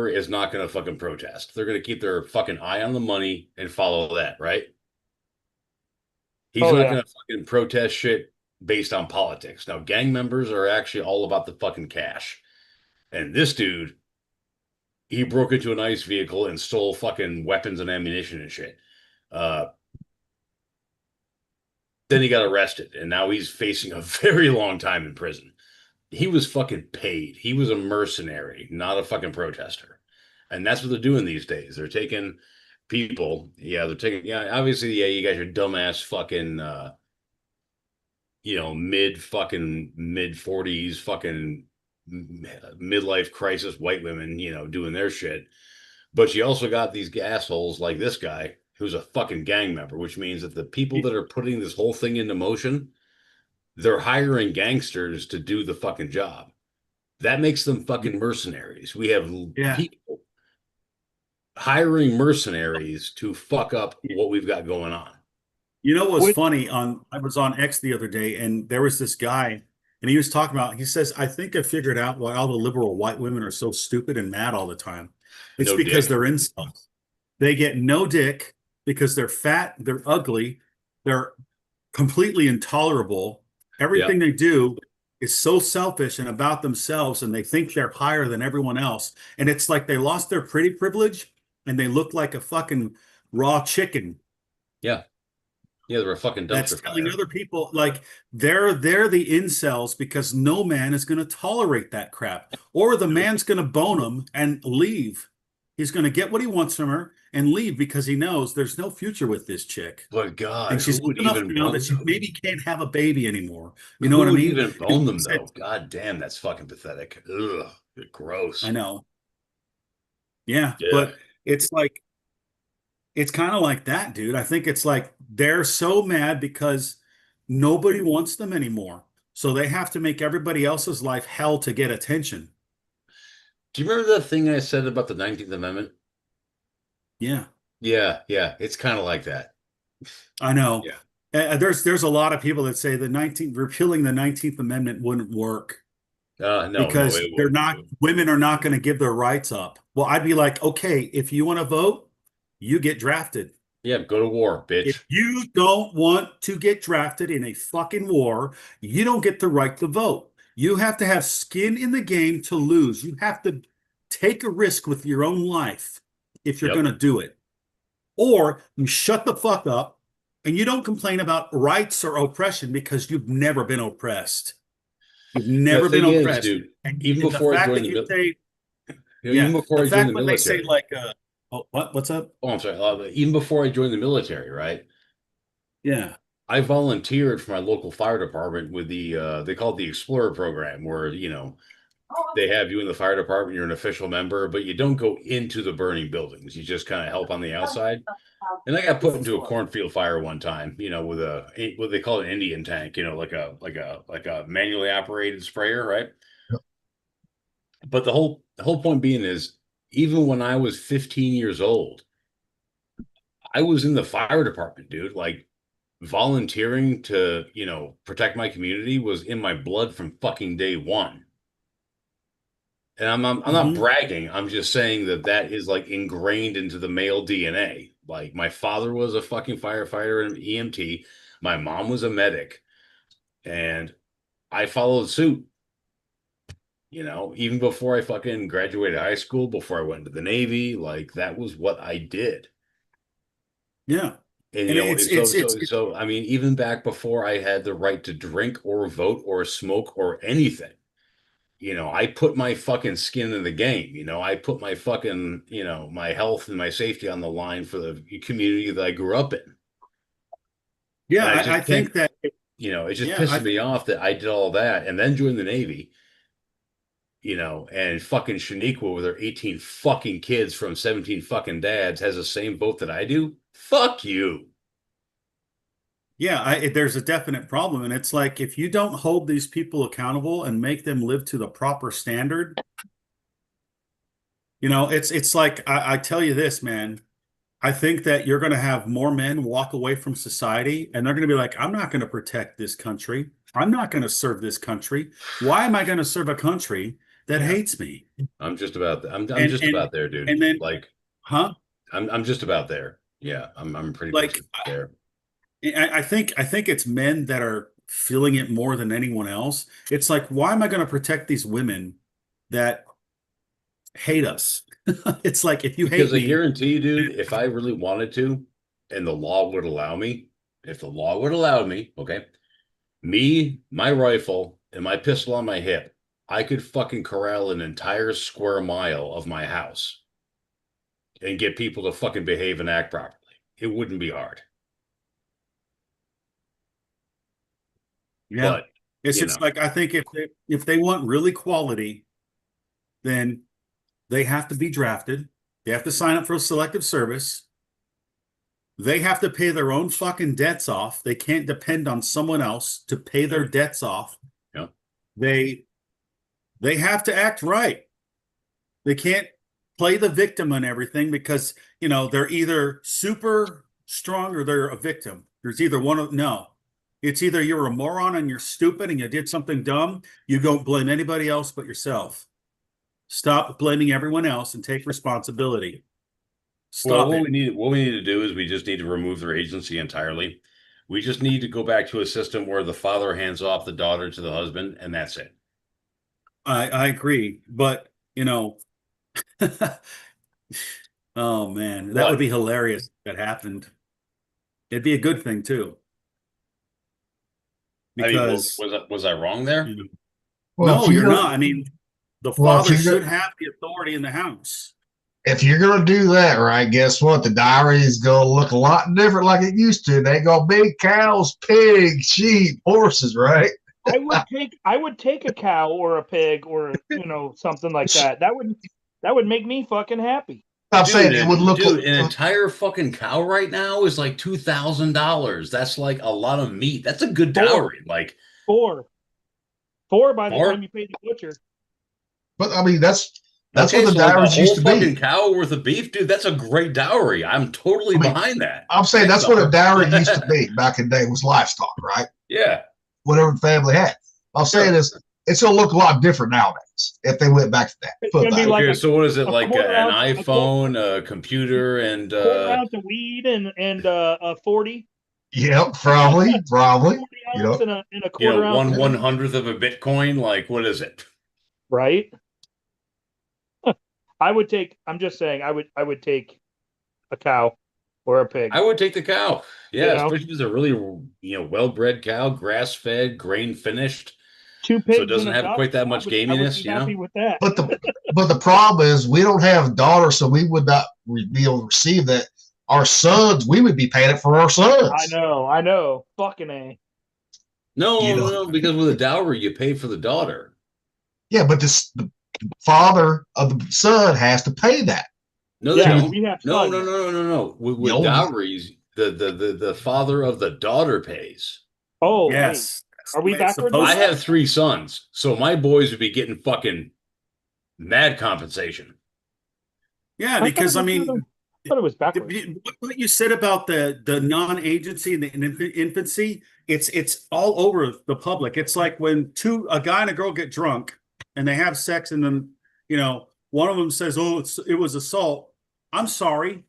is not going to fucking protest. They're going to keep their fucking eye on the money and follow that, right? He's Oh, not yeah. going to fucking protest shit based on politics. Now, gang members are actually all about the fucking cash. And this dude, he broke into an ICE vehicle and stole fucking weapons and ammunition and shit. Then he got arrested, and now he's facing a very long time in prison. He was fucking paid. He was a mercenary, not a fucking protester. And that's what they're doing these days. They're taking people. Yeah, obviously, yeah, you got your dumbass fucking, mid 40s, fucking midlife crisis white women, doing their shit. But you also got these assholes like this guy who's a fucking gang member, which means that the people that are putting this whole thing into motion, they're hiring gangsters to do the fucking job. That makes them fucking mercenaries. We have people hiring mercenaries to fuck up what we've got going on. You know what's funny? I was on X the other day, and there was this guy, and he was talking about. He says, "I think I figured out why all the liberal white women are so stupid and mad all the time. It's because they're incels. They get no dick because they're fat, they're ugly, they're completely intolerable. Everything they do is so selfish and about themselves, and they think they're higher than everyone else. And it's like they lost their pretty privilege, and they look like a fucking raw chicken." Yeah. Yeah, they're a fucking dumpster That's telling fire. other people like they're the incels because no man is going to tolerate that crap, or the man's going to bone them and leave. He's going to get what he wants from her and leave because he knows there's no future with this chick. But God, And she's who would old enough even now bone that she them? maybe can't have a baby anymore. You Who know what I would mean? even bone them Said- though? God damn, that's fucking pathetic. Ugh, gross. I know. Yeah, Yeah. but it's like it's kind of like that, dude. I think it's like they're so mad because nobody wants them anymore. So they have to make everybody else's life hell to get attention. Do you remember that thing I said about the 19th Amendment? Yeah, Yeah, it's kind of like that. I know. Yeah. There's a lot of people that say repealing the 19th Amendment wouldn't work No, because it they're wouldn't. not women are not going to give their rights up. Well, I'd be like, okay, if you want to vote, you get drafted. Yeah, go to war, bitch. If you don't want to get drafted in a fucking war, you don't get the right to vote. You have to have skin in the game to lose. You have to take a risk with your own life if you're Yep. going to do it. Or you shut the fuck up and you don't complain about rights or oppression because you've never been oppressed. You've never been thing is, oppressed. dude, And even the before I fact joined that the you say, even before I the joined fact the when they say military. like, what's up? Oh, I'm sorry. Even before I joined the military, right? Yeah. I volunteered for my local fire department with the they call it the Explorer program, where they have you in the fire department, you're an official member, but you don't go into the burning buildings. You just kind of help on the outside. And I got put into a cornfield fire one time, with what they call an Indian tank, like a manually operated sprayer, right? But the whole point being is, even when I was 15 years old, I was in the fire department, dude. Like, volunteering to, protect my community was in my blood from fucking day one. And I'm not bragging. I'm just saying that is like ingrained into the male DNA. Like, my father was a fucking firefighter and EMT. My mom was a medic, and I followed suit. Even before I fucking graduated high school, before I went to the Navy, like, that was what I did. Yeah. And so I mean, even back before I had the right to drink or vote or smoke or anything, I put my fucking skin in the game. I put my fucking, my health and my safety on the line for the community that I grew up in. Yeah, I think that, it just pisses me off that I did all that and then joined the Navy, and fucking Shaniqua with her 18 fucking kids from 17 fucking dads has the same vote that I do. Fuck you. Yeah, there's a definite problem. And it's like, if you don't hold these people accountable and make them live to the proper standard, it's like, I tell you this, man, I think that you're going to have more men walk away from society, and they're going to be like, I'm not going to protect this country. I'm not going to serve this country. Why am I going to serve a country that hates me? I'm just about just about there, dude. And then, like, huh? I'm just about there. Yeah, I'm pretty like much there. I think it's men that are feeling it more than anyone else. It's like, why am I going to protect these women that hate us? It's like, if you hate Because I me, guarantee you, dude, if I really wanted to, and the law would allow me, okay, me, my rifle, and my pistol on my hip, I could fucking corral an entire square mile of my house and get people to fucking behave and act properly. It wouldn't be hard. yeah, But it's just like, I think if they want really quality, then they have to be drafted. They have to sign up for a selective service. They have to pay their own fucking debts off. They can't depend on someone else to pay their debts off. Yeah. They have to act right. They can't play the victim on everything, because, they're either super strong or they're a victim. There's either one of, no. It's either you're a moron and you're stupid and you did something dumb. You don't blame anybody else but yourself. Stop blaming everyone else and take responsibility. Stop what it. we need to do is we just need to remove their agency entirely. We just need to go back to a system where the father hands off the daughter to the husband, and that's it. I agree, but oh man, that would be hilarious if that happened. It'd be a good thing too. Because was I wrong there? Well, no, you're not. I mean, the father should gonna, have the authority in the house. If you're going to do that, right, guess what? The diary is going to look a lot different like it used to. They go big cows, pigs, sheep, horses, right? I would take a cow or a pig or something like that. That would make me fucking happy. I'm saying it would look. Dude, an entire fucking cow right now is like $2,000. That's like a lot of meat. That's a good dowry. Like four by the time you pay the butcher. But I mean, that's what the so dowries used to be. Fucking cow worth of beef, dude. That's a great dowry. I'm totally behind that. I'm saying that's what a dowry used to be back in the day, was livestock, right? Yeah. Whatever the family had. I'm saying is, it's going to look a lot different nowadays if they went back to that. It's going to be like so what is it, like an iPhone, a computer, and 4 ounce of weed and a 40? Yep, probably. 40 ounce and a quarter ounce. 1/100th of a Bitcoin. Like, what is it? Right. I'm just saying, I would take a cow or a pig. I would take the cow. Yeah, especially if it's a really well-bred cow, grass-fed, grain-finished. 2 pigs. So it doesn't have quite that much gaminess, happy with that. But the problem is, we don't have daughters, so we would not be able to receive that. Our sons, we would be paying it for our sons. I know. Fucking A. No, because with a dowry, you pay for the daughter. Yeah, but the father of the son has to pay that. No, they Yeah, don't. we have No, sons. no. With No. dowries, the father of the daughter pays. Oh, Yes. That's Are the we way it's backwards supposed I on to- have 3 sons, so my boys would be getting fucking mad compensation. Yeah, wait. because I I mean, thought it was backwards. what you said about the non-agency and the infancy, it's all over the public. It's like when a guy and a girl get drunk and they have sex, and then one of them says, "Oh, it was assault." I'm sorry,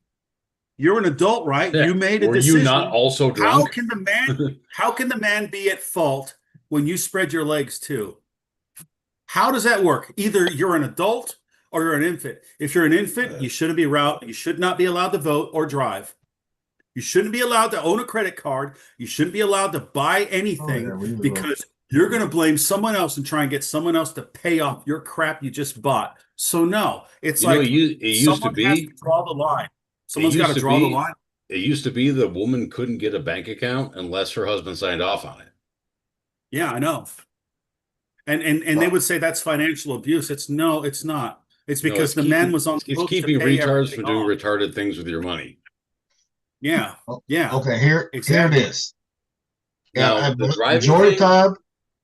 you're an adult, right? Yeah. You made a Were decision. you not also How drunk? can the man? How can the man be at fault when you spread your legs too? How does that work? Either you're an adult or you're an infant. If you're an infant, you shouldn't be allowed. You should not be allowed to vote or drive. You shouldn't be allowed to own a credit card. You shouldn't be allowed to buy anything because you're going to blame someone else and try and get someone else to pay off your crap you just bought. So no, it's You know, like it used to someone has be. to draw the line. Someone's got used to to draw the be- line. It used to be the woman couldn't get a bank account unless her husband signed off on it. Yeah, I know. And they would say that's financial abuse. It's not. It's No, because it's the man keeping- was on. It's supposed to keeping pay retards everything from doing off. retarded things with your money. Yeah, yeah. Okay, here Exactly. it is. Now, Yeah, the driving majority of thing- the time,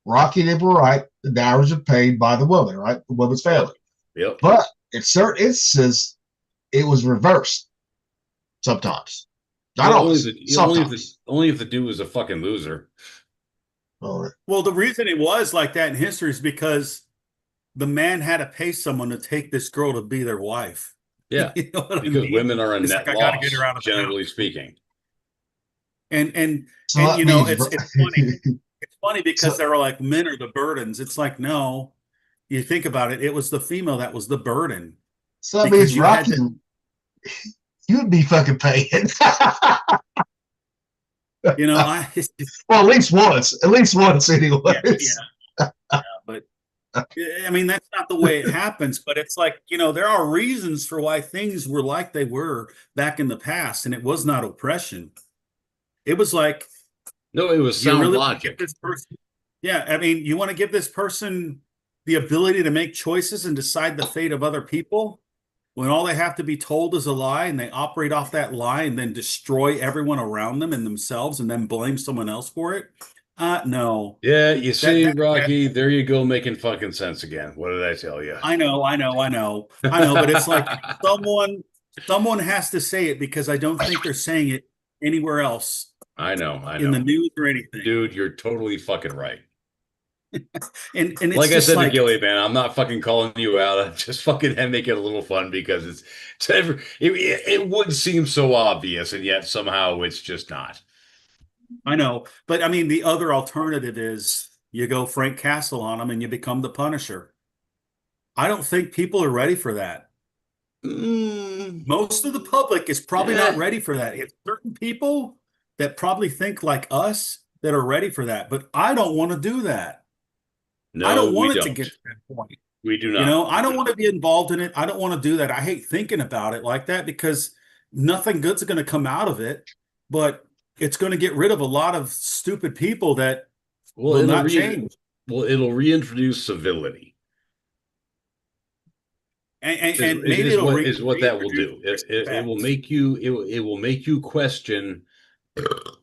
Rocky and Nipple were right. The dowries are paid by the woman, right? The woman's family. Yep. But in certain instances, it was reversed. Sometimes, not Well, always. Sometimes. only if the dude was a fucking loser. Oh, Well, the reason it was like that in history is because the man had to pay someone to take this girl to be their wife. Yeah, You know what I because mean? women are a It's net like, I gotta loss, get her out of the generally house. speaking. And so that you know, means- it's funny. It's funny because they were like, men are the burdens. It's like, no, you think about it, it was the female that was the burden. So that because means you had Rocky, you'd be fucking paying. You know, Well, at least once, anyways. but I mean, that's not the way it happens. But it's like, there are reasons for why things were like they were back in the past, and it was not oppression. It was like, No, it was you sound really want to logic. give this person, yeah, I mean, you want to give this person the ability to make choices and decide the fate of other people when all they have to be told is a lie, and they operate off that lie and then destroy everyone around them and themselves and then blame someone else for it. No. Yeah, you see, that- Rocky, there you go, making fucking sense again. What did I tell you? I know, but it's like someone has to say it because I don't think they're saying it anywhere else I know. in the news or anything. Dude, you're totally fucking right. And it's Like I just said like, to Gilly, man, I'm not fucking calling you out. I'm just fucking make it a little fun because it would seem so obvious, and yet somehow it's just not. I know, but I mean, the other alternative is you go Frank Castle on them and you become the Punisher. I don't think people are ready for that. Most of the public is probably not Yeah. ready for that. It's certain people that probably think like us that are ready for that, but I don't want to do that. No, I don't want we it to don't. get to that point. We do not. I don't want to be involved in it. I don't want to do that. I hate thinking about it like that because nothing good's going to come out of it, but it's going to get rid of a lot of stupid people that will it'll not change. it'll reintroduce civility. And maybe it'll is what that will do. It will make you it will make you question the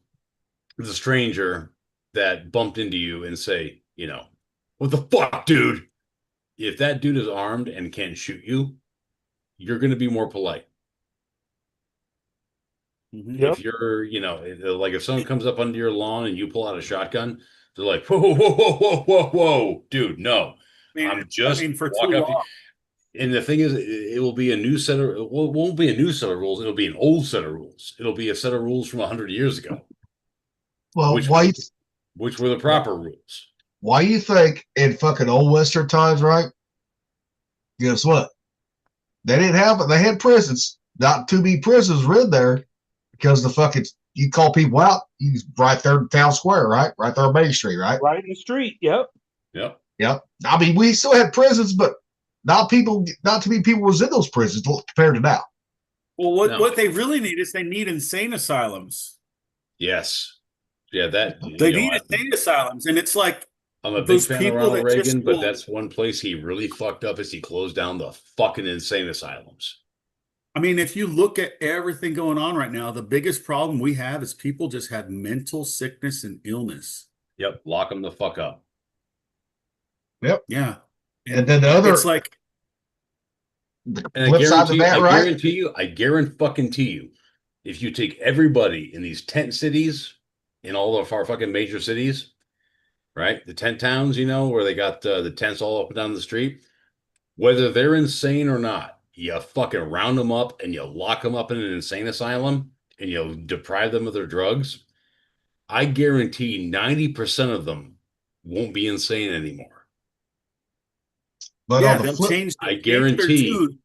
stranger that bumped into you and say, what the fuck, dude? If that dude is armed and can't shoot you, you're going to be more polite. Yep. If you're, like if someone comes up under your lawn and you pull out a shotgun, they're like, whoa, whoa, whoa, whoa, whoa, whoa, whoa, dude, no. I'm just for walk too up to- long. And the thing is, it will be a new set of, well, it won't be a new set of rules. It'll be an old set of rules. It'll be a set of rules from 100 years ago, Well, Which- which were the proper rules. why you think in fucking old Western times, right? Guess what? They didn't have it. They had prisons. Not too many prisons were in there because the fucking you call people out. You right there in town square, right? Right there on Main Street, right? Right in the street. Yep. Yep. Yep. I mean, we still had prisons, but not too many people was in those prisons compared to now. Well, what, No. what they really need is they need insane asylums. Yes. Yeah, that They need insane asylums. And it's like, I'm a big Those fan of people Ronald that just Reagan, but will- that's one place he really fucked up is he closed down the fucking insane asylums. I mean, if you look at everything going on right now, the biggest problem we have is people just have mental sickness and illness. Yep, lock them the fuck up. Yeah. And then the other, It's like, the And flip side of that, right? I guarantee you, if you take everybody in these tent cities, in all of our fucking major cities, right? The tent towns, you know, where they got the tents all up and down the street, whether they're insane or not, you fucking round them up and you lock them up in an insane asylum and you deprive them of their drugs. I guarantee 90% of them won't be insane anymore. But yeah, on the they'll flip, change. I Change their guarantee. tune.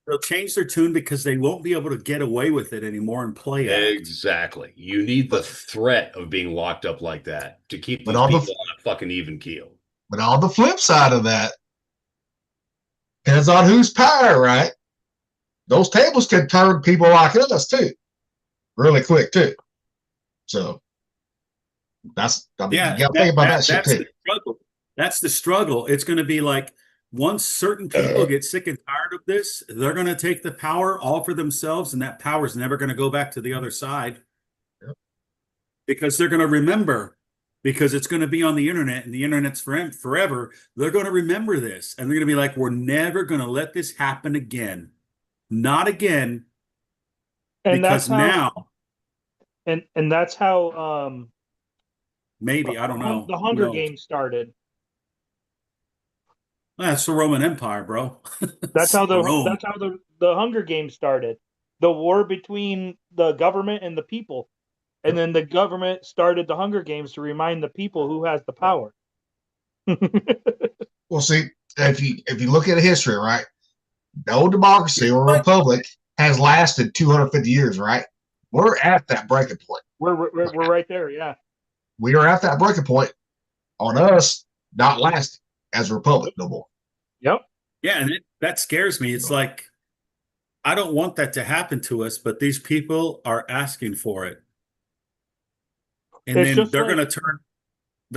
They'll change their tune because they won't be able to get away with it anymore and play act. Exactly. You need the threat of being locked up like that to keep But these on the- people on a fucking even keel. but on the flip side of that, depends on who's power, right? Those tables can turn people like us too, really quick too. So that's, I mean, Yeah, you gotta think about that shit that's too. the struggle. That's the struggle. It's going to be like once certain people get sick and tired of this, they're going to take the power all for themselves, and that power is never going to go back to the other side. Yep. Because they're going to remember, because it's going to be on the internet, and the internet's forever. They're going to remember this, and they're going to be like, "We're never going to let this happen again, not again." And because that's how, now, and that's how maybe I don't know. the Who Hunger knows? Games started. That's the Roman Empire, bro. That's how Rome. the Hunger Games started. The war between the government and the people. And then the government started the Hunger Games to remind the people who has the power. Well, see, if you look at history, right, no democracy or republic has lasted 250 years, right? We're at that breaking point. We're right there, yeah. We are at that breaking point on us not lasting as a republic no more. Yep. Yeah, and that scares me. It's like I don't want that to happen to us, but these people are asking for it. And It's then just they're like-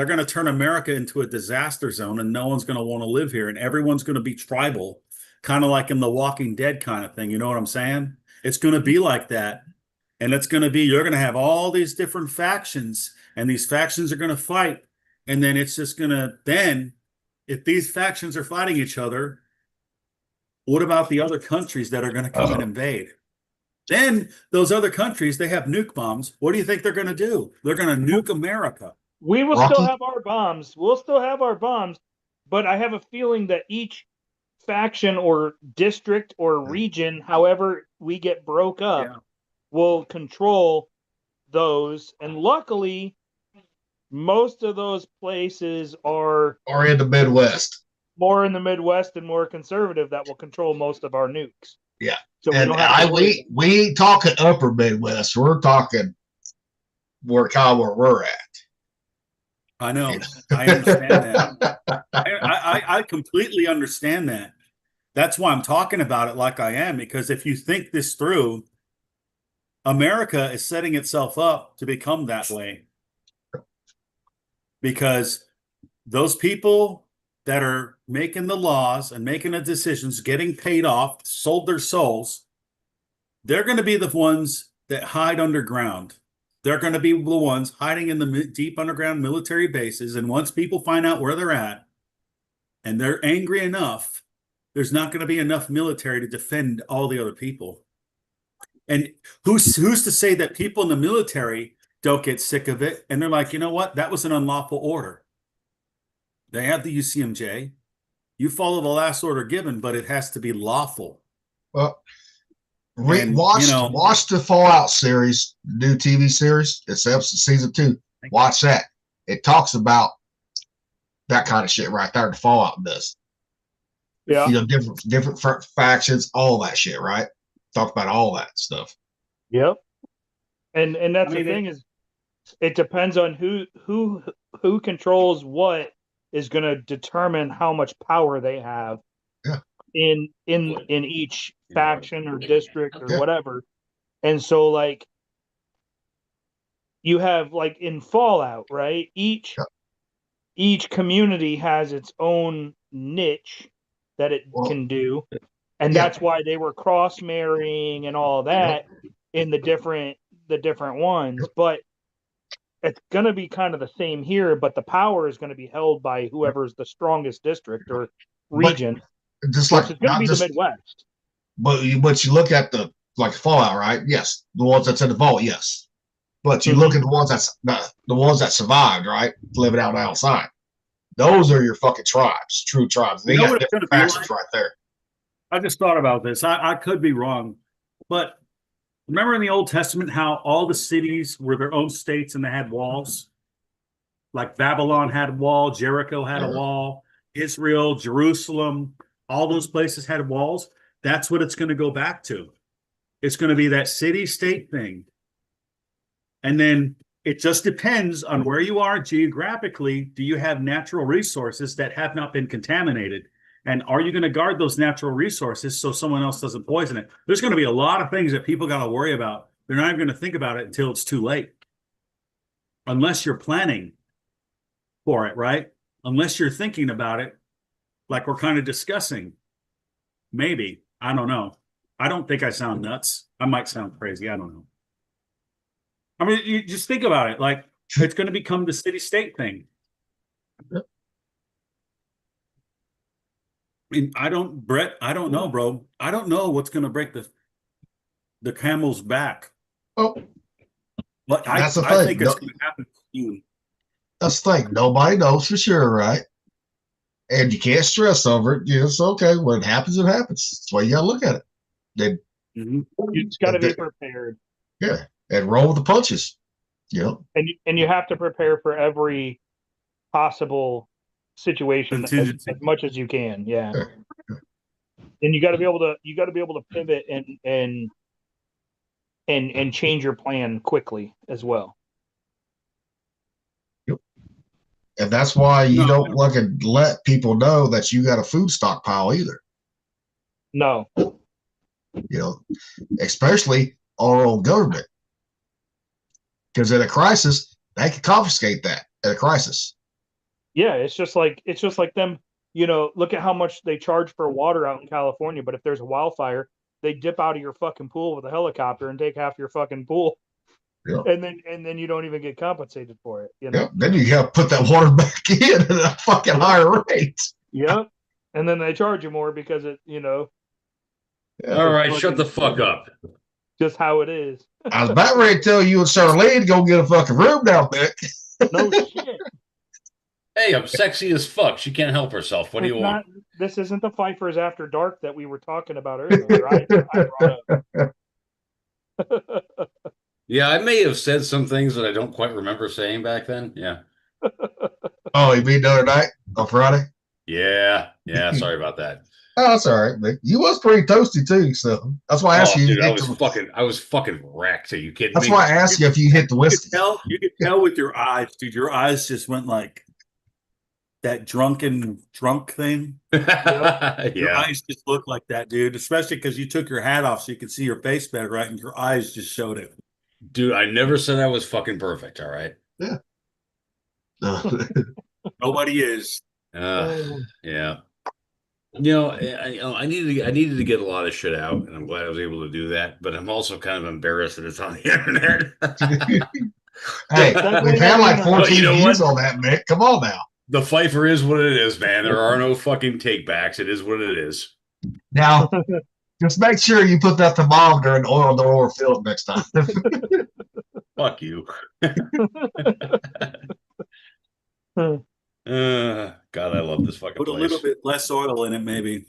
going to turn America into a disaster zone, and no one's going to want to live here, and everyone's going to be tribal, kind of like in the Walking Dead kind of thing. You know what I'm saying? It's going to be like that. And it's going to be, you're going to have all these different factions, and these factions are going to fight. And then it's just going to, then if these factions are fighting each other, what about the other countries that are going to come and invade? Then those other countries, they have nuke bombs. What do you think they're going to do? They're going to nuke America. We will Rocky? still have our bombs. We'll still have our bombs, but I have a feeling that each faction or district or region, however we get broke up, Yeah. will control those. And luckily, most of those places are Or in the Midwest. more in the Midwest and more conservative that will control most of our nukes. Yeah. So we And don't have to worry. we ain't talking upper Midwest. We're talking where we're at. I know. I understand that. I completely understand that. That's why I'm talking about it like I am, because if you think this through, America is setting itself up to become that way. Because those people that are making the laws and making the decisions, getting paid off, sold their souls, they're going to be the ones that hide underground. They're going to be the ones hiding in the deep underground military bases. And once people find out where they're at and they're angry enough, there's not going to be enough military to defend all the other people. And who's to say that people in the military don't get sick of it? And they're like, you know what? That was an unlawful order. They have the UCMJ. You follow the last order given, but it has to be lawful. Well, And, watch you know- watch the Fallout series, new TV series. It's season 2. Watch that. It talks about that kind of shit right there. The Fallout does. Yeah. You know, different factions, all that shit, right? Talk about all that stuff. Yep. And that's I mean, the thing is, it depends on who controls what is going to determine how much power they have. Yeah. In each faction or district or Yeah. whatever. And so like you have like in Fallout, right? Each Yeah. each community has its own niche that it Well, can do, and yeah. that's why they were cross marrying and all that in the different ones. But it's going to be kind of the same here, but the power is going to be held by whoever's the strongest district or region, Just which like is going to not be just, the Midwest. but you look at the like Fallout, right? Yes, the ones that's in the vault, yes. But you look at the ones the ones that survived, right? Living out outside. Those are your fucking tribes, true tribes. They You know got what it's different gonna be factions like? right there. I just thought about this. I could be wrong, but remember in the Old Testament how all the cities were their own states and they had walls? Like Babylon had a wall, Jericho had a wall, Israel, Jerusalem, all those places had walls. That's what it's going to go back to. It's going to be that city-state thing. And then it just depends on where you are geographically. Do you have natural resources that have not been contaminated? And are you going to guard those natural resources so someone else doesn't poison it? There's going to be a lot of things that people got to worry about. They're not even going to think about it until it's too late. Unless you're planning for it, right? Unless you're thinking about it, like we're kind of discussing. Maybe. I don't know. I don't think I sound nuts. I might sound crazy. I don't know. I mean, you just think about it. Like, it's going to become the city-state thing. And Brett, I don't know, bro. I don't know what's going to break the camel's back. Oh, But that's the I thing. think it's going to happen soon. That's the thing. Nobody knows for sure, right? And you can't stress over it. It's okay. When it happens, it happens. That's why you gotta look at it. Then You just got to be prepared. Yeah, and roll with the punches. Yep. And you have to prepare for every possible situation as much as you can. Yeah. And you got to be able to pivot and change your plan quickly as well. Yep. And that's why you don't look and let people know that you got a food stockpile either. No. Especially our own government. Because in a crisis, they can confiscate that at a crisis. Yeah, it's just like them, look at how much they charge for water out in California, but if there's a wildfire, they dip out of your fucking pool with a helicopter and take half your fucking pool. Yep. And then you don't even get compensated for it. Yep. Then you got to put that water back in at a fucking higher rate. Yep. And then they charge you more because it, All right, shut the fuck up. Just how it is. I was about ready to tell you and Charlene to go get a fucking room down there. No shit. Hey, I'm sexy as fuck. She can't help herself. What do you want? This isn't the Pfeiffer's After Dark that we were talking about earlier. I brought up. Yeah, I may have said some things that I don't quite remember saying back then. Yeah. Oh, you mean the other night on Friday? Yeah. Sorry about that. Oh, that's all right, man. You was pretty toasty too, so that's why I asked you. Dude, I was fucking wrecked. Are you kidding me? That's why I asked you if you hit the whiskey. You could tell with your eyes, dude. Your eyes just went like that drunk thing. Your eyes just look like that, dude. Especially because you took your hat off so you could see your face better, right? And your eyes just showed it. Dude, I never said I was fucking perfect. All right. Yeah. Nobody is. Yeah. I needed to get a lot of shit out, and I'm glad I was able to do that. But I'm also kind of embarrassed that it's on the internet. Hey, we've had like 14 views on that, Mick. Come on now. The Pfeiffer is what it is, man. There are no fucking takebacks. It is what it is. Now, just make sure you put that thermometer in oil door fill next time. Fuck you. God, I love this fucking Put a place. little bit less oil in it, maybe.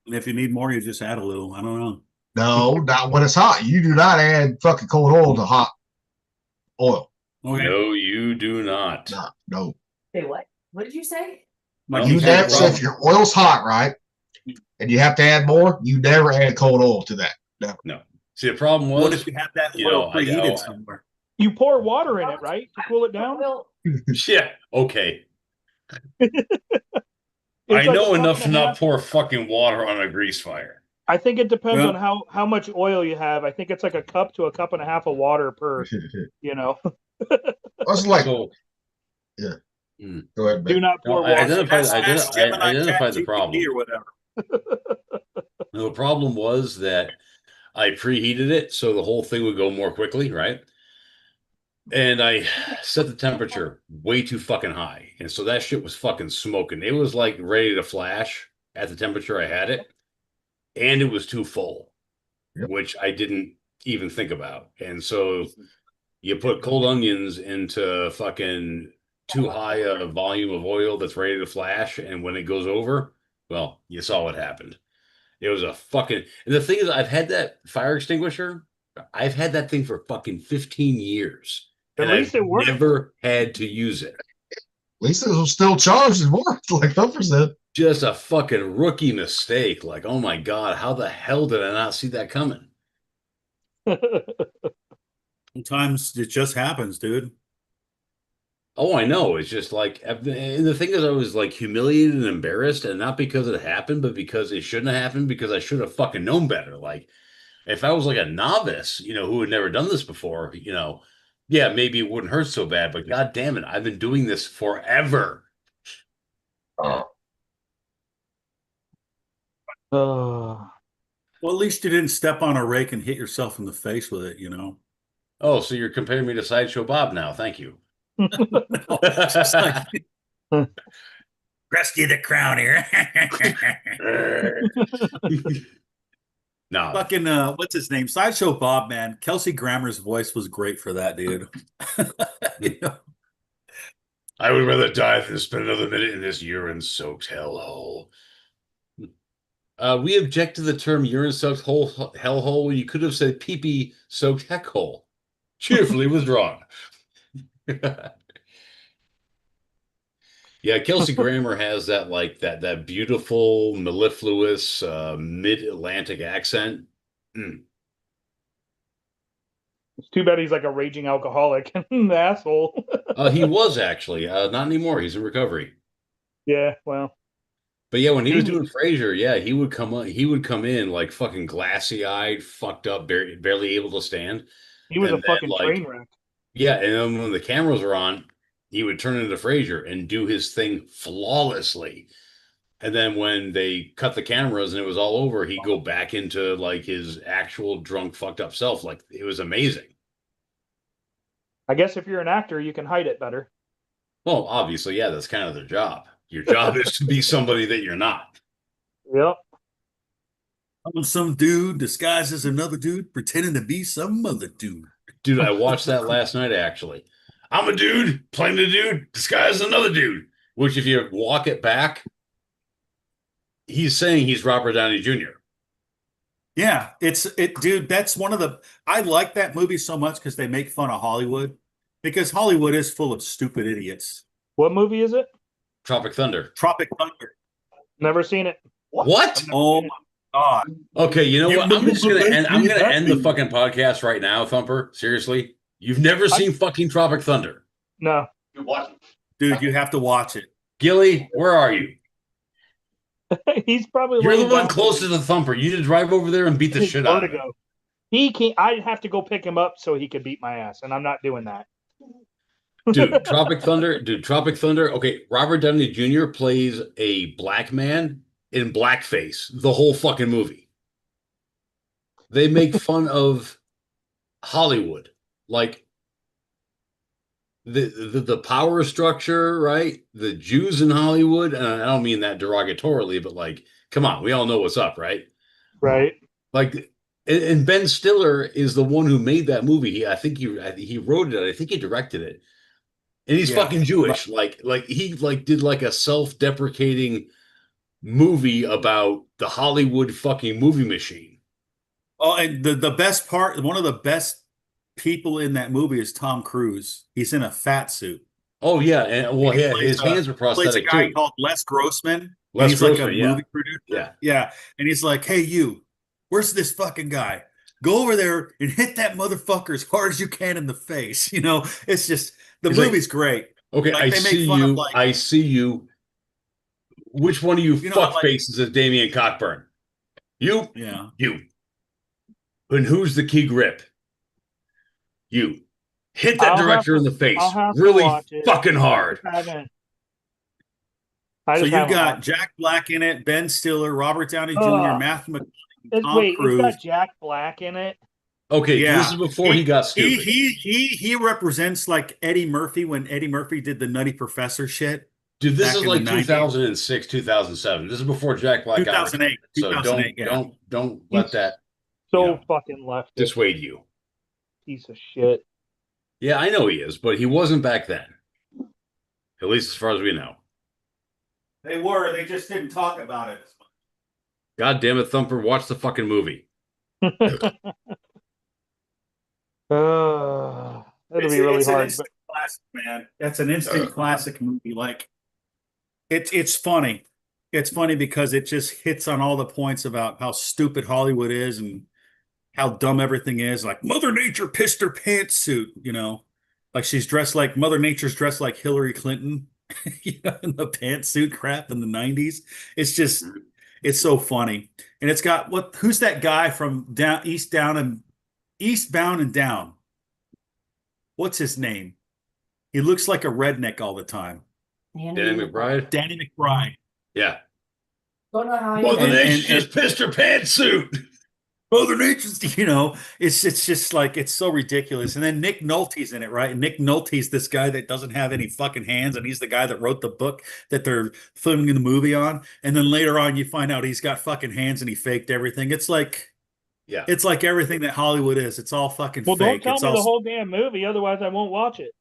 And if you need more, you just add a little. I don't know. No, not when it's hot. You do not add fucking cold oil to hot oil. Okay. No, you do not. No. Say what? What did you say? Like You you never, said, so if your oil's hot, right, and you have to add more, you never add cold oil to that. Never. No. See, the problem was, what if you have that oil preheated somewhere? You pour water in it, right, to cool it down? Well, yeah, okay. It's I like know a cup enough and to a not half. pour fucking water on a grease fire. I think it depends Well- on how much oil you have. I think it's like a cup to a cup and a half of water per. That's like So, Go ahead, Do man. not No, pour I water. identified the ChatGPT problem. or whatever. The problem was that I preheated it so the whole thing would go more quickly, right? And I set the temperature way too fucking high. And so that shit was fucking smoking. It was like ready to flash at the temperature I had it. And it was too full, Yep. which I didn't even think about. And so you put cold onions into fucking too high a volume of oil that's ready to flash. And when it goes over, well, you saw what happened. It was a fucking. And the thing is, I've had that fire extinguisher. I've had that thing for fucking 15 years. At And least I've it worked. never had to use it. At least it was still charged and worked, like Thumper said. Just a fucking rookie mistake. Like, oh my God, how the hell did I not see that coming? Sometimes it just happens, dude. Oh, I know. It's just like, and the thing is, I was like humiliated and embarrassed, and not because it happened, but because it shouldn't have happened, because I should have fucking known better. Like, if I was like a novice, who had never done this before, yeah, maybe it wouldn't hurt so bad, but God damn it, I've been doing this forever. Oh. Well, at least you didn't step on a rake and hit yourself in the face with it, Oh, so you're comparing me to Sideshow Bob now. Thank you. It's just like, Rusty the Crown here. No, Fucking, what's his name? Sideshow Bob, man. Kelsey Grammer's voice was great for that, dude. I would rather die than spend another minute in this urine-soaked hellhole. We object to the term urine-soaked hellhole when you could have said pee-pee-soaked heck hole. Cheerfully withdrawn. Yeah, Kelsey Grammer has that beautiful mellifluous mid-Atlantic accent. It's too bad he's like a raging alcoholic. Asshole. He was actually not anymore. He's in recovery. Yeah, well. But yeah, when he was doing Frasier, yeah, he would come in like fucking glassy-eyed, fucked up, barely able to stand. He was And a fucking then, train wreck. Yeah, and then when the cameras were on, he would turn into Frasier and do his thing flawlessly. And then when they cut the cameras and it was all over, he'd go back into like his actual drunk, fucked up self. Like, it was amazing. I guess if you're an actor, you can hide it better. Well, obviously, yeah, that's kind of their job. Your job is to be somebody that you're not. Yep. I'm some dude disguised as another dude, pretending to be some other dude. Dude, I watched that last night, actually. I'm a dude playing a dude disguised as another dude. Which, if you walk it back, he's saying he's Robert Downey Jr. Yeah, dude. That's one of the. I like that movie so much because they make fun of Hollywood, because Hollywood is full of stupid idiots. What movie is it? Tropic Thunder. Tropic Thunder. Never seen it. What? Oh my God. Okay, you know You what? I'm just gonna make end. I'm me gonna end the happy. fucking podcast right now, Thumper. Seriously, you've never seen fucking Tropic Thunder, No. Dude, you have to watch it. Gilly. Where are you? He's probably You're the laying one down closest to the Thumper. You just drive over there and beat the with shit out of him. vertigo. He can't. I'd have to go pick him up so he could beat my ass, and I'm not doing that. Dude, Tropic Thunder. Dude, Tropic Thunder. Okay, Robert Downey Jr. plays a black man in blackface the whole fucking movie. They make fun of Hollywood, like the power structure, right? The Jews in Hollywood. And I don't mean that derogatorily, but like, come on, we all know what's up, right? Right. Like, and Ben Stiller is the one who made that movie. I think he wrote it. I think he directed it. And he's Yeah. fucking Jewish. Like he did like a self-deprecating movie about the Hollywood fucking movie machine. Oh, and the best part, one of the best people in that movie is Tom Cruise. He's in a fat suit. Oh yeah, and well, He yeah, plays his a- hands were Plays a prosthetic guy too. called Les Grossman. And Les he's like a Grossman, yeah. movie producer. Yeah. Yeah. And he's like, hey, you, where's this fucking guy? Go over there and hit that motherfucker as hard as you can in the face. It's just, the He's like, movie's great. Okay, Like, I they make see fun of, you. like- I see you. Which one of you, You know, fuck like- faces is Damian Cockburn? You. Yeah. And who's the key grip? You. Hit that I'll have director to- in the face I'll have to really watch it. fucking hard. I haven't. I So just you've haven't got watched Jack Black in it, Ben Stiller, Robert Downey Jr., Ugh. Matthew McConaughey, it. Tom Wait, Cruise. it's got Jack Black in it. Okay, Yeah. this is before he got stupid. He represents like Eddie Murphy when Eddie Murphy did the Nutty Professor shit. Dude, this back is in like the 90s. 2006, 2007. This is before Jack Black got 2008, retired. So 2008, yeah. don't let that So Yeah. fucking left. dissuade you. Piece of shit. Yeah, I know he is, but he wasn't back then. At least as far as we know. They were. They just didn't talk about it. God damn it, Thumper, watch the fucking movie. It'll be really It's an hard. instant classic, man. That's an instant classic movie. Like, it's funny. It's funny because it just hits on all the points about how stupid Hollywood is and how dumb everything is. Like Mother Nature pissed her pantsuit, you know, like she's dressed like Mother Nature's dressed like Hillary Clinton, you know, in the pantsuit crap in the 90s. It's just, it's so funny. And it's got who's that guy from Eastbound and Down? What's his name? He looks like a redneck all the time. Danny McBride? Danny McBride. Yeah. Don't know how Mother And- Nature and- just pissed her pantsuit. Mother Nature's, you know, it's just like, it's so ridiculous. And then Nick Nolte's in it, right? And Nick Nolte's this guy that doesn't have any fucking hands, and he's the guy that wrote the book that they're filming the movie on. And then later on, you find out he's got fucking hands and he faked everything. It's like everything that Hollywood is. It's all fucking Well, fake. don't It's tell me all the whole damn movie, otherwise I won't watch it.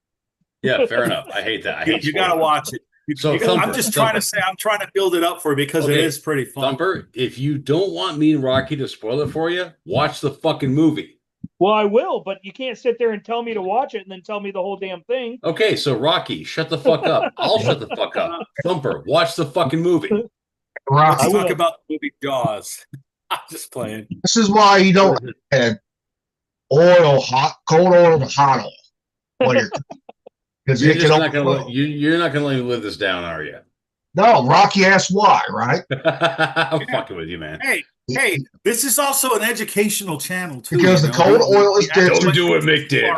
Yeah, fair enough. I hate that. I hate you got to spoilers. watch it. So I'm Thumper, just trying Thumper. to say, I'm trying to build it up for you because it Okay, is pretty fun. Thumper, if you don't want me and Rocky to spoil it for you, watch the fucking movie. Well, I will, but you can't sit there and tell me to watch it and then tell me the whole damn thing. Okay, so Rocky, shut the fuck up. I'll shut the fuck up. Thumper, watch the fucking movie. Rocky, Let's I talk will. about the movie Jaws. I'm just playing. this is why you don't add cold oil to hot oil when you're because You're you just can not gonna overflow. you're not gonna let me live this down, are you? No, Rocky asked why, right? I'm fucking with you, man. Hey, this is also an educational channel too. Because you the know? cold oil is We- we- denser. Don't do what Mick did.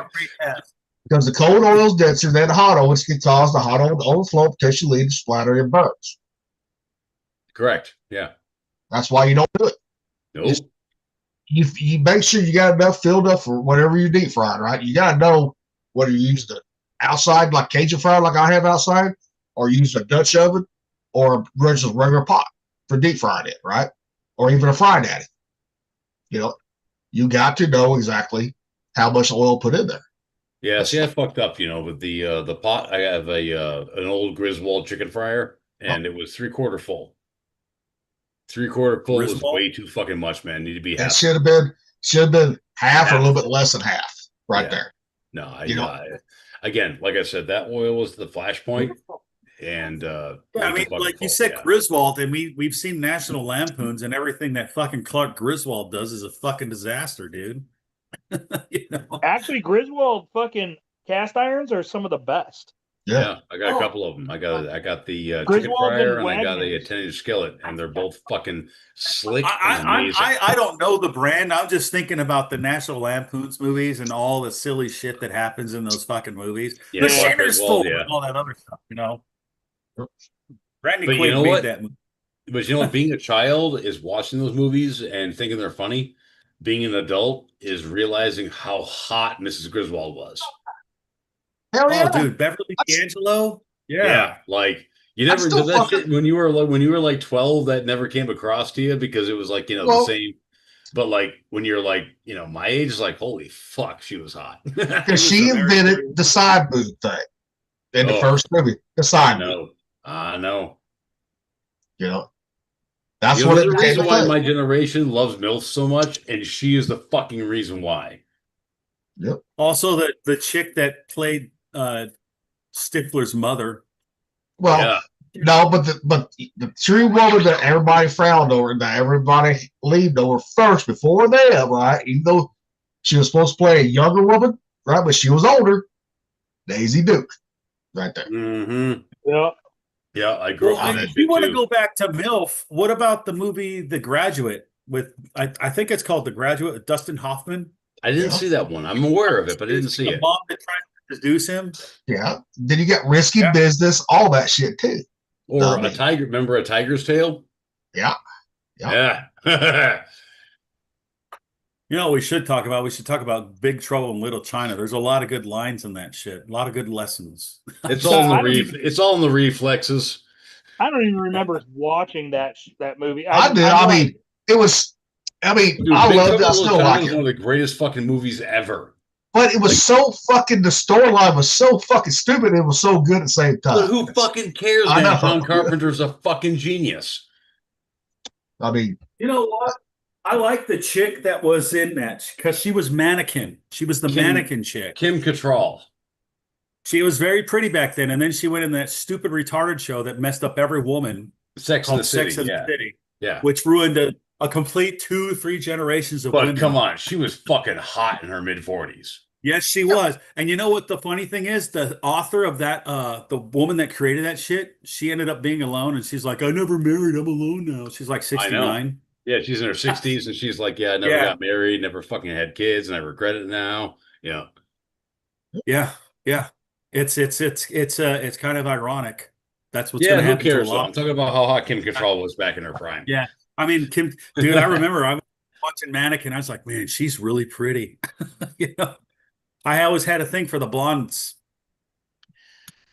Because the cold oil is denser than hot oil, which can cause the hot oil to overflow, potentially lead to splattering and burns. Correct. Yeah. That's why you don't do it. Nope. You make sure you got enough filled up for whatever you deep fried, right? You got to know whether you use the outside like Cajun fried like I have outside, or use a Dutch oven, or just a regular pot for deep frying it, right? Or even a fried daddy. You know, you got to know exactly how much oil put in there. Yeah, see, I fucked up, you know, with the pot. I have an old Griswold chicken fryer, and it was 3/4 full. 3/4 full was Griswold? way too fucking much, man. Need to be It half. should have been half or a little bit less than half, right Yeah. there. No, again, like I said, that oil was the flashpoint, and Yeah, way I too mean, fucking like you full, said, yeah. Griswold, and we've seen National Lampoons, and everything that fucking Clark Griswold does is a fucking disaster, dude. You know? Actually, Griswold fucking cast irons are some of the best. Yeah, I got a couple of them. I got the chicken Griswold fryer, and and I got a Wagner's. 10-inch skillet, and they're both fucking slick and I, amazing. I don't know the brand. I'm just thinking about the National Lampoons movies and all the silly shit that happens in those fucking movies. Yeah, The Clark Shinner's Griswold, Full yeah. and all that other stuff, you know. Randy But you Quaid know made what? that movie. But you know, being a child is watching those movies and thinking they're funny. Being an adult is realizing how hot Mrs. Griswold was. Hell yeah. Oh, dude, Beverly D'Angelo. Yeah. like you I never still did that fucking- shit when you were like 12. That never came across to you because it was like, you know, Well- the same. But like when you're like, you know, my age is like, holy fuck, she was hot. Because she invented the side boob thing in the Oh. first movie. The side boob, No, I know. you know. That's You know, what there's it a became. reason a why thing. my generation loves MILF so much, and she is the fucking reason why. Also, the chick that played Stifler's mother. Well, Yeah. no, but the true woman that everybody frowned over, that everybody leaned over first before them, right? Even though she was supposed to play a younger woman, right? But she was older. Daisy Duke, right there. Mm-hmm. Yeah. Yeah, I grew Well, up on that if you shit want to too. go back to MILF, what about the movie The Graduate with I think it's called The Graduate with Dustin Hoffman? I didn't Yeah. see that one. I'm aware of it, but I didn't see The it. mom that tries to seduce him. Yeah. Then you got Risky Yeah. Business, all that shit too. Or I a mean- tiger. Remember A Tiger's Tale? Yeah. Yeah. You know, we should talk about Big Trouble in Little China. There's a lot of good lines in that shit. A lot of good lessons. It's all in the I don't even- it's all in the reflexes. I don't even remember watching that movie. I did. I mean, it was. I mean, Dude, I Big loved it. Trouble I in still Little China like is it. one of the greatest fucking movies ever. But it was so fucking. The storyline was so fucking stupid. It was so good at the same time. But who fucking cares, I man? know. John Carpenter's a fucking genius. I mean, You know what? I like the chick that was in that because she was mannequin. She was the Kim- mannequin chick. Kim Cattrall. She was very pretty back then, and then she went in that stupid retarded show that messed up every woman Sex in called the City. Sex and Yeah. the City, Yeah. which ruined a complete 2-3 generations of But women. come on, she was fucking hot in her mid-40s. Yes, she was. And you know what the funny thing is? The author of that, the woman that created that shit, she ended up being alone, and she's like, I never married, I'm alone now. She's like 69. Yeah, she's in her 60s and she's like, yeah, I never Yeah. got married, never fucking had kids, and I regret it now. Yeah. Yeah, yeah. It's kind of ironic. That's what's Yeah, gonna who happen to a cares? though? lot. I'm talking about how hot Kim Cattrall was back in her prime. Yeah. I mean, Kim, dude, I remember I was watching Mannequin. I was like, man, she's really pretty. You know, I always had a thing for the blondes.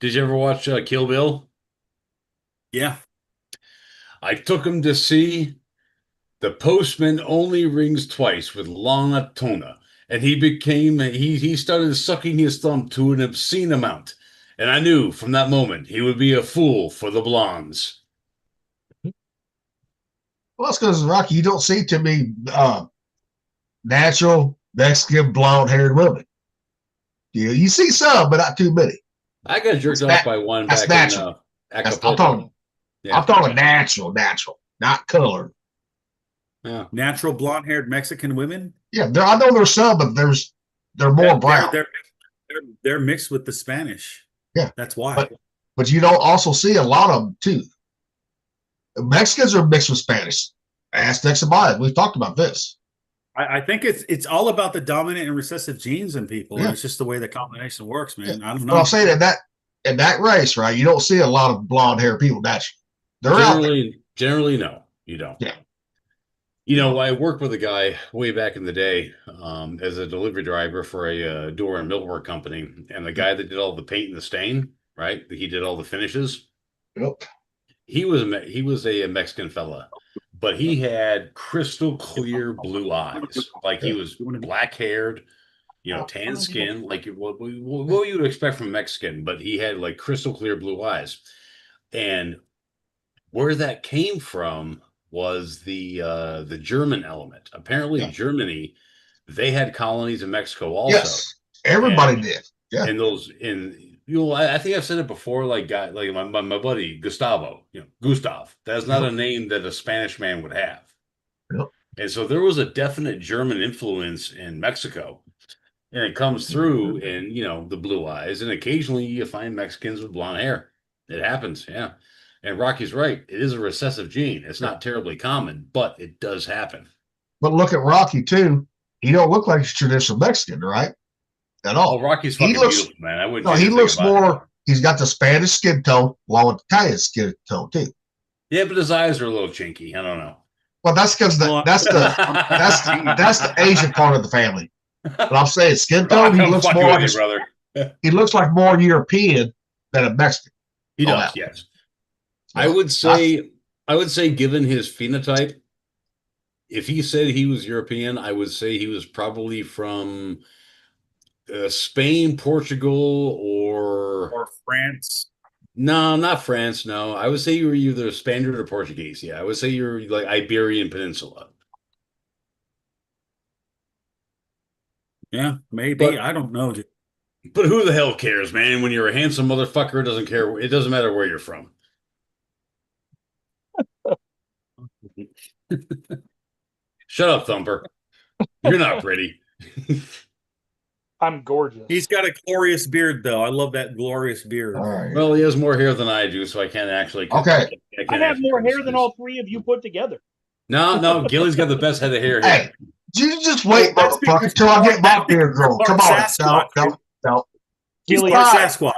Did you ever watch Kill Bill? Yeah. I took him to see The Postman Only Rings Twice with Lana Tona, and he started sucking his thumb to an obscene amount, and I knew from that moment he would be a fool for the blondes. well, it's because Rocky, you don't see too many natural Mexican blonde-haired women. You see some, but not too many. I got jerked That's off by one that's back in natural. I'm Acapulco. talking. Yeah. I'm talking natural, not colored. Yeah. Natural blonde-haired Mexican women. Yeah, I know there's some, but they're more brown. They're mixed with the Spanish. Yeah. That's why. But you don't also see a lot of them too. Mexicans are mixed with Spanish. Aztecs and Mayas. We've talked about this. I think it's all about the dominant and recessive genes in people. Yeah. It's just the way the combination works, man. I don't But know. I'm saying in that race, right? You don't see a lot of blonde hair people naturally. They're out there. Generally, no, you don't. Yeah. You know, I worked with a guy way back in the day as a delivery driver for a door and millwork company, and the guy that did all the paint and the stain, right? He did all the finishes. Yep. He was a Mexican fella, but he had crystal clear blue eyes, like he was black haired, tan skin, like what you would expect from a Mexican, but he had like crystal clear blue eyes, and where that came from was the German element. Apparently, Yeah. Germany, they had colonies in Mexico also. Yes, everybody And- did. Yeah. And I think I've said it before, like my buddy Gustavo, Gustav. That's not a name that a Spanish man would have. Yep. And so there was a definite German influence in Mexico. And it comes through in, the blue eyes. And occasionally you find Mexicans with blonde hair. It happens, yeah. And Rocky's right. It is a recessive gene. It's not terribly common, but it does happen. But look at Rocky too. He don't look like a traditional Mexican, right? At all. Oh, Rocky's He fucking looks- beautiful, man. I wouldn't No, say he anything looks about it. more. He's got the Spanish skin tone along with the Italian skin tone too. Yeah, but his eyes are a little chinky. I don't know. Well, that's because that's the Asian part of the family. But I'm saying skin tone, he I'm looks fucking more with like you, brother. he looks like more European than a Mexican. He Oh, does, yeah. yes. I would say, given his phenotype, if he said he was European, I would say he was probably from Spain, Portugal, Or France. no, not France. No, I would say you were either Spaniard or Portuguese. Yeah, I would say you're like Iberian Peninsula. Yeah, maybe. But- I don't know, dude. But who the hell cares, man? When you're a handsome motherfucker, it doesn't care. It doesn't matter where you're from. Shut up, Thumper. You're not pretty. I'm gorgeous. He's got a glorious beard, though. I love that glorious beard. All right. Well, he has more hair than I do, so I can't actually. Okay. I have more hair than all three of you put together. No, Gilly's got the best head of hair here. Hey, you just wait, That's motherfucker, because- till I get my beard grown. Part Come on. Sasquatch. No. He's Gilly- part Right. Sasquatch.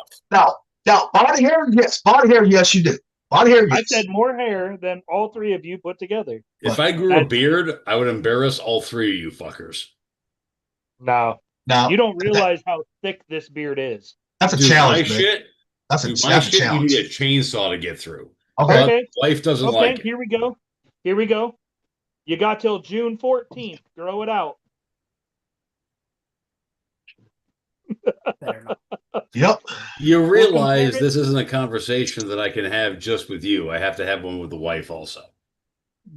No. Body hair, yes. Body hair, yes, you do. A lot of hair I gets. said more hair than all three of you put together. If But I grew a that's- beard, I would embarrass all three of you fuckers. No, now you don't realize how thick this beard is. that's a Dude, my challenge, man. shit, That's a dude, my that's a shit, you challenge. need a chainsaw to get through. Okay. Okay. Wife doesn't Okay, like it. here we go. Here we go. You got till June 14th. Grow it out. Better not. Yep. You realize compare it- this isn't a conversation that I can have just with you. I have to have one with the wife also.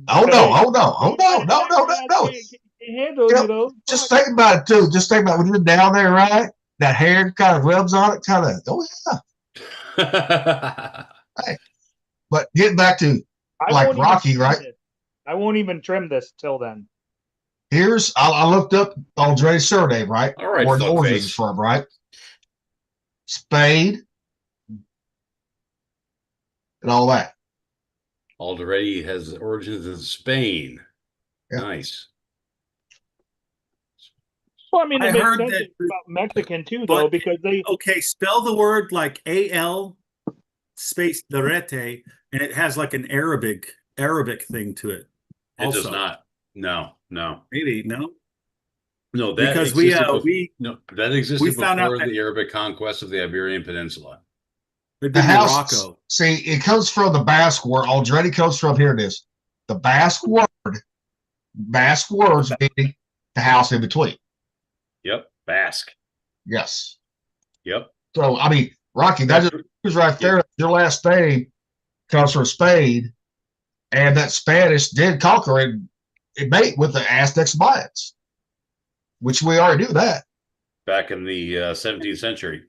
Oh no! Oh no! Oh no! No! No! No! No! Can't handle, Yep. you know. Just think about it too. Just think about when you're down there, right? That hair kind of rubs on it, kind of. Oh yeah. But getting back to I like won't even Rocky, trim right? this. I won't even trim this till then. Here's I looked up Andre's surname, right? All right, Where the fuckface. origins is from, right? Spade and all that. Already has origins in Spain. Yeah. Nice. Well, I mean, I it makes heard sense that- about Mexican too, But- though, because they. Okay, spell the word like AL space Darete, and it has like an Arabic thing to it. It does Also. not. No. Maybe no, No, that because we existed that existed we found out before that- the Arabic conquest of the Iberian Peninsula. they The did house. Morocco. See, it comes from the Basque word. Aldretti comes from here. It is the Basque word. Basque words meaning the house in between. Yep. Basque. Yes. Yep. So I mean, Rocky, that just proves right there. Your last name comes from Spain, and that Spanish did conquer and it mate with the Aztecs Mayans, which we already knew that. Back in the 17th century.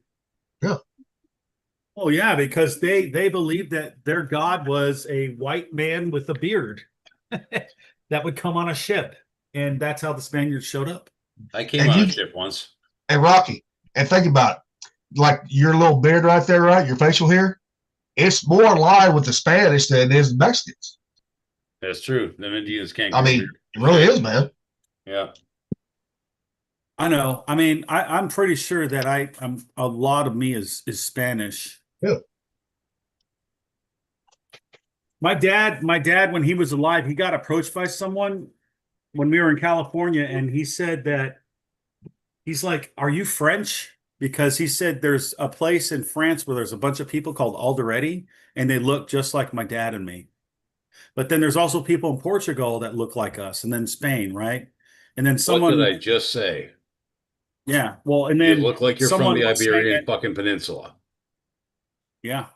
Oh yeah, because they believed that their god was a white man with a beard that would come on a ship, and that's how the Spaniards showed up. I came And on a you- ship once. Hey, Rocky, and think about it. Like your little beard right there, right? Your facial hair, it's more in line with the Spanish than it is Mexicans. That's true. Them Indians can't. I grow mean, beard. it really is, man. Yeah. I know. I mean, I'm pretty sure that I'm a lot of me is Spanish. Yeah. My dad, when he was alive, he got approached by someone when we were in California, and he said that he's like, "Are you French?" Because he said there's a place in France where there's a bunch of people called Alderete, and they look just like my dad and me. But then there's also people in Portugal that look like us, and then Spain, right? And then What someone, did I just say? yeah, well, and You then look like you're from someone the was saying Iberian that- fucking peninsula. Yeah.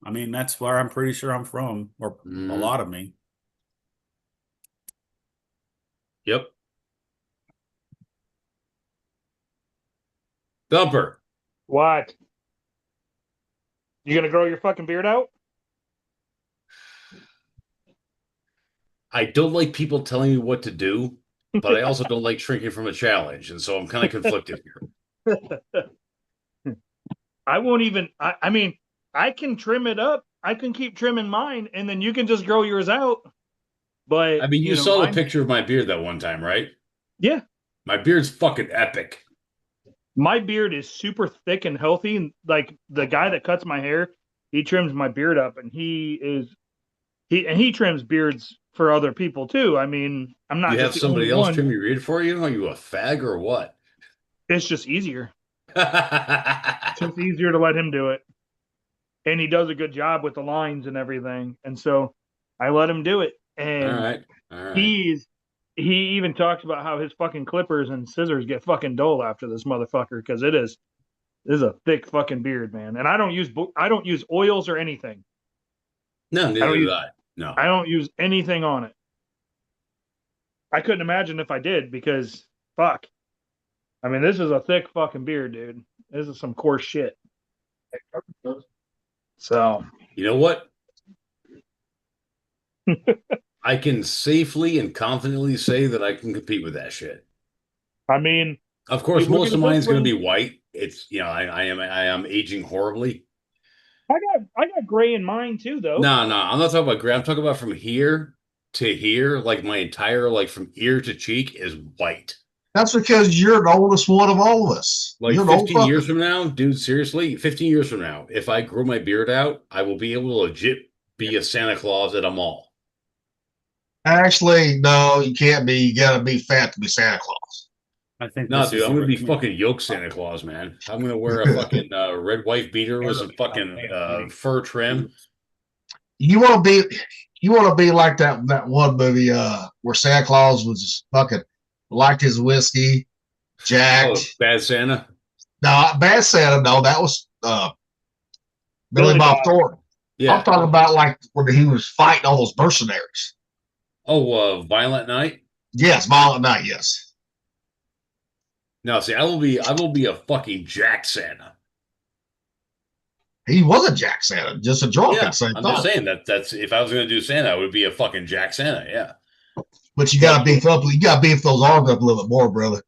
I mean, that's where I'm pretty sure I'm from, or a Mhm. lot of me. Yep. Thumper. What? You gonna grow your fucking beard out? I don't like people telling me what to do, but I also don't like shrinking from a challenge, and so I'm kind of conflicted here. I won't even. I mean, I can trim it up. I can keep trimming mine, and then you can just grow yours out. But I mean, you know, saw the mine- picture of my beard that one time, right? Yeah, My beard's fucking epic. my beard is super thick and healthy. And like the guy that cuts my hair, he trims my beard up, and he trims beards for other people too. I mean, I'm not You have just the somebody only else one. trim your beard for you? Are you a fag or what? It's just easier. It's just easier to let him do it. And he does a good job with the lines and everything. And so I let him do it. And All right. All right. he even talks about how his fucking clippers and scissors get fucking dull after this motherfucker because it is a thick fucking beard, man. And I don't use oils or anything. No, neither don't did use- I. No. I don't use anything on it. I couldn't imagine if I did because fuck. I mean, this is a thick fucking beard, dude. This is some coarse shit. So You know what? I can safely and confidently say that I can compete with that shit. I mean, Of course, Dude, look most at of it mine's this going to way. be white. It's I am aging horribly. I got gray in mine too, though. No, I'm not talking about gray. I'm talking about from here to here, like my entire from ear to cheek is white. That's because you're the oldest one of all of us. Like you're an old 15 years fucker. from now, dude, seriously, 15 years from now, if I grow my beard out, I will be able to legit be a Santa Claus at a mall. Actually, no, you can't be. You gotta be fat to be Santa Claus. I think No, this dude, is I'm gonna be over- fucking yoke Santa Claus, man. I'm gonna wear a fucking red wife beater with some fucking fur trim. You want to be. You want to be like that one movie where Santa Claus was just fucking liked his whiskey, jacked. Oh, Bad Santa. No, Bad Santa. No, that was Billy Billy Bob Bob. Thornton. Yeah. I'm talking about like when he was fighting all those mercenaries. Oh, Violent Night. Yes, Violent Night. Yes. No, see, I will be a fucking Jack Santa. He was a Jack Santa, just a drunk Yeah, at the same I'm time. just saying that's if I was gonna do Santa, I would be a fucking Jack Santa. Yeah. But you gotta beef up. You gotta beef those arms up a little bit more, brother.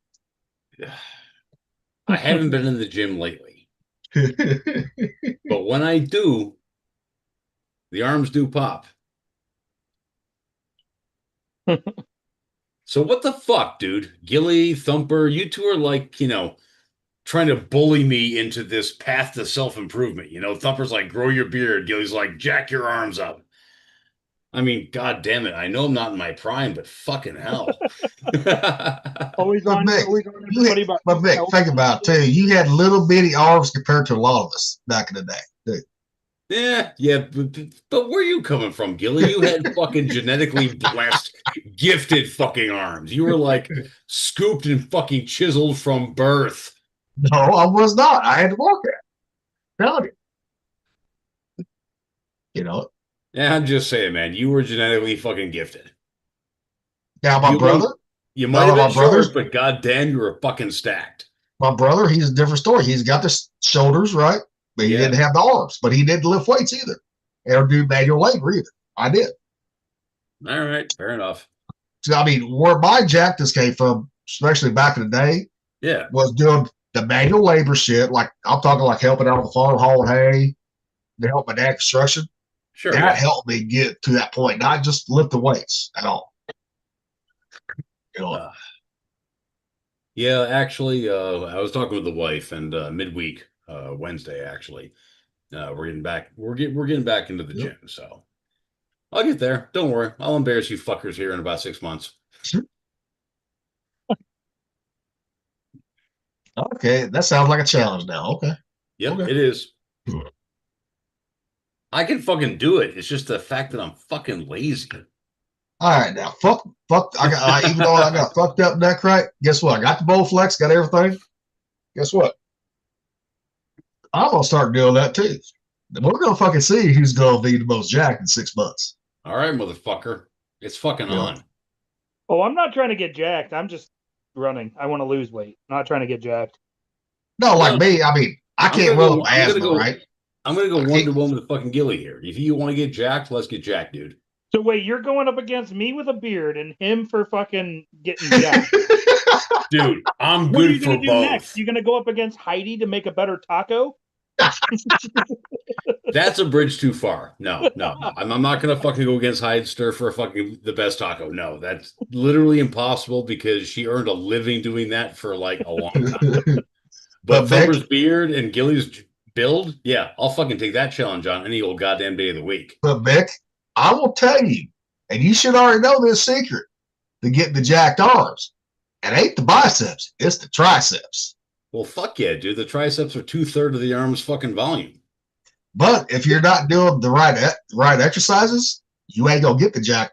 I haven't been in the gym lately, but when I do, the arms do pop. So what the fuck, dude? Gilly, Thumper, you two are like, trying to bully me into this path to self-improvement. Thumper's like, grow your beard. Gilly's like, jack your arms up. I mean, god damn it. I know I'm not in my prime, but fucking hell. Always But on, Mick, always on You everybody had, about but Mick, think about it too. You had little bitty arms compared to a lot of us back in the day. Dude. Yeah, but where are you coming from, Gilly? You had fucking genetically blessed, gifted fucking arms. You were like scooped and fucking chiseled from birth. No, I was not. I had to work at it. Telling you. Yeah, I'm just saying, man. You were genetically fucking gifted. Now my You brother, You might have my been brothers- short, but goddamn, you were fucking stacked. he's a different story. He's got the shoulders, right? But he Yeah. didn't have the arms. But he didn't lift weights either. Or do manual labor either. I did. All right, fair enough. So, I mean, where my jackness came from, especially back in the day, Yeah, was doing the manual labor shit. Like I'm talking like helping out on the farm, hauling hay, to help my dad construction. sure. That Yeah. helped me get to that point, not just lift the weights at all. Yeah, actually, I was talking with the wife, and midweek, Wednesday, actually, we're getting back. We're getting back into the Yep. gym, so I'll get there. Don't worry, I'll embarrass you fuckers here in about 6 months. Okay, that sounds like a challenge now. Okay. Yep, Okay. it is. Hmm. I can fucking do it. It's just the fact that I'm fucking lazy. All right, now fuck. Even though I got fucked up neck, right? Guess what? I got the Bowflex, got everything. Guess what? I'm gonna start doing that too. Then we're gonna fucking see who's gonna be the most jacked in 6 months. All right, motherfucker, it's fucking Yeah. on. Oh, I'm not trying to get jacked. I'm just running. I want to lose weight. Not trying to get jacked. No, like No. me. I mean, I I'm can't gonna run go- with I'm gonna asthma, go- right? I'm gonna go Okay. 1-to-1 with fucking Gilly here. If you want to get jacked, let's get jacked, dude. So wait, you're going up against me with a beard and him for fucking getting jacked. Dude, I'm What are you good gonna for do both. next? You gonna go up against Heidi to make a better taco? That's a bridge too far. No. I'm not gonna fucking go against Hyde Stir for the best taco. No, that's literally impossible because she earned a living doing that for like a long time. But But Thumper's beard and Gilly's build, yeah, I'll fucking take that challenge on any old goddamn day of the week. But Mick, I will tell you, and you should already know this secret to get the jacked arms. It ain't the biceps, it's the triceps. Well, fuck yeah, dude. The triceps are 2/3 of the arm's fucking volume. But if you're not doing the right exercises, you ain't gonna get the jack.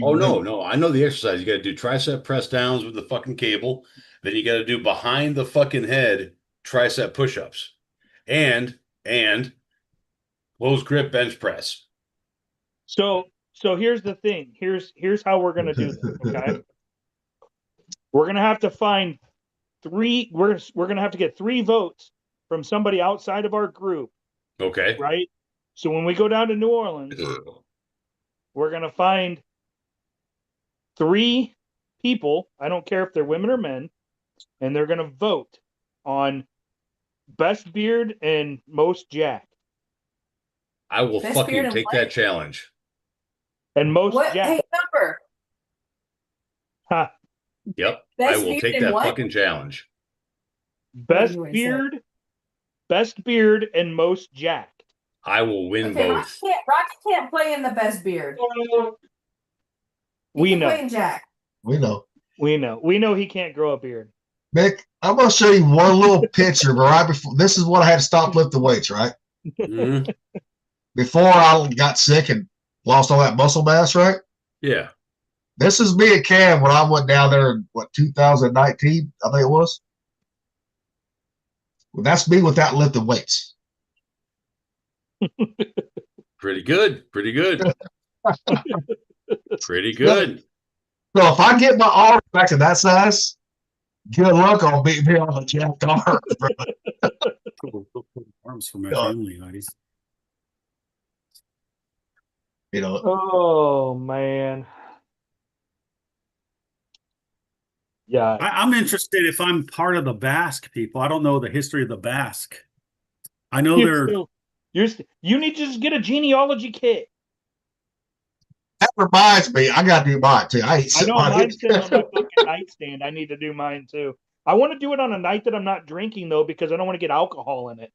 Oh no, I know the exercise. You got to do tricep press downs with the fucking cable. Then you got to do behind the fucking head tricep push-ups, and close grip bench press. So here's the thing. Here's how we're gonna do this. Okay, we're gonna have to find three. We're gonna have to get 3 votes from somebody outside of our group, Okay. right? So when we go down to New Orleans, we're gonna find 3 people. I don't care if they're women or men, and they're gonna vote on best beard and most jack I will Best fucking beard and take what? that challenge. and most What? jack. Hey, number. Yep. Best I will beard take and that what? fucking challenge. Best you wanna say? beard, best beard, and most jacked. I will win Okay, both. Rocky can't play in the best beard. We He can know. play in Jack. We know. We know he can't grow a beard. Mick, I'm gonna show you one little picture, but right before this is what I had to stop lifting weights, right? Mhm. Before I got sick and lost all that muscle mass, right? Yeah. This is me and Cam when I went down there in 2019, I think it was. Well, that's me without lifting weights. Pretty good. Pretty good. Pretty good. So if I get my arms back to that size, good luck on beating me on the jacked arm. Arms for my Yeah. family, guys. You know, Oh man. Yeah. I'm interested if I'm part of the Basque people. I don't know the history of the Basque. I know they're You need to just get a genealogy kit. that reminds me, I gotta do mine too. I ain't I know mine. mine's sitting on my fucking nightstand. I need to do mine too. I want to do it on a night that I'm not drinking though, because I don't want to get alcohol in it.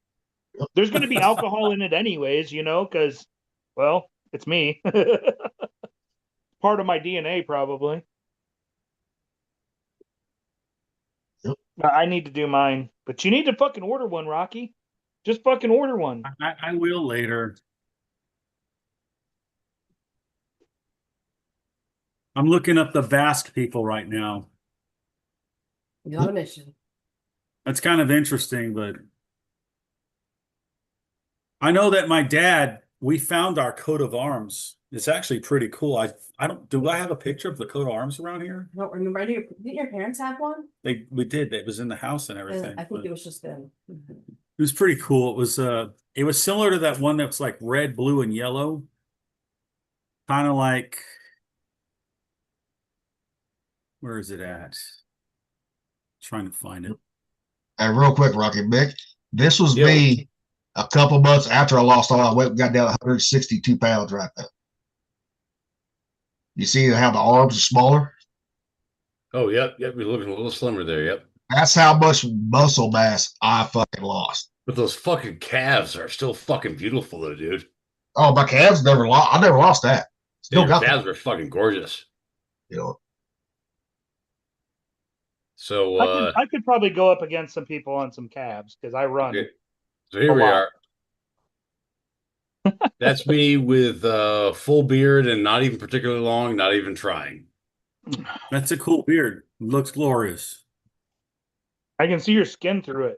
There's going to be alcohol in it anyways, because, well, it's me. Part of my DNA, probably. Yep. I need to do mine, but you need to fucking order one, Rocky. Just fucking order one. I will later. I'm looking up the Basque people right now. You're on a mission. That's kind of interesting, but I know that my dad, we found our coat of arms. It's actually pretty cool. I don't do I have a picture of the coat of arms around here? I don't remember. Didn't your parents have one? We did. It was in the house and everything. I think but it was just them. it was pretty cool. It was similar to that one that's like red, blue, and yellow. Kind of like, where is it at? Trying to find it. And real quick, Rocky Mick, this was Yo. me a couple months after I lost all that weight and got down 162 pounds right there. You see how the arms are smaller? Oh, yep. You're looking a little slimmer there. Yep. That's how much muscle mass I fucking lost. But those fucking calves are still fucking beautiful, though, dude. Oh, my calves never lost. I never lost that. Still Your got calves that. are fucking gorgeous. You know, So, I could probably go up against some people on some cabs because I run. okay. So here A we lot. are. That's me with full beard and not even particularly long, not even trying. That's a cool beard. Looks glorious. I can see your skin through it.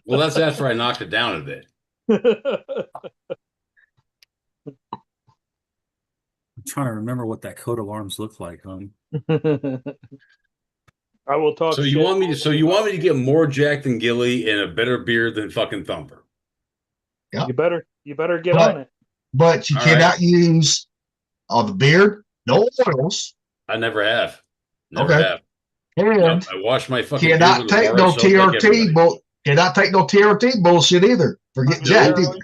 Well, that's after I knocked it down a bit. I'm trying to remember what that coat of arms looked like, hon. I will talk. So you shit. want me to get more Jack than Gilly and a better beard than fucking Thumper? You better get But- on it. but you All cannot use on the beard, no oils, I never have. Never Okay. have. and Nope, I wash my fucking beard cannot with a take bar no of soap like TRT. everybody. Cannot take no TRT bullshit either. Forget No. Jack. either.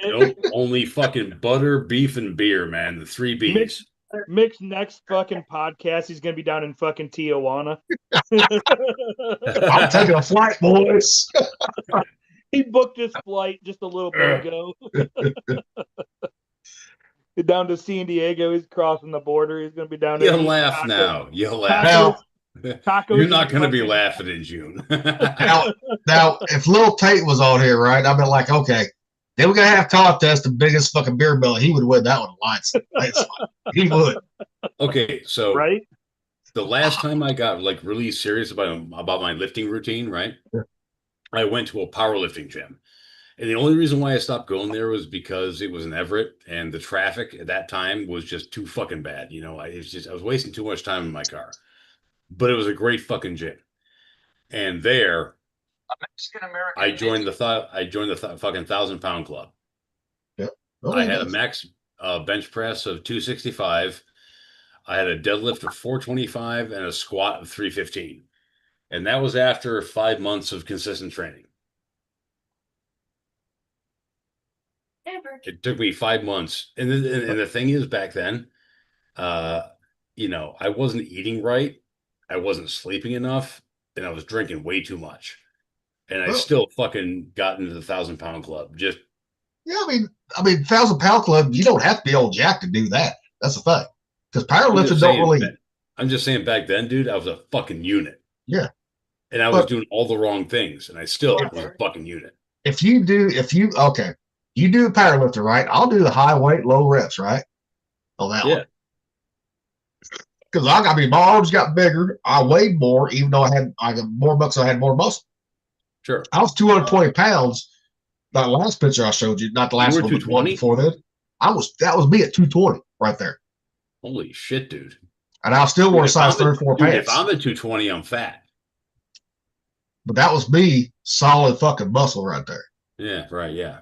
Nope, only fucking butter, beef, and beer, man. The three B's. Mick's next fucking podcast, he's gonna be down in fucking Tijuana. I'm taking a flight, boys. He booked his flight just a little bit ago. Down to San Diego, he's crossing the border. He's gonna be down there. You eating laugh tacos. now. You laugh. Now, Tacos You're and not going to be fucking- laughing in June. now, if Lil Tate was on here, right, I'd be like, okay, then we're gonna have contest the biggest fucking beer belly. He would win that one. Lights. He would. Okay, so right? the last time I got like really serious about my lifting routine, right? I went to a powerlifting gym. And the only reason why I stopped going there was because it was in Everett and the traffic at that time was just too fucking bad. You know, I was wasting too much time in my car. But it was a great fucking gym. And there I joined the fucking 1,000-pound club. Oh, I had a max bench press of 265. I had a deadlift of 425 and a squat of 315. And that was after 5 months of consistent training. It took me 5 months. And the thing is, back then, you know, I wasn't eating right. I wasn't sleeping enough. And I was drinking way too much. And I Oh. still fucking got into the 1,000-pound club. Just Yeah, I mean, 1,000 pound club, you don't have to be old jack to do that. That's the thing. Because powerlifting don't really. I'm just saying back then, dude, I was a fucking unit. Yeah. And I was But- doing all the wrong things, and I still was a fucking unit. If you do a powerlifter, right? I'll do the high weight, low reps, right? On that Yeah. one. Because my arms got bigger. I weighed more, even though I got more bucks. I had more muscle. Sure. I was 220 pounds. That last picture I showed you, not the last were one, but the one 220? before that. That was me at 220 right there. Holy shit, dude. And I still wore a Dude, size 34 dude, pants. if I'm at 220, I'm fat. But that was me, solid fucking muscle right there. Yeah, right, yeah.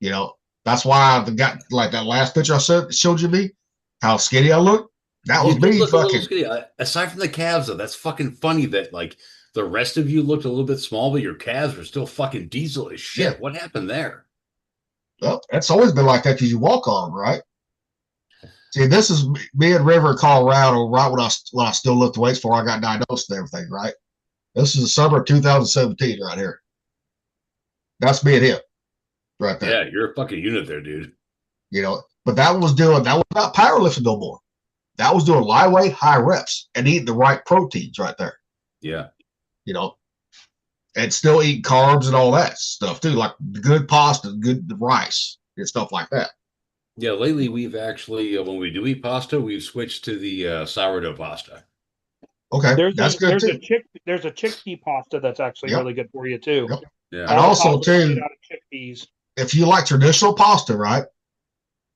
You know, that's why I got like that last picture I showed you me, how skinny I look. That was You did me look a little fucking. skinny. Aside from the calves, though, that's fucking funny that like the rest of you looked a little bit small, but your calves were still fucking diesel as shit. Yeah. What happened there? Well, that's always been like that because you walk on them, right? See, this is me in River, Colorado, right when I still lift weights before I got diagnosed and everything, right? This is the summer of 2017 right here. That's me and him right there. Yeah, you're a fucking unit there, dude. You know, but that was not powerlifting no more. That was doing light weight, high reps, and eating the right proteins right there. Yeah. You know, and still eat carbs and all that stuff too, like good pasta, good rice, and stuff like that. Yeah, lately we've actually, when we do eat pasta, we've switched to the sourdough pasta. Okay, that's good too. There's a chickpea pasta that's actually Yep. really good for you too. Yep. Yeah. And also Pasta's made too, out of chickpeas. if you like traditional pasta, right,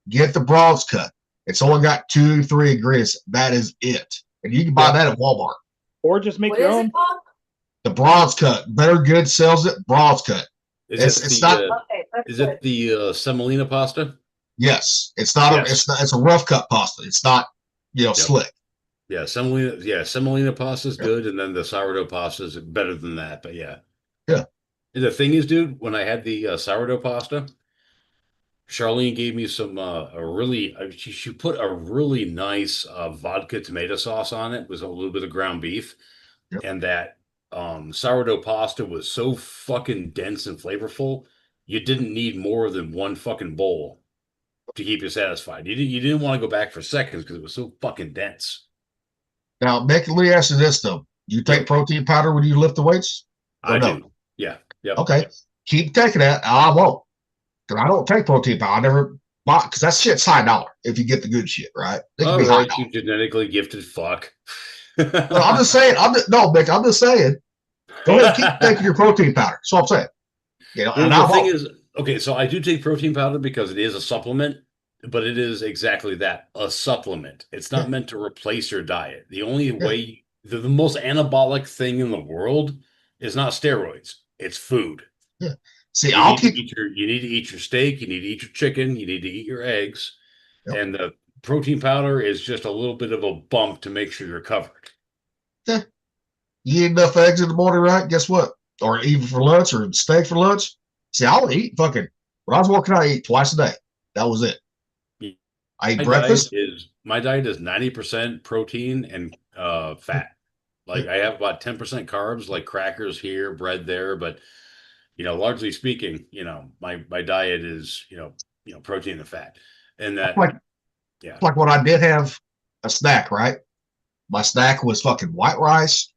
get the bronze cut. It's only got 2-3 ingredients. That is it, and you can buy that at Walmart. Or just make What your is own. it called? The bronze cut, Better Good sells it. Bronze cut. Is It's it not- the, Okay, that's is good. it the semolina pasta? Yes, it's not. Yes. It's a rough cut pasta. It's not, slick. Yeah, semolina pasta is Yep. good, and then the sourdough pasta is better than that. But yeah, Yeah. And the thing is, dude, when I had the sourdough pasta, Charlene gave me some she put a really nice vodka tomato sauce on it with a little bit of ground beef, Yep. and that sourdough pasta was so fucking dense and flavorful. You didn't need more than one fucking bowl to keep you satisfied. You didn't want to go back for seconds because it was so fucking dense. Now, Mick, let me ask you this though: you take protein powder when you lift the weights? Or I no? do. Yeah. Yep. Okay, keep taking that. I won't, because I don't take protein powder. I never bought because that shit's $5 if you get the good shit, right? It can All be high right, dollar. you genetically gifted fuck. Well, I'm just saying. No, Mick. I'm just saying. Go ahead, keep taking your protein powder. That's what I'm saying. Well, and I the thing won't. is, okay, so I do take protein powder because it is a supplement, but it is exactly that, a supplement. It's not meant to replace your diet. The only way, the most anabolic thing in the world is not steroids. It's food. Yeah. See, You I'll need to keep. eat you need to eat your steak, you need to eat your chicken, you need to eat your eggs, Yep. and the protein powder is just a little bit of a bump to make sure you're covered. You eat enough eggs in the morning, right? Guess what? Or even for lunch or steak for lunch. See, I would eat fucking. When I was working out, I eat twice a day. That was it. I eat breakfast. My diet is 90% protein and fat. Like I have about 10% carbs, like crackers here, bread there, but largely speaking, my diet is protein and fat, and that Like, yeah. like when I did have a snack, right? My snack was fucking white rice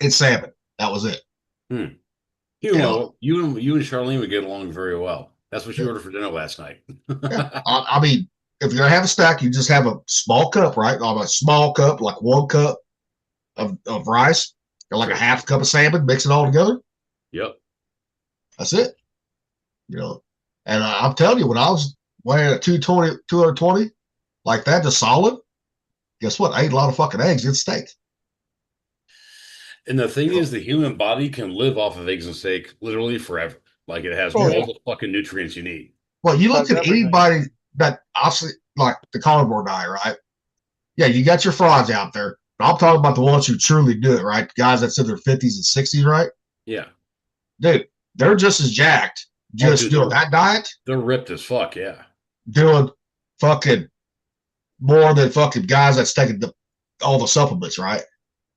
and salmon. That was it. You know, you and Charlene would get along very well. That's what you ordered for dinner last night. I mean, if you're gonna have a snack, you just have a small cup, right? A small cup, like 1 cup of rice, and like a half cup of salmon, mix it all together. Yep. That's it. And I'm telling you, when I was weighing at 220, like that, just solid, guess what? I ate a lot of fucking eggs and steak. And the thing is, the human body can live off of eggs and steak literally forever. Like it has Oh, all yeah. the fucking nutrients you need. Well, you look Does at everything. anybody that obviously like the carnivore diet, right? Yeah, you got your frauds out there. But I'm talking about the ones who truly do it, right? Guys that's in their 50s and 60s, right? Yeah. Dude, they're just as jacked, just dude, doing that diet, They're ripped as fuck. Yeah. doing fucking more than fucking guys that's taking all the supplements, right?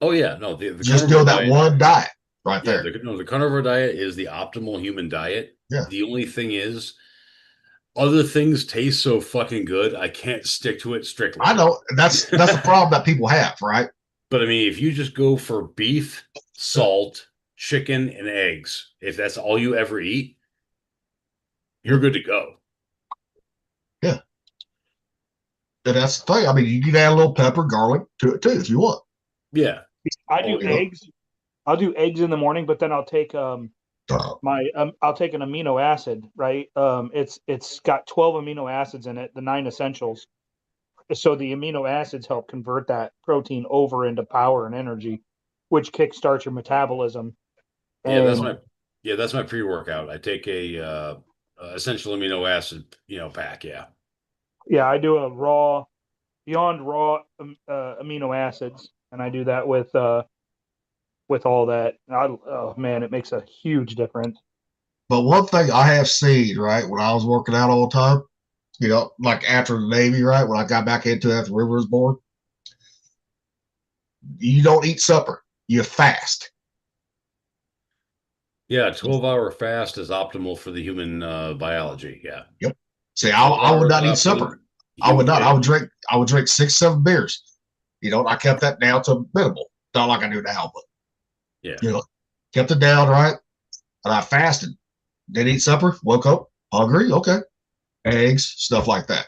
Oh yeah. No, the Just carnivore doing that diet- one diet right Yeah, there. the carnivore diet is the optimal human diet. Yeah. The only thing is, other things taste so fucking good, I can't stick to it strictly. I know that's the problem that people have, right? But I mean, if you just go for beef, salt, chicken, and eggs, if that's all you ever eat, you're good to go. Yeah. And that's the thing. I mean, you can add a little pepper, garlic to it too if you want. Yeah. I do yeah. eggs. I'll do eggs in the morning, but then I'll take I'll take an amino acid, right? It's got 12 amino acids in it, the 9 essentials. So the amino acids help convert that protein over into power and energy, which kickstarts your metabolism. Yeah, And that's my pre-workout. I take a essential amino acid, pack. Yeah. yeah, I do a beyond raw amino acids, and I do that with all that. Oh man, it makes a huge difference. But one thing I have seen, right, when I was working out all the time, like after the Navy, right, when I got back into it after River was born, you don't eat supper. You fast. Yeah, 12-hour fast is optimal for the human biology. Yeah. Yep. See, I would not eat supper. I would not. I would drink 6, 7 beers. I kept that down to minimal. Not like I do now, but yeah. Kept it down, right? And I fasted. Didn't eat supper, woke up hungry, okay. Eggs, stuff like that.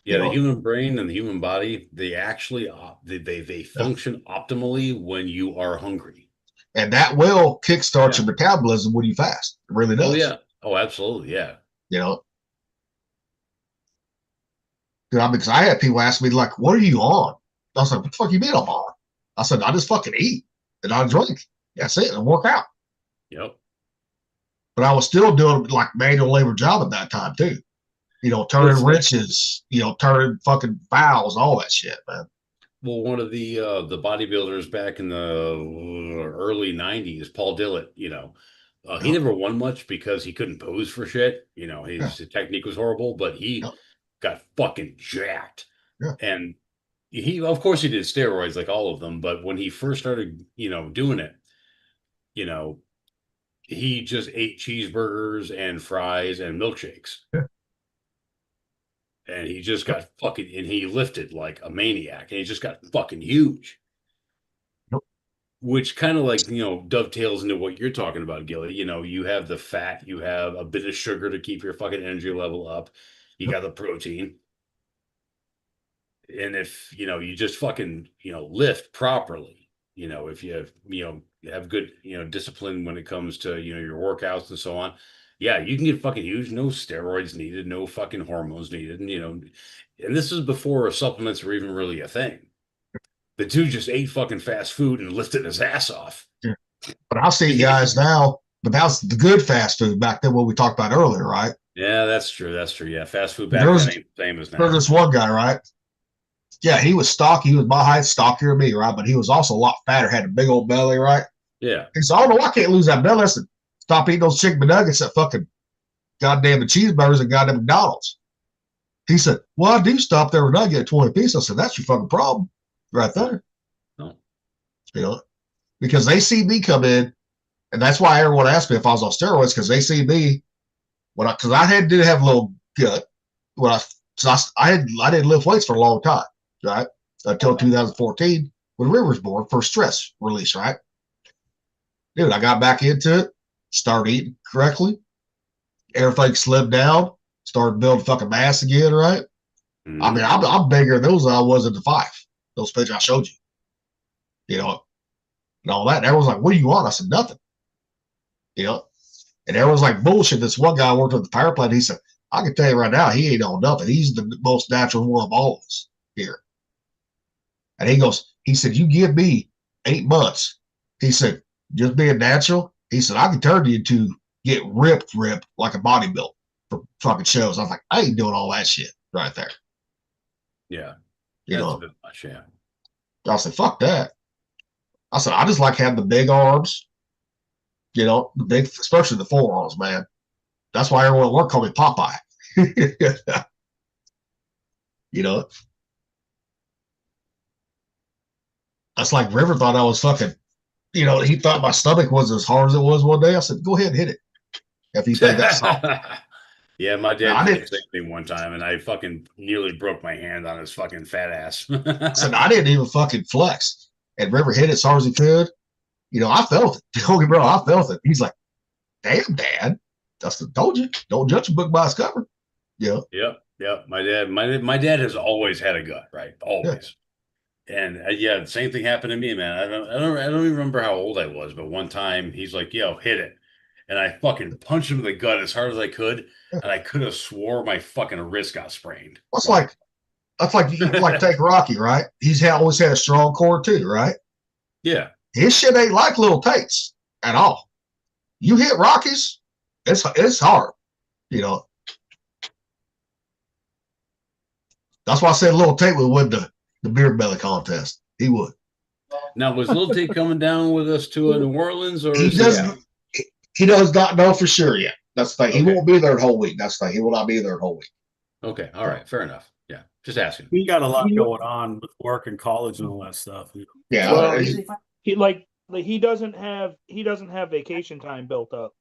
Yeah, the human brain and the human body, they actually they function optimally when you are hungry. And that will kickstart your metabolism when you fast. It really does. Oh, yeah. Oh, absolutely. Yeah. Because I had people ask me, like, what are you on? I was like, what the fuck you mean I'm on? I said, I just fucking eat and I drink. That's it. And work out. Yep. But I was still doing like manual labor job at that time too. Turning wrenches, turning fucking valves, all that shit, man. Well, one of the bodybuilders back in the early 90s, Paul Dillett, he never won much because he couldn't pose for shit. His technique was horrible, but he got fucking jacked. Yeah. And of course he did steroids like all of them, but when he first started, doing it, he just ate cheeseburgers and fries and milkshakes. Yeah. And he just got fucking, and he lifted like a maniac, and he just got fucking huge. Yep. Which kind of like, dovetails into what you're talking about, Gilly. You have the fat, you have a bit of sugar to keep your fucking energy level up. You got the protein. And if, you just fucking, lift properly, if you have, you have good, discipline when it comes to, your workouts and so on. Yeah, you can get fucking huge. No steroids needed. No fucking hormones needed. And this is before supplements were even really a thing. The dude just ate fucking fast food and lifted his ass off. Yeah. But I'll see guys now, but that's the good fast food back then, what we talked about earlier, right? Yeah, that's true. That's true. Yeah, fast food back then ain't famous now. There's this one guy, right? Yeah, he was stocky. He was my height, stockier than me, right? But he was also a lot fatter, had a big old belly, right? Yeah. He said, oh, no, I can't lose that belly. I said, stop eating those chicken nuggets that fucking goddamn the cheeseburgers and goddamn McDonald's. He said, well, I do stop there and I get 20 pieces. I said, that's your fucking problem right there. No. Because they see me come in, and that's why everyone asked me if I was on steroids, because they see me because I did have a little gut. I didn't lift weights for a long time, right? Until 2014 when River's born for stress release, right? Dude, I got back into it, started eating correctly. Everything slimmed down, started building fucking mass again, right? Mm-hmm. I mean, I'm bigger than those than I was in the 5. Those pictures I showed you. And all that. And everyone's like, what are you on? I said, nothing. And everyone's like, bullshit. This one guy worked at the power plant. He said, I can tell you right now, he ain't on nothing. He's the most natural one of all of us here. And he said, you give me 8 months. He said, just being natural. He said, I can turn you to get ripped like a bodybuilder for fucking shows. I was like, I ain't doing all that shit right there. Yeah. That's a bit much, yeah. I said, fuck that. I said, I just like having the big arms, the big, especially the forearms, man. That's why everyone at work called me Popeye. That's like River thought I was fucking, he thought my stomach was as hard as it was one day. I said, go ahead and hit it. If you think that's soft. Yeah, my I dad did didn't- the same thing one time, and I fucking nearly broke my hand on his fucking fat ass. So I didn't even fucking flex. And River hit it as hard as he could. You know, I felt it. Don't get me wrong, I felt it. He's like, damn, Dad. Dustin told you, don't judge a book by its cover. Yeah. Yep. My dad has always had a gut, right? Always. And yeah, the same thing happened to me, man. I don't even remember how old I was, but one time he's like, "Yo, hit it," and I fucking punched him in the gut as hard as I could, and I could have swore my fucking wrist got sprained. That's like take Rocky, right? He's always had a strong core too, right? Yeah, His shit ain't like little Tate's at all. You hit Rocky's, it's hard, you know. That's why I said little Tate would win the beer belly contest. He would. Now, was Little Tate coming down with us to New Orleans, or He is doesn't. He does not know for sure yet. That's the thing. He Okay. won't be there the whole week. That's the thing. He will not be there the whole week. Okay, all right, fair enough. Yeah, just asking. We got a lot going on with work and college and all that stuff. Yeah. Well, he- he doesn't have vacation time built up.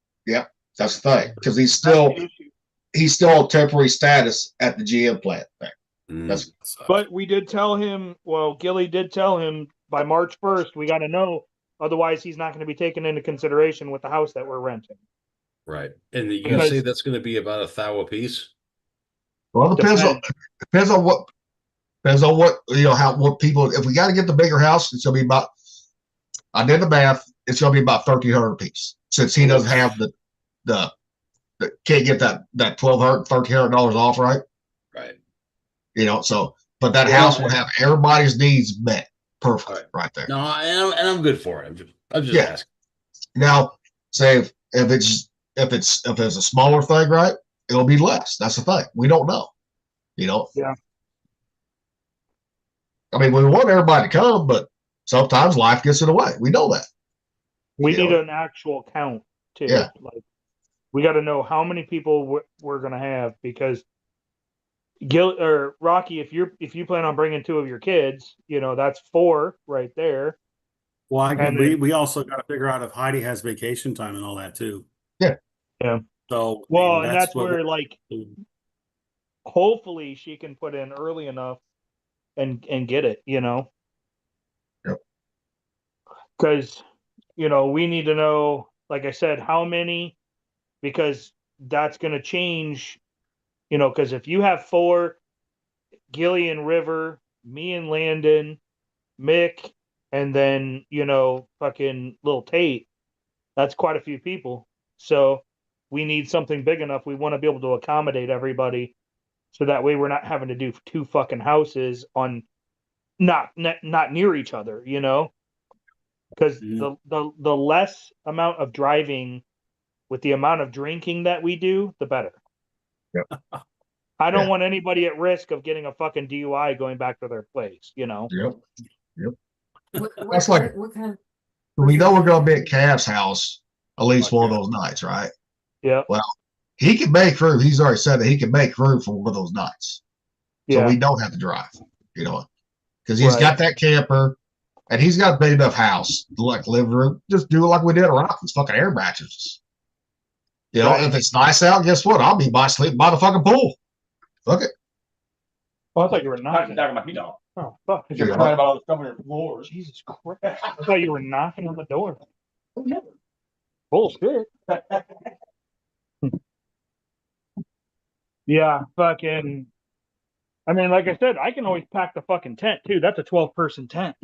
that's the thing. Because he's That's still the issue. on temporary status at the GM plant thing. Mm. That's But we did tell him. Well, Gilly did tell him by March 1st. We got to know. Otherwise, he's not going to be taken into consideration with the house that we're renting. right. And you Because- say that's going to be about $1,000 a piece? well, depends on what you know what people. If we got to get the bigger house, it's gonna be about. I did the math. It's gonna be about $1,300 a piece since he doesn't have the can't get that $1,200-$1,300 off, right? Right. You know, so but that Well, house will have everybody's needs met perfectly right there. No, and I'm good for it. I'm just Yeah. asking. Now, say if it's a smaller thing, right? It'll be less. That's the thing. We don't know. You know. Yeah. I mean, we want everybody to come, but sometimes life gets in the way. We know that. We Yeah. need an actual count too. Yeah. Like, we got to know how many people we're going to have because Rocky, if you plan on bringing 2 of your kids, you know that's 4 right there. Well, And we also got to figure out if Heidi has vacation time and all that too. Yeah. Yeah. So Well, I mean, and that's what where we- like hopefully she can put in early enough and get it, you know. Yep. Because we need to know, like I said, how many, because that's going to change, because if you have 4, Gilly and River, me and Landon, Mick, and then, fucking Little Tate, that's quite a few people. So we need something big enough. We want to be able to accommodate everybody. So that way we're not having to do 2 fucking houses on not near each other, because the less amount of driving with the amount of drinking that we do, the better. Yep. I don't Yeah. want anybody at risk of getting a fucking DUI going back to their place, Yep. What That's like- what kind of We know we're going to be at Cav's house at least one of those nights, right? Yeah. Well, he can make room. He's already said that he can make room for one of those nights. So Yeah. we don't have to drive, because he's Right. got that camper and he's got a big enough house, like living room. Just do it like we did at Rocky's, fucking air mattresses. Right. If it's nice out, guess what? I'll be sleeping by the fucking pool. Fuck it. Oh, I thought you were knocking. my feet off. Oh, fuck. You're You're crying about all the stuff on your floors. Jesus Christ. I thought you were knocking on the door. Bullshit. Yeah, fucking. I mean, like I said, I can always pack the fucking tent too. That's a 12-person tent.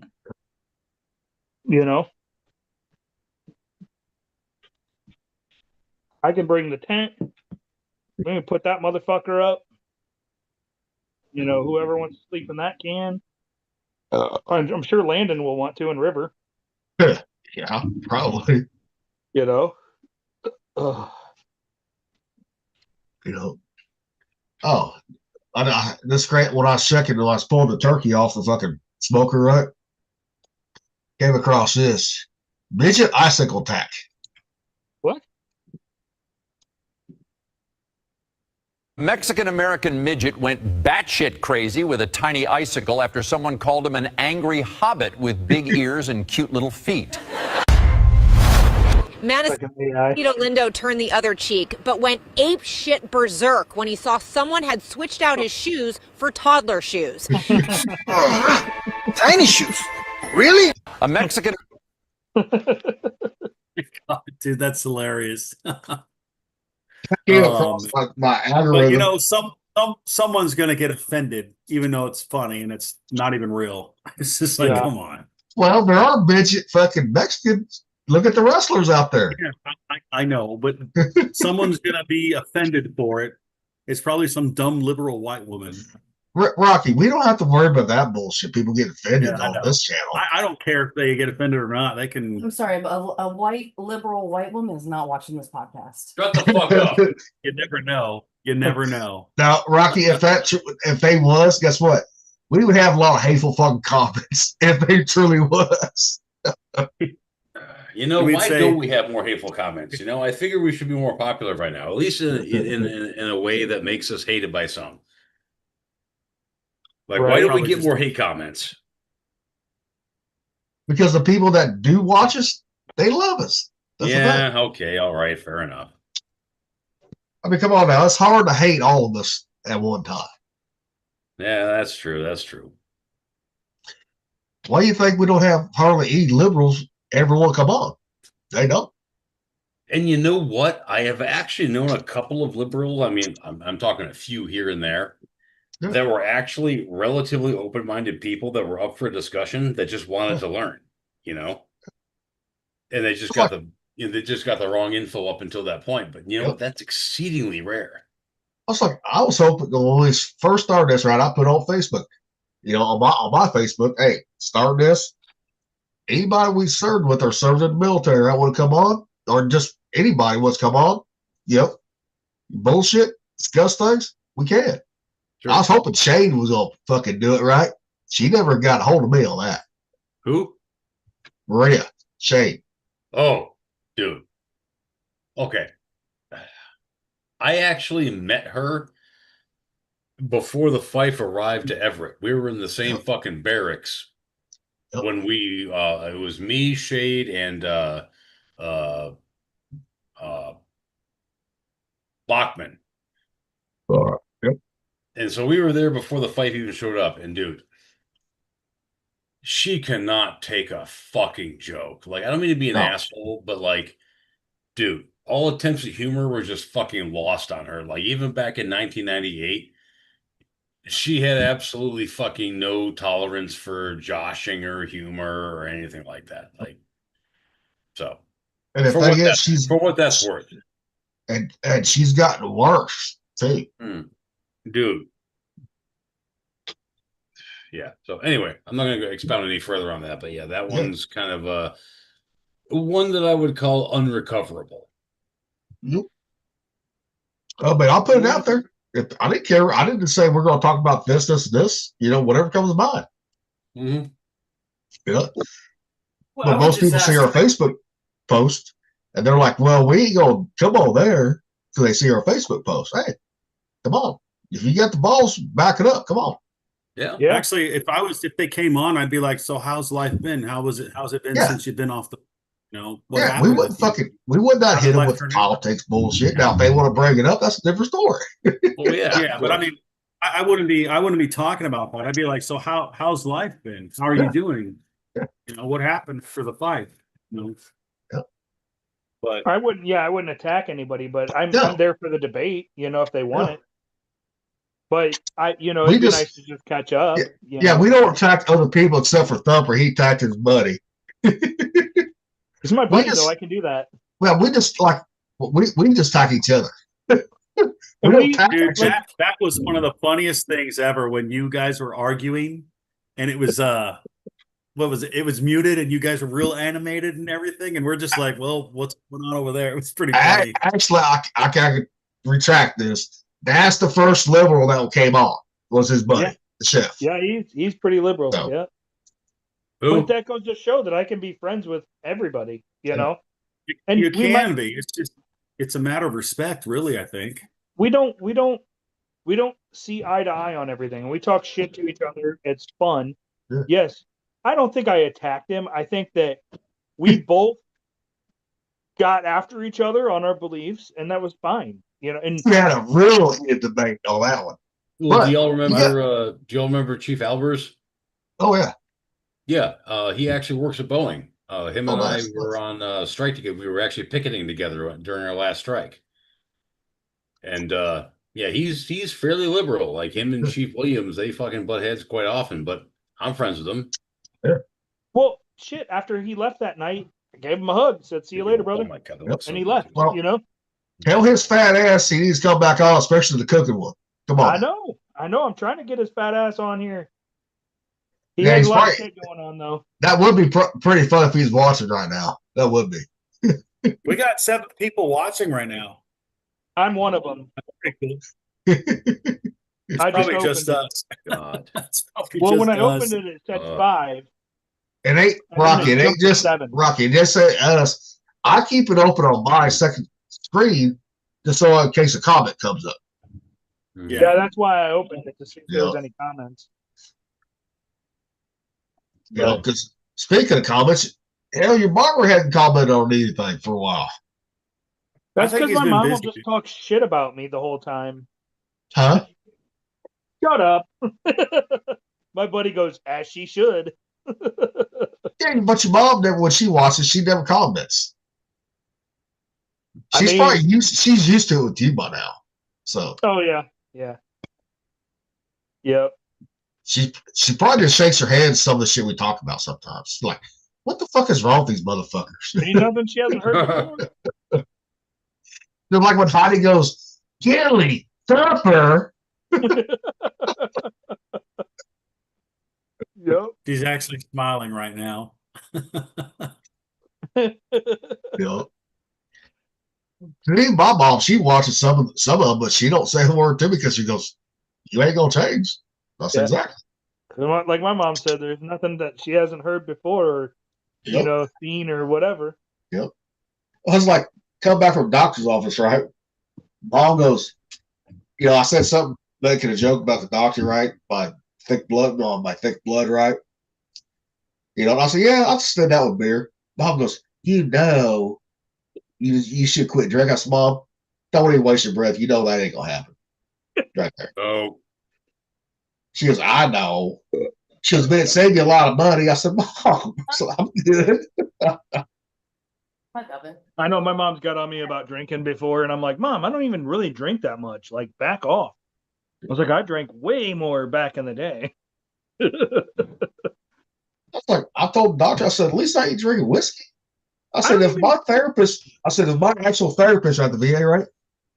I can bring the tent. We can put that motherfucker up. Whoever wants to sleep in that can. I'm sure Landon will want to, and River. Yeah, probably. Ugh. Oh, this great when I was checking, when I was pulling the turkey off the fucking smoker, right? Came across this midget icicle tack. What? Mexican-American midget went batshit crazy with a tiny icicle after someone called him an angry hobbit with big ears and cute little feet. Like an AI. Manifesto Lindo turned the other cheek, but went ape shit berserk when he saw someone had switched out his shoes for toddler shoes. Tiny shoes. Really? A Mexican. God, dude, that's hilarious. Came across like my algorithm. But you know, someone's gonna get offended, even though it's funny and it's not even real. It's just like, Yeah. come on. Well, there are midget fucking Mexicans. Look at the wrestlers out there. Yeah, I know, but someone's gonna be offended for it. It's probably some dumb liberal white woman. Rocky, we don't have to worry about that bullshit. People get offended Yeah, I on know. this channel. I don't care if they get offended or not. They can. I'm sorry, but a white liberal white woman is not watching this podcast. Shut the fuck up. You never know. You never know. Now, Rocky, if they was, guess what? We would have a lot of hateful fucking comments if they truly was. You know, We'd why say- don't we have more hateful comments? You know, I figure we should be more popular right now, at least in a way that makes us hated by some. Like, Right. why don't we Probably get just- more hate comments? Because the people that do watch us, they love us. That's the thing. Yeah, okay, all right, fair enough. I mean, come on now. It's hard to hate all of us at one time. Yeah, that's true. That's true. Why do you think we don't have hardly any liberals ever want to come on? They don't. And you know what? I have actually known a couple of liberals. I mean, I'm talking a few here and there Yeah. that were actually relatively open-minded people that were up for a discussion that just wanted to learn, you know, and they just got the wrong info up until that point. But you know, Yep. that's exceedingly rare. I was hoping when we first started this, right? I put on Facebook, you know, on my Facebook, hey, start this. Anybody we served with or served in the military that want to come on, or just anybody wants to come on, yep, bullshit, discuss things, we can. Sure. I was hoping Shane was gonna fucking do it, right? She never got a hold of me on that. Who? Maria, Shane. Oh, dude. Okay. I actually met her before the Fife arrived to Everett. We were in the same fucking barracks Yep. when we it was me, Shade, and Bachman. Yep. And so we were there before the Fife even showed up. And dude, she cannot take a fucking joke. Like, I don't mean to be an No. asshole, but like, dude, all attempts at humor were just fucking lost on her. Like, even back in 1998, she had absolutely fucking no tolerance for joshing or humor or anything like that. Like, so And the for thing what, is, that, she's for what that's worth, and she's gotten worse too. dude. Yeah. So anyway, I'm not going to expound any further on that, but yeah, that one's kind of one that I would call unrecoverable. Yep. Oh, but I'll put it out there. If I didn't care, I didn't say we're going to talk about this, you know, whatever comes to mind. Mm-hmm. You know? Well, I But would most just people see ask- our Facebook post and they're like, well, we ain't going to come on there till they see our Facebook post. Hey, come on. If you got the balls, back it up. Come on. Yeah. Yeah. Actually, if they came on, I'd be like, so how's life been? How's it been Yeah. since you've been off the, you know, what Yeah, we happened wouldn't with you? we would not How's hit them life with turn out? politics bullshit. Now, if they want to bring it up, that's a different story. Well, yeah. Yeah, but I mean, I wouldn't be talking about that. I'd be like, so how's life been? How are Yeah. you doing? Yeah. You know, what happened for the fight? You know? Yeah. But I wouldn't attack anybody, but I'm No. there for the debate, you know, if they want Yeah. it. But We it'd be just- nice to just catch up. you Yeah, know? we don't attack other people except for Thumper. He attacked his buddy. It's my buddy just- though, I can do that. Well, we just like we just attack each other. And don't we- attack dude, each other. that was one of the funniest things ever when you guys were arguing, and it was what was it? It was muted, and you guys were real animated and everything, and we're just like, well, what's going on over there? It was pretty funny. Actually, I can retract this. That's the first liberal that came on. Was his buddy, Yeah. the chef. Yeah, he's pretty liberal. No. Yeah. Who? But that goes to show that I can be friends with everybody, you Yeah. know? You, And you we can might- be. It's a matter of respect, really. I think. We don't see eye to eye on everything. And we talk shit to each other. It's fun. Yeah. Yes. I don't think I attacked him. I think that we both got after each other on our beliefs, and that was fine. You know, and We had a real heated debate on that one. Well, But, do y'all remember? yeah. Do y'all remember Chief Albers? Oh yeah. Yeah, he actually works at Boeing. Him and nice, I were on strike together. We were actually picketing together during our last strike. And yeah, he's fairly liberal. Like him and Chief Williams, they fucking butt heads quite often. But I'm friends with him. well, shit. After he left that night, I gave him a hug. Said, "See you later, brother." Oh my god, that looks so And he good, left. dude. Well, You know. Tell his fat ass he needs to come back on, especially the cooking one. Come on. I know. I'm trying to get his fat ass on here. He Yeah, has he's a lot probably- of shit going on though. That would be pretty fun if he's watching right now. That would be. We got 7 people watching right now. I'm one of them. It's I just probably just opened it. us. God. It's probably Well, when just I us. opened it, it said Uh, 5. It ain't And Rocky. then It it ain't jumped to just 7. Rocky. It just say us. I keep it open on my second screen just so in case a comment comes up. Yeah. Yeah, that's why I opened it to see if there was Yeah. any comments. You know, because speaking of comments, hell, your barber hadn't commented on anything for a while. That's think because he's my been mom will busy. just talk shit about me the whole time. Huh? Shut up. My buddy goes, as she should. Yeah, but your mom never, when she watches, she never comments. I She's mean- probably she's used to it with you by now. So Oh yeah, yeah, yep. she probably just shakes her head at some of the shit we talk about sometimes. She's like, what the fuck is wrong with these motherfuckers? Ain't nothing she hasn't heard before. They're like when Heidi goes, Gilly, Thumper. Yep. She's actually smiling right now. You know. My mom, she watches some of them, but she don't say the word to me because she goes, you ain't gonna change. I said, Yeah. exactly. Like my mom said, there's nothing that she hasn't heard before or you Yep. know, seen or whatever. Yep. I was like, come back from doctor's office, right? Mom goes, you know, I said something making a joke about the doctor, right? My thick blood, right? You know, and I said, yeah, I'll stand that with beer. Mom goes, you know, you should quit drinking. I said, Mom, don't even waste your breath. You know that ain't gonna happen. Right there. Oh, She goes, I know. She goes, man, it saved you a lot of money. I said, Mom, so I'm good. I love it. I know my mom's got on me about drinking before, and I'm like, Mom, I don't even really drink that much. Like, back off. I was like, I drank way more back in the day. I was like, I told the doctor, I said, at least I ain't drinking whiskey. I said, if my actual therapist at the VA, right,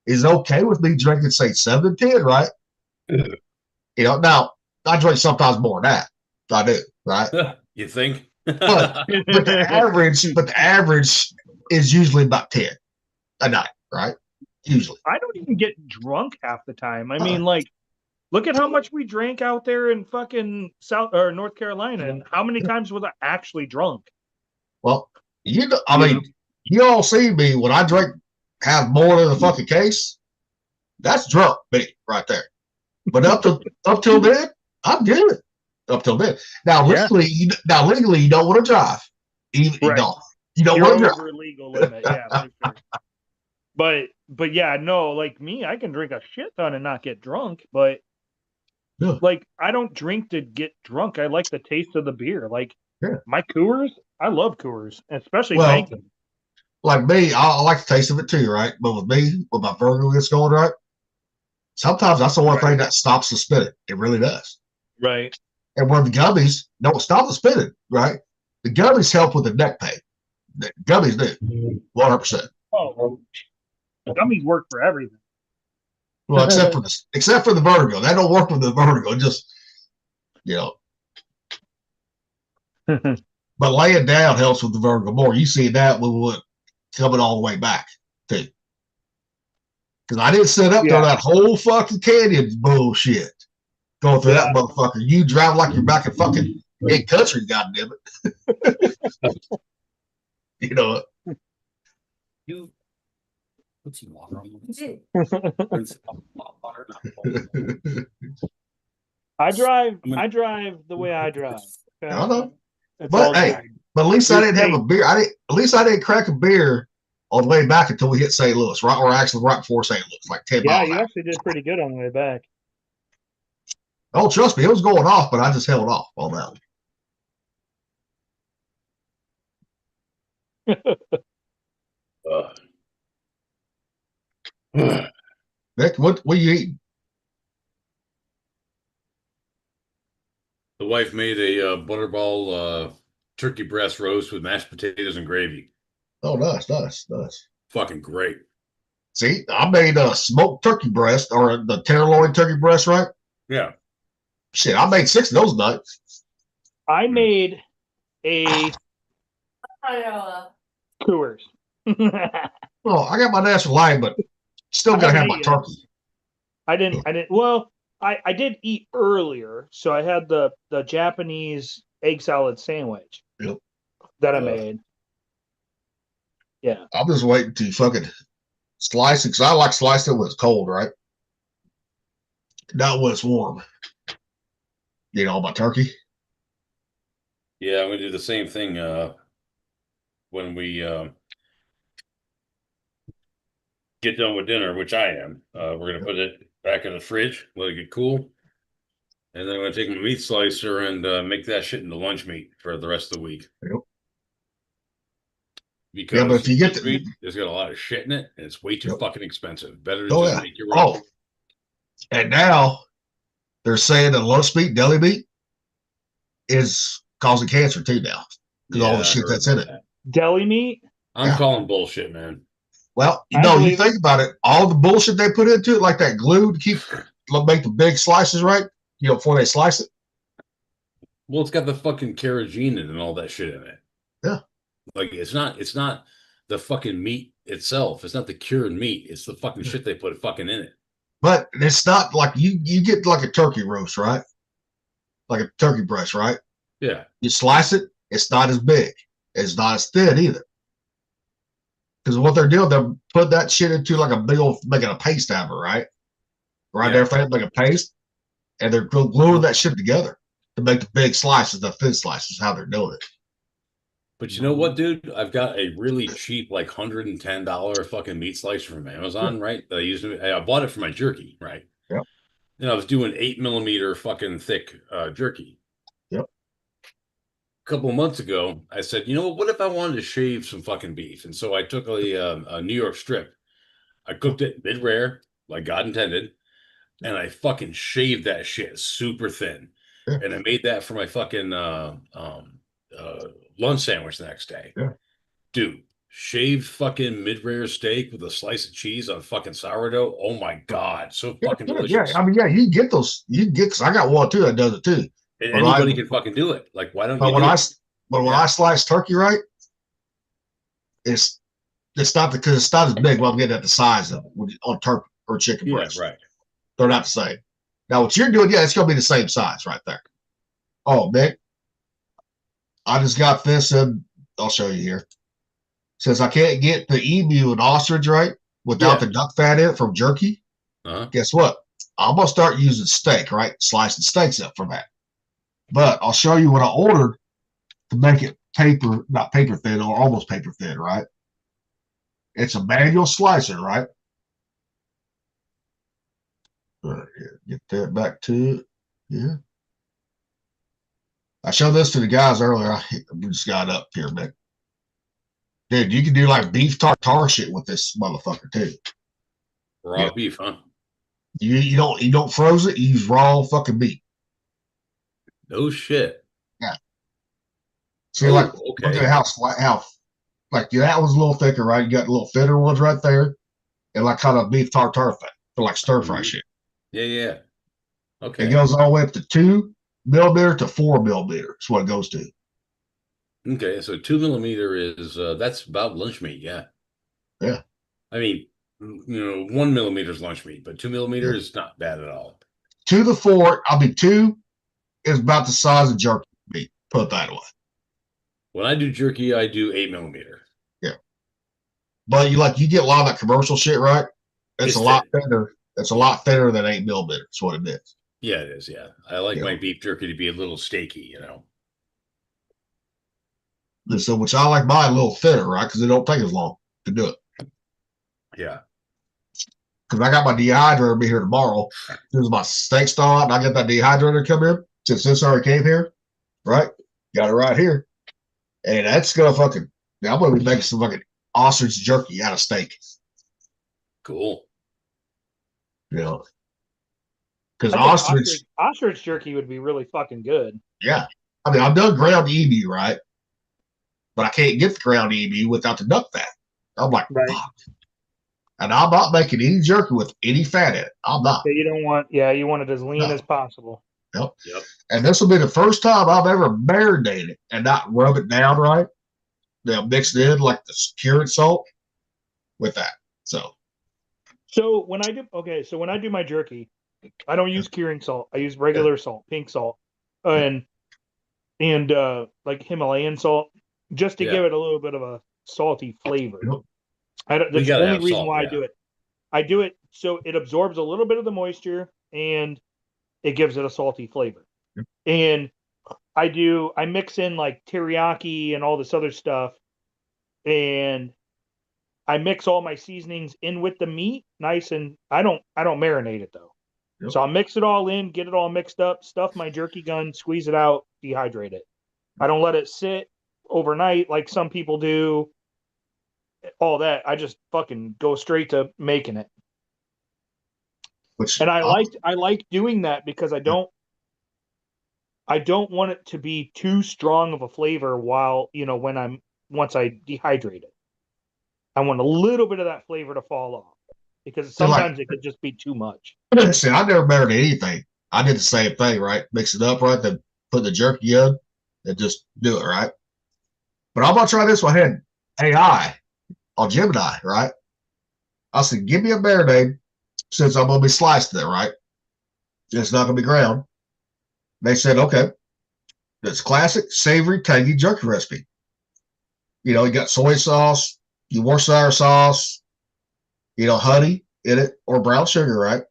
is okay with me drinking, say, 7 to 10, right? You know, now I drink sometimes more than that. I do, right? you think? But the average is usually about 10 a night, right? Usually. I don't even get drunk half the time. I mean, like, look at how much we drank out there in fucking South or North Carolina, and how many times was I actually drunk? Well, you know, I mean, you all see me when I drink, have more than a fucking case. That's drunk, me, right there. But up till then, I'm good. Up till then. Now, Yeah. legally, you don't want to drive. You Right. don't. You don't You're want to drive. over legal limit, yeah, for sure. But yeah, no, like me, I can drink a shit ton and not get drunk, but Yeah. like I don't drink to get drunk. I like the taste of the beer. Like Yeah. my Coors, I love Coors, especially Well, bacon. Like me, I like the taste of it too, right? But with me, with my burger gets going right, sometimes that's the one thing that stops the spitting. It really does. Right. And when the gummies don't stop the spitting, right? The gummies help with the neck pain. The gummies do, 100%. Oh, well, gummies work for everything. Well, except for the vertigo. That don't work with the vertigo. Just, you know. But laying down helps with the vertigo more. You see that when coming all the way back, too. Because I didn't sit up there that whole fucking canyon bullshit. Going through that motherfucker. You drive like you're back in fucking in country, goddamn it. You know. You put some water on You this. did. I drive gonna- I drive the way I drive. Okay? I know. It's But all hey, good. but at least I You're didn't have a safe. beer. At least I didn't crack a beer on the way back until we hit St. Louis, right? Or actually right before St. Louis, like 10 Yeah, miles you out. actually did pretty good on the way back. Oh, trust me, it was going off, but I just held off on that one. Nick, what you eating? The wife made a butterball turkey breast roast with mashed potatoes and gravy. Oh, nice. Fucking great. See, I made a smoked turkey breast or the tenderloin turkey breast, right? Yeah. Shit, I made 6 of those nuts. I made a Coors. Well, I got my natural line, but still gotta have my turkey. I didn't. Well, I did eat earlier, so I had the Japanese egg salad sandwich that I made. Yeah. I'm just waiting to fucking slice it because I like slicing it when it's cold, right? Not when it's warm. You know, my turkey. Yeah, I'm gonna do the same thing when we get done with dinner, which I am. We're gonna put it back in the fridge, let it get cool, and then I'm gonna take my meat slicer and make that shit into lunch meat for the rest of the week. Yep. Because but if you get meat, there's got a lot of shit in it, and it's way too fucking expensive. Better to Oh, just yeah. make your own. Oh, and now they're saying that lunch meat, deli meat, is causing cancer too now because all the shit that's in it. Deli meat? I'm calling bullshit, man. Well, you think about it, all the bullshit they put into it, like that glue to make the big slices, right? You know, before they slice it. Well, it's got the fucking carrageenan and all that shit in it. Yeah. Like it's not the fucking meat itself. It's not the cured meat. It's the fucking shit they put fucking in it. But it's not like you get like a turkey roast, right? Like a turkey breast, right? Yeah. You slice it, it's not as big. It's not as thin either. Because what they're doing, they're putting that shit into like a big old, making a paste out of it, right? Right there, like a paste. And they're gluing that shit together to make the big slices, the thin slices, how they're doing it. But you know what, dude? I've got a really cheap, like $110 fucking meat slicer from Amazon, right? That I bought it for my jerky, right? Yep. And I was doing 8mm fucking thick jerky. Yep. A couple of months ago, I said, you know what if I wanted to shave some fucking beef? And so I took a New York strip. I cooked it mid-rare, like God intended, and I fucking shaved that shit super thin. Yeah. And I made that for my fucking lunch sandwich the next day. Yeah. Dude, shaved fucking mid-rare steak with a slice of cheese on fucking sourdough. Oh my God. So fucking delicious. Yeah, I mean, yeah, you can get those. You can get, because I got one too that does it too. And anybody can fucking do it. Like, why don't you when I slice turkey, right, it's not because it's not as big. Well, I'm getting at the size of it on turkey or chicken breast. Right. They're not the same. Now, what you're doing, it's going to be the same size right there. Oh, Nick, I just got this, and I'll show you here. Since I can't get the emu and ostrich right without the duck fat in it from jerky, guess what? I'm going to start using steak, right? Slicing steaks up for that. But I'll show you what I ordered to make it not paper thin, or almost paper thin, right? It's a manual slicer, right? All right, get that back to it. Yeah. I showed this to the guys earlier. We just got up here, Nick. Dude, you can do like beef tartare shit with this motherfucker too. Raw beef, huh? You don't froze it. You use raw fucking beef. No shit. Yeah. See, look at how like that was a little thicker, right? You got a little thinner ones right there, and like kind of beef tartare thing for like stir fry shit. Yeah. Okay. It goes all the way up to 2mm to 4mm. That's what it goes to. Okay, so 2mm is that's about lunch meat, yeah. Yeah. I mean, 1mm is lunch meat, but 2mm is not bad at all. 2 to 4, 2 is about the size of jerky meat. Put it that way. When I do jerky, I do 8mm. Yeah. But you get a lot of that commercial shit, right? It's a lot thinner. It's a lot thinner than 8mm. That's what it is. Yeah, it is, yeah. I like my beef jerky to be a little steaky, So, which I like mine a little thinner, right? Because it don't take as long. to do it. Yeah. Because I got my dehydrator be here tomorrow. There's my steaks thaw out, and I get that dehydrator come in. Since this already came here, right? Got it right here. And that's gonna fucking. Now I'm gonna be making some fucking ostrich jerky out of steak. Cool. You know, because I think ostrich jerky would be really fucking good. Yeah. I mean, I've done ground emu, right? But I can't get the ground emu without the duck fat. I'm like, Right. fuck. And I'm not making any jerky with any fat in it. I'm not. So you don't want, you want it as lean No. as possible. Yep. Yep. And this will be the first time I've ever marinated and not rub it down right. They'll mix it in like the cured salt with that. So when I do my jerky, I don't use curing salt. I use regular salt, pink salt, and like Himalayan salt, just to give it a little bit of a salty flavor. Yep. That's the gotta only have reason salt, why yeah. I do it. I do it so it absorbs a little bit of the moisture and it gives it a salty flavor. Yep. And I mix in like teriyaki and all this other stuff, and I mix all my seasonings in with the meat, nice, and I don't marinate it though. Yep. So I'll mix it all in, get it all mixed up, stuff my jerky gun, squeeze it out, dehydrate it. I don't let it sit overnight like some people do. All that. I just fucking go straight to making it. Which And I like doing that because I don't want it to be too strong of a flavor while, once I dehydrate it. I want a little bit of that flavor to fall off because sometimes it could just be too much. See, I never marinated anything. I did the same thing, right? Mix it up, right? Then put the jerky in and just do it, right? But I'm gonna try this one. I had AI on Gemini, right? I said, give me a marinade since I'm gonna be slicing it, right? It's not gonna be ground. They said, okay. It's classic, savory, tangy jerky recipe. You got soy sauce, Worcestershire sauce, honey in it, or brown sugar, right?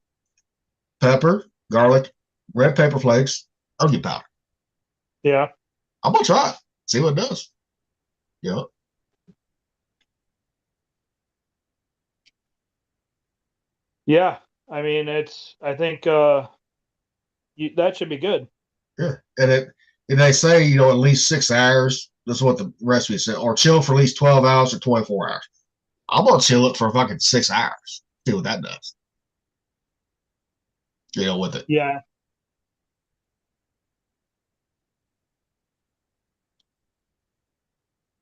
Pepper, garlic, red pepper flakes, onion powder. Yeah. I'm gonna try it, see what it does. Yeah. I mean, I think that should be good. Yeah, and they say at least 6 hours. That's what the recipe said, or chill for at least 12 hours or 24 hours. I'm gonna chill it for fucking 6 hours. See what that does. With it. Yeah.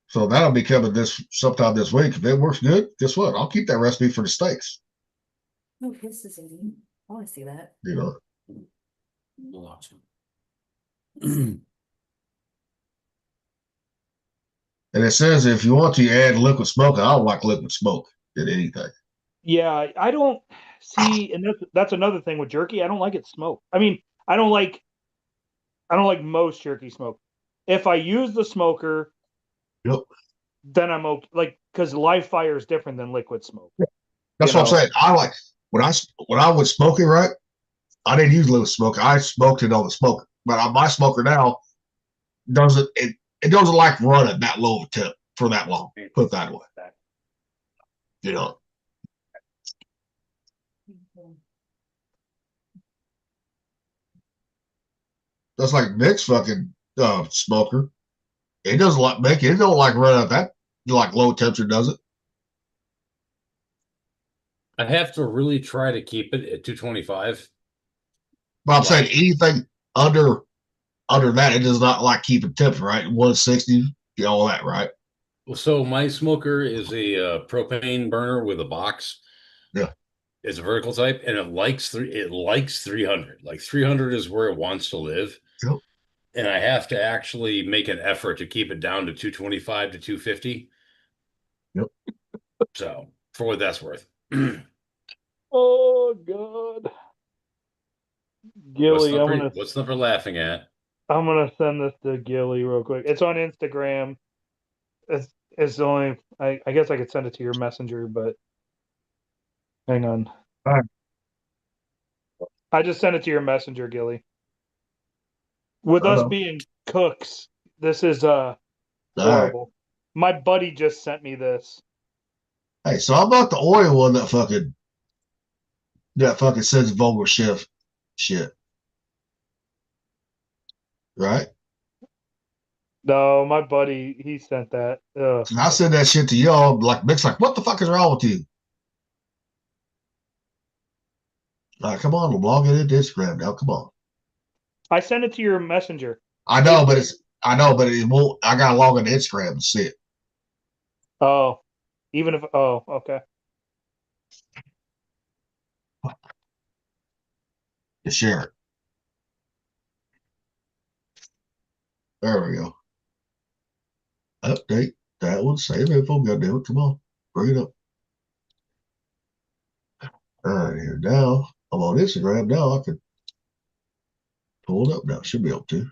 So that'll be coming sometime this week. If it works good, guess what? I'll keep that recipe for the steaks. Oh, this is easy. I want to see that. And it says if you want to add liquid smoke, I don't like liquid smoke in anything. Yeah, I don't see, and that's another thing with jerky. I don't like it smoked. I mean, I don't like most jerky smoke. If I use the smoker, then I'm okay. Like, because live fire is different than liquid smoke. That's what I'm saying. I like when I was smoking, right? I didn't use liquid smoke. I smoked it on the smoker. But my smoker now doesn't like running that low of a tip for that long. Put it that way. That's like Nick's fucking smoker. It doesn't like making. It don't like running at that like low temperature, does it? I have to really try to keep it at 225. But I'm saying anything under that, it does not like keeping temperature, right? 160, all that, right? Well, so my smoker is a propane burner with a box. Yeah. It's a vertical type, and it likes 300. Like 300 is where it wants to live. Yep. And I have to actually make an effort to keep it down to 225 to 250. Yep. So for what that's worth. Oh God, Gilly, What's the number laughing at? I'm gonna send this to Gilly real quick. It's on Instagram. It's the only. I guess I could send it to your messenger, but hang on. All right. I just sent it to your messenger, Gilly. With us being cooks, this is horrible. My buddy just sent me this. Hey, so I'm not the only one that fucking says vulgar shit, right? No, my buddy, he sent that. Ugh. And I said that shit to y'all. Like Mick's like, what the fuck is wrong with you? Like, come on, we'll log it into Instagram now. Come on. I sent it to your messenger. I know, but it won't. I gotta log into Instagram to see it. Oh, even if okay. To share it. There we go. Update that one. Save info. Goddamn it! Come on, bring it up. All right, here now. I'm on Instagram now. I can pull it up now. Should be able to.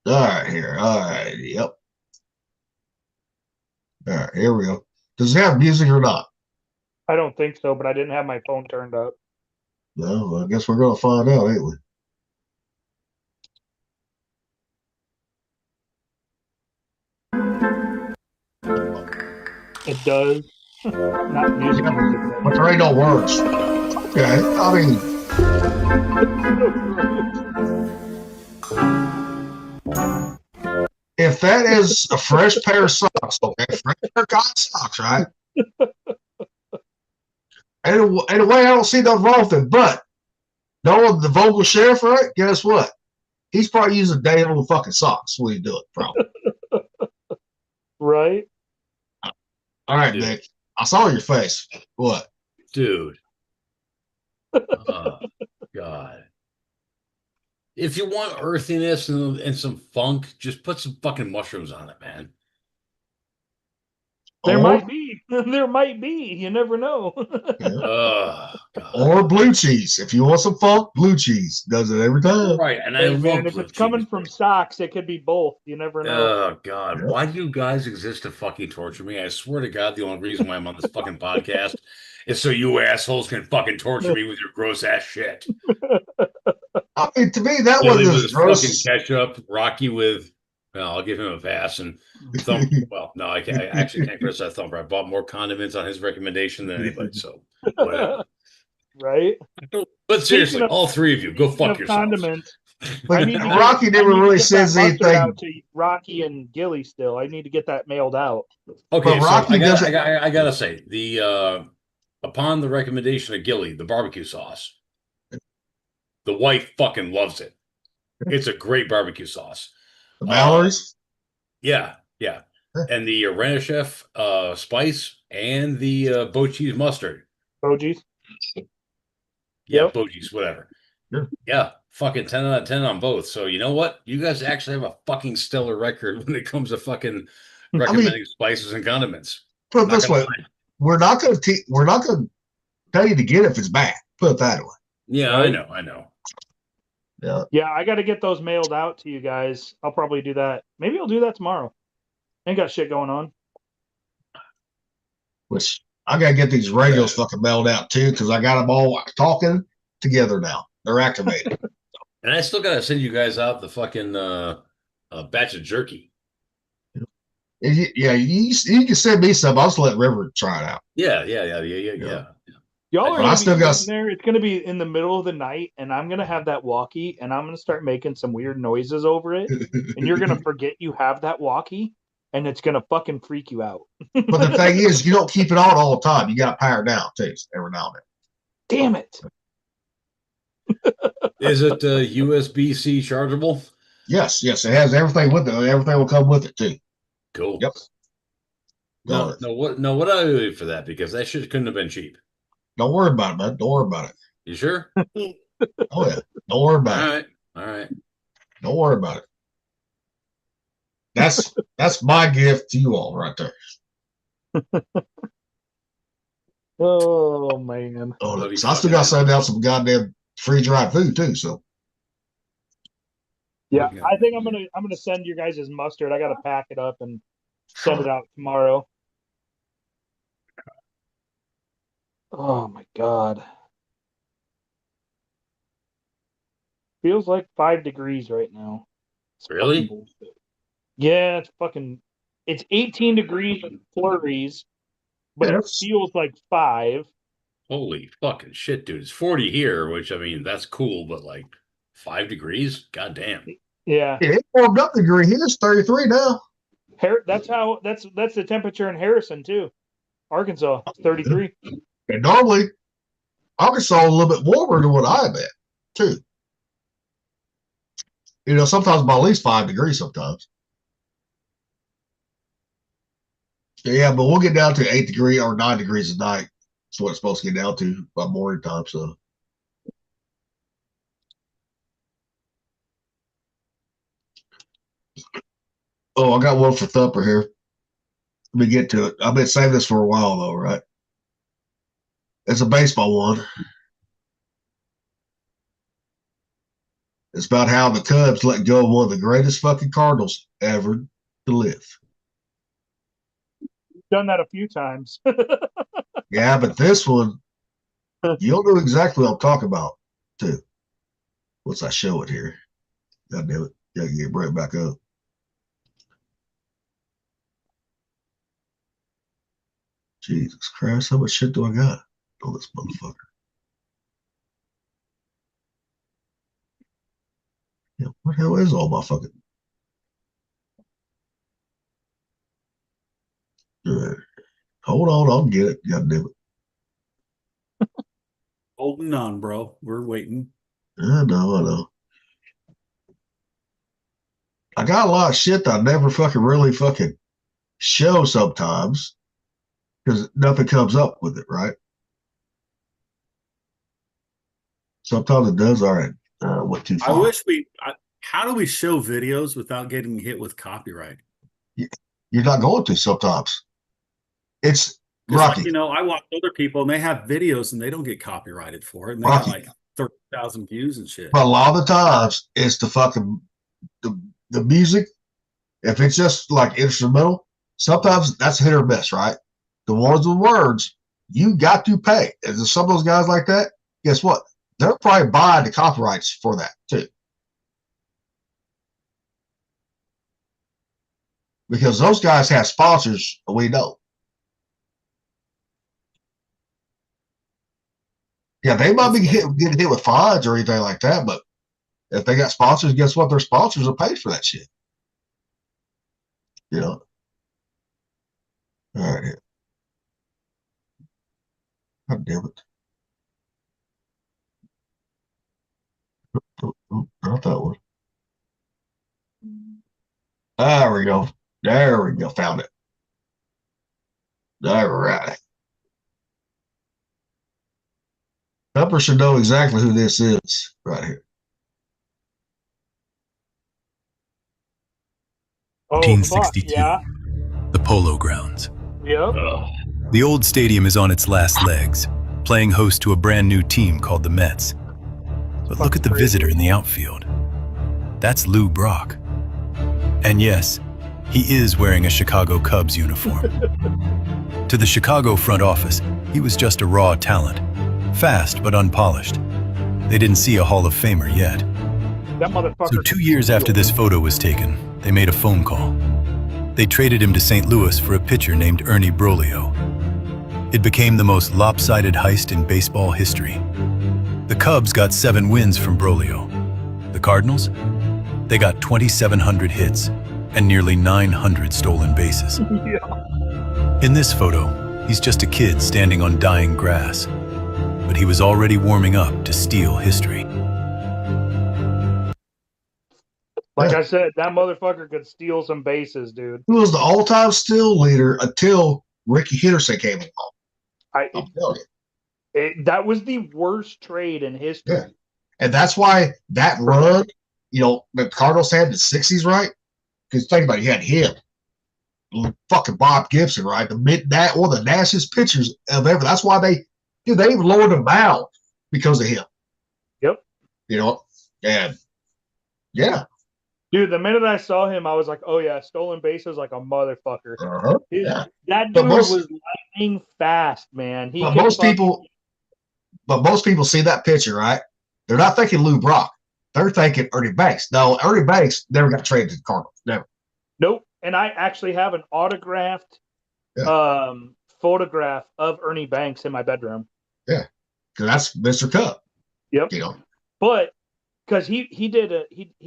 All right, here. All right, yep. All right, here we go. Does it have music or not? I don't think so, but I didn't have my phone turned up. No, well, I guess we're gonna find out, ain't we? It does. Not music. But there ain't no words. Okay, I mean, if that is a fresh pair of socks, okay, fresh pair of cotton socks, right? And in a way, I don't see nothing wrong with it. But knowing the Vogel sheriff, right? Guess what? He's probably using day old fucking socks when he do it, probably. Right? All right, Dude. Nick. I saw your face. What? Dude. Oh, God. If you want earthiness and some funk, just put some fucking mushrooms on it, man. There Or- might be. There might be. You never know. Oh, God. Or blue cheese. If you want some funk, blue cheese does it every time. Right, and I Hey, love man, if blue it's coming cheese, from but- socks, it could be both. You never know. Oh, God. Yeah. Why do you guys exist to fucking torture me? I swear to God, the only reason why I'm on this fucking podcast is so you assholes can fucking torture me with your gross ass shit. I mean, to me, that Billy with was his as gross. fucking ketchup, Rocky with, well, I'll give him a pass, and Thump. Well, no, I can't. I actually can't criticize Thumper. I bought more condiments on his recommendation than anybody, so whatever. Right? But seriously, Speaking of- all three of you, go Speaking fuck of yourselves. condiments, But I need to get- Rocky I never need to really get that says mustard anything. out to Rocky and Gilly still. I need to get that mailed out. Okay, But so Rocky doesn't- I gotta say the upon the recommendation of Gilly, the barbecue sauce, the wife fucking loves it. It's a great barbecue sauce. The Mallory's? Yeah, yeah. And the Ranachef spice and the Bo cheese mustard. Bogies. Yeah, Yep. Bogies, whatever. Sure. Yeah, fucking 10 out of 10 on both. So you know what? You guys actually have a fucking stellar record when it comes to fucking recommending spices and condiments. Put it Not this gonna way: lie. we're not going to tell you to get it if it's bad. Put it that way. Yeah, Right. I know. Yeah. Yeah, I got to get those mailed out to you guys. I'll probably do that. Maybe I'll do that tomorrow. Ain't got shit going on. Which I got to get these radios fucking mailed out too because I got them all talking together now. They're activated. And I still gotta send you guys out the fucking batch of jerky. Yeah, you can send me some. I'll just let River try it out. Yeah. Y'all are But I gonna be still got- sitting there. It's gonna be in the middle of the night, and I'm gonna have that walkie, and I'm gonna start making some weird noises over it, and you're gonna forget you have that walkie, and it's gonna fucking freak you out. But the thing is, you don't keep it on all the time. You got to power down too every now and then. Damn it! Is it USB-C chargeable? Yes, it has everything with it. Everything will come with it too. Cool. Yep. No, what do I do for that? Because that shit couldn't have been cheap. Don't worry about it, man. Don't worry about it. You sure? Oh yeah. Don't worry about it. All right. Don't worry about it. That's my gift to you all right there. Oh man. Oh, Bloody so I still fucking got to send out some goddamn free dried food too. So Yeah, Okay. I think I'm gonna send you guys his mustard. I gotta pack it up and send it out tomorrow. Oh my god. Feels like 5 degrees right now. It's Really? fucking bullshit. Yeah, it's fucking it's 18 degrees with flurries, but it Yes. feels like 5. Holy fucking shit, dude. It's 40 here, which I mean that's cool, but like 5 degrees? God damn. Yeah. It warmed up the degree here. It's 33 now. That's the temperature in Harrison too. Arkansas, 33. And normally, Arkansas is a little bit warmer than what I'm at, too. You know, sometimes by at least 5 degrees sometimes. Yeah, but we'll get down to 8 degrees or 9 degrees at night. That's what it's supposed to get down to by morning time. So, oh, I got one for Thumper here. Let me get to it. I've been saving this for a while, though, right? It's a baseball one. It's about how the Cubs let go of one of the greatest fucking Cardinals ever to live. Done that a few times. Yeah, but this one, you'll know exactly what I'm talking about, too. Once I show it here. God damn it. Gotta get right back up. Jesus Christ, how much shit do I got on this motherfucker? Yeah, what the hell is all my fucking... Hold on, I'll get it. God damn it. Holding on, bro. We're waiting. I know. I got a lot of shit that I never fucking really fucking show sometimes because nothing comes up with it, right? Sometimes it does. All right. Went too I far. wish how do we show videos without getting hit with copyright? You're not going to sometimes. It's 'Cause, Rocky. like, you know, I watch other people and they have videos and they don't get copyrighted for it. And they Rocky. got like 30,000 views and shit. But a lot of the times it's the fucking the music. If it's just like instrumental, sometimes that's hit or miss, right? The ones with words, you got to pay. And there's some of those guys like that, guess what? They're probably buying the copyrights for that too. Because those guys have sponsors, we know. Yeah, they might be getting hit with fines or anything like that, but if they got sponsors, guess what? Their sponsors are paid for that shit. You know? All right. God damn it. Not that one. There we go. There we go. Found it. All right. Pepper should know exactly who this is right here. Oh, 1962. yeah. The Polo Grounds. Yep. The old stadium is on its last legs, playing host to a brand new team called the Mets. But look at the visitor in the outfield. That's Lou Brock. And yes, he is wearing a Chicago Cubs uniform. To the Chicago front office, he was just a raw talent, fast but unpolished. They didn't see a Hall of Famer yet. That motherfucker. So 2 years after this photo was taken, they made a phone call. They traded him to St. Louis for a pitcher named Ernie Broglio. It became the most lopsided heist in baseball history. The Cubs got 7 wins from Broglio. The Cardinals? They got 2,700 hits and nearly 900 stolen bases. Yeah. In this photo, he's just a kid standing on dying grass, but he was already warming up to steal history. Like I said, that motherfucker could steal some bases, dude. He was the all-time steal leader until Ricky Henderson came along. I'm telling you. That was the worst trade in history. Yeah. And that's why that run, you know, the Cardinals had in the 60s, right? Because think about it, you had him, fucking Bob Gibson, right? One of the nastiest pitchers of ever. That's why they even lowered the mound because of him. Yep. You know, and yeah. Dude, the minute I saw him, I was like, oh yeah, stolen bases like a motherfucker. Uh-huh. Yeah. That But dude most- was lightning fast, man. But most people see that picture, right? They're not thinking Lou Brock. They're thinking Ernie Banks. No, Ernie Banks never got traded to the Cardinals. Never. Nope. and I actually have an autographed photograph of Ernie Banks in my bedroom. Yeah, because that's Mr. Cup. Yep. You know, but because he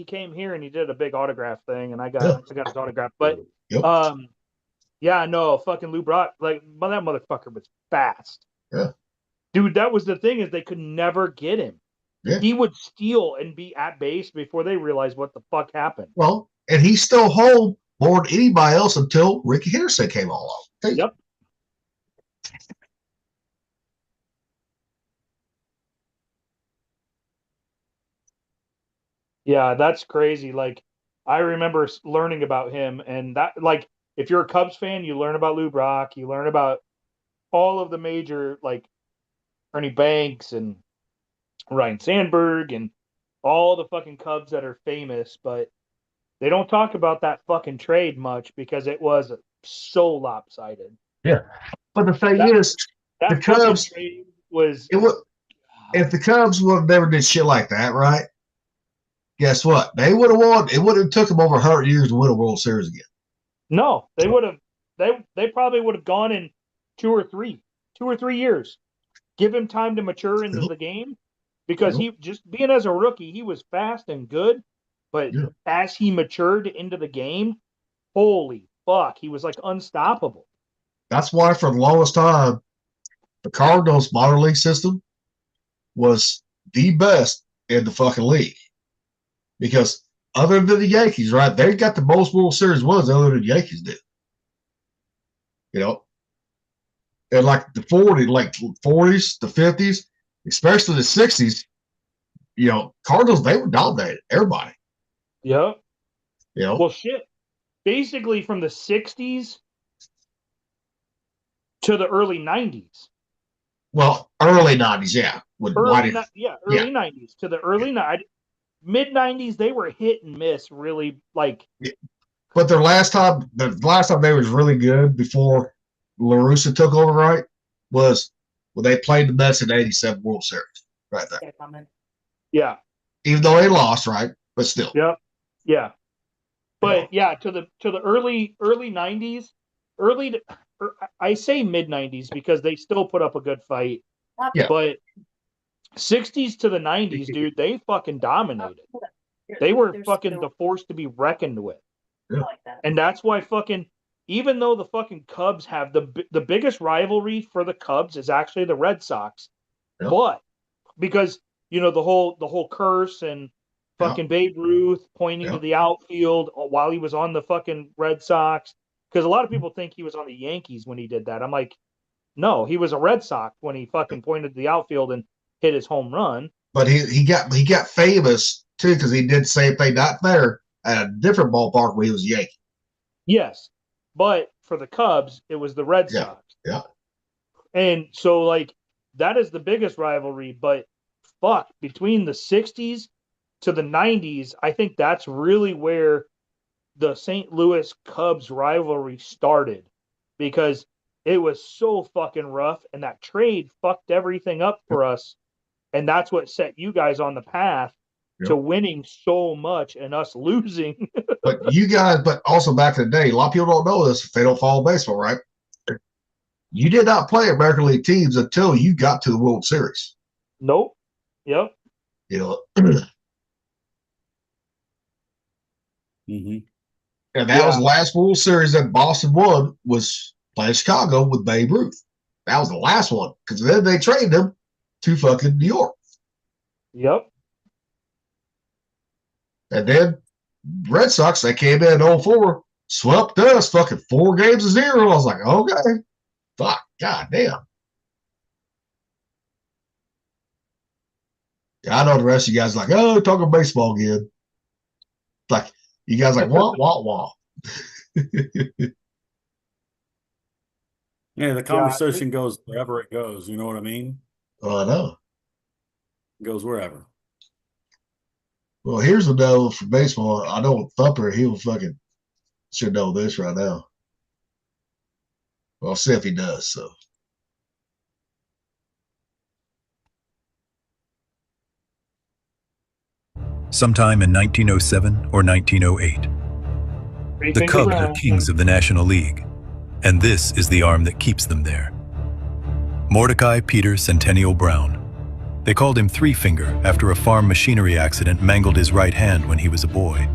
came here and he did a big autograph thing, and I got his autograph. But yeah, no, fucking Lou Brock, like, that motherfucker was fast. Yeah, dude, that was the thing, is they could never get him. Yeah. He would steal and be at base before they realized what the fuck happened. Well, and he's still home more than anybody else until Ricky Henderson came along. Yep. Yeah, that's crazy. Like, I remember learning about him, and that, like, if you're a Cubs fan, you learn about Lou Brock, you learn about all of the major, like, Ernie Banks and Ryan Sandberg and all the fucking Cubs that are famous, but they don't talk about that fucking trade much because it was so lopsided. Yeah. But the thing is, the Cubs trade was if the Cubs would have never did shit like that, right? Guess what? They would have won. It would have took them over 100 years to win a World Series again. No, they would have. They probably would have gone in 2 or 3 years. Give him time to mature into the game, because he, just being as a rookie, he was fast and good, but as he matured into the game, holy fuck, he was like unstoppable. That's why for the longest time, the Cardinals minor league system was the best in the fucking league. Because other than the Yankees, right, they got the most World Series wins other than the Yankees did. You know? And like the 40s, the 50s, especially the 60s, you know, Cardinals, they were dominated everybody. Yep. You know? Well, shit. Basically from the 60s to the early 90s. Well, early 90s, yeah. Early 90s to the early 90s. Mid-90s, they were hit and miss, really, like. But the last time they was really good before La Russa took over, right, was when they played the Mets in the 87 World Series, right there. Yeah. Even though they lost, right, but still. Yep. Yeah. But yeah, to the early 90s, I say mid 90s because they still put up a good fight. Yeah. But 60s to the 90s, dude, they fucking dominated. They were fucking the force to be reckoned with. Yeah. And that's why fucking, even though the fucking Cubs have the biggest rivalry for the Cubs is actually the Red Sox. Yeah. But because, you know, the whole curse and fucking Babe Ruth pointing to the outfield while he was on the fucking Red Sox, because a lot of people think he was on the Yankees when he did that. I'm like, no, he was a Red Sox when he fucking pointed to the outfield and hit his home run. But he got famous too because he did the same thing not there at a different ballpark where he was a Yankee. Yes, but for the Cubs, it was the Red Sox. Yeah. And so, like, that is the biggest rivalry. But fuck, between the 60s to the 90s, I think that's really where the St. Louis Cubs rivalry started, because it was so fucking rough, and that trade fucked everything up for us. And that's what set you guys on the path to winning so much and us losing. But also back in the day, a lot of people don't know this if they don't follow baseball, right? You did not play American League teams until you got to the World Series. Nope. Yep. You know. Mm-hmm. And that was the last World Series that Boston won, was playing Chicago with Babe Ruth. That was the last one, because then they traded him to fucking New York. Yep. And then Red Sox, they came in 04, swept us fucking 4-0. I was like, okay. Fuck, goddamn. Yeah, I know the rest of you guys are like, oh, talking baseball again. Like, you guys like, wah, wah, wah. Yeah, the conversation goes wherever it goes. You know what I mean? Oh, I know. It goes wherever. Well, here's the no for baseball. I know Thumper, he'll fucking should know this right now. Well, I'll see if he does, so. Sometime in 1907 or 1908, The Cubs are kings of the National League, and this is the arm that keeps them there. Mordecai Peter Centennial Brown. They called him Three Finger after a farm machinery accident mangled his right hand when he was a boy.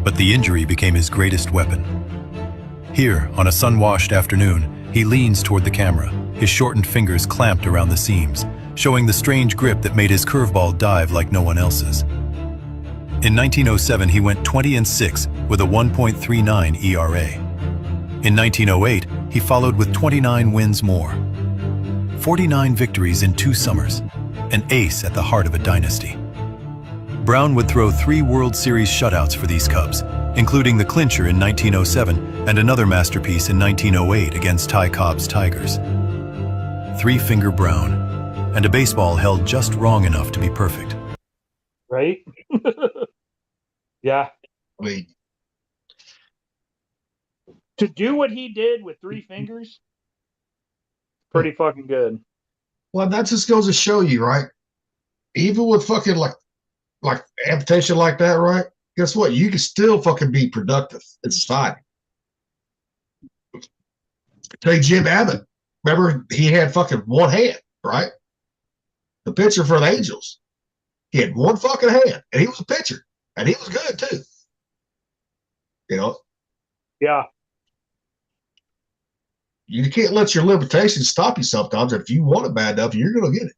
But the injury became his greatest weapon. Here, on a sun-washed afternoon, he leans toward the camera, his shortened fingers clamped around the seams, showing the strange grip that made his curveball dive like no one else's. In 1907, he went 20-6 with a 1.39 ERA. In 1908, he followed with 29 wins more. 49 victories in 2 summers, an ace at the heart of a dynasty. Brown would throw 3 World Series shutouts for these Cubs, including the clincher in 1907 and another masterpiece in 1908 against Ty Cobb's Tigers. Three Finger Brown, and a baseball held just wrong enough to be perfect. Right? Yeah. Wait. To do what he did with 3 fingers, pretty fucking good. Well, that just goes to show you, right? Even with fucking like amputation like that, right? Guess what? You can still fucking be productive in society. Take Jim Abbott. Remember, he had fucking one hand, right? The pitcher for the Angels. He had one fucking hand, and he was a pitcher, and he was good too. You know? Yeah. You can't let your limitations stop you sometimes. If you want it bad enough, you're going to get it.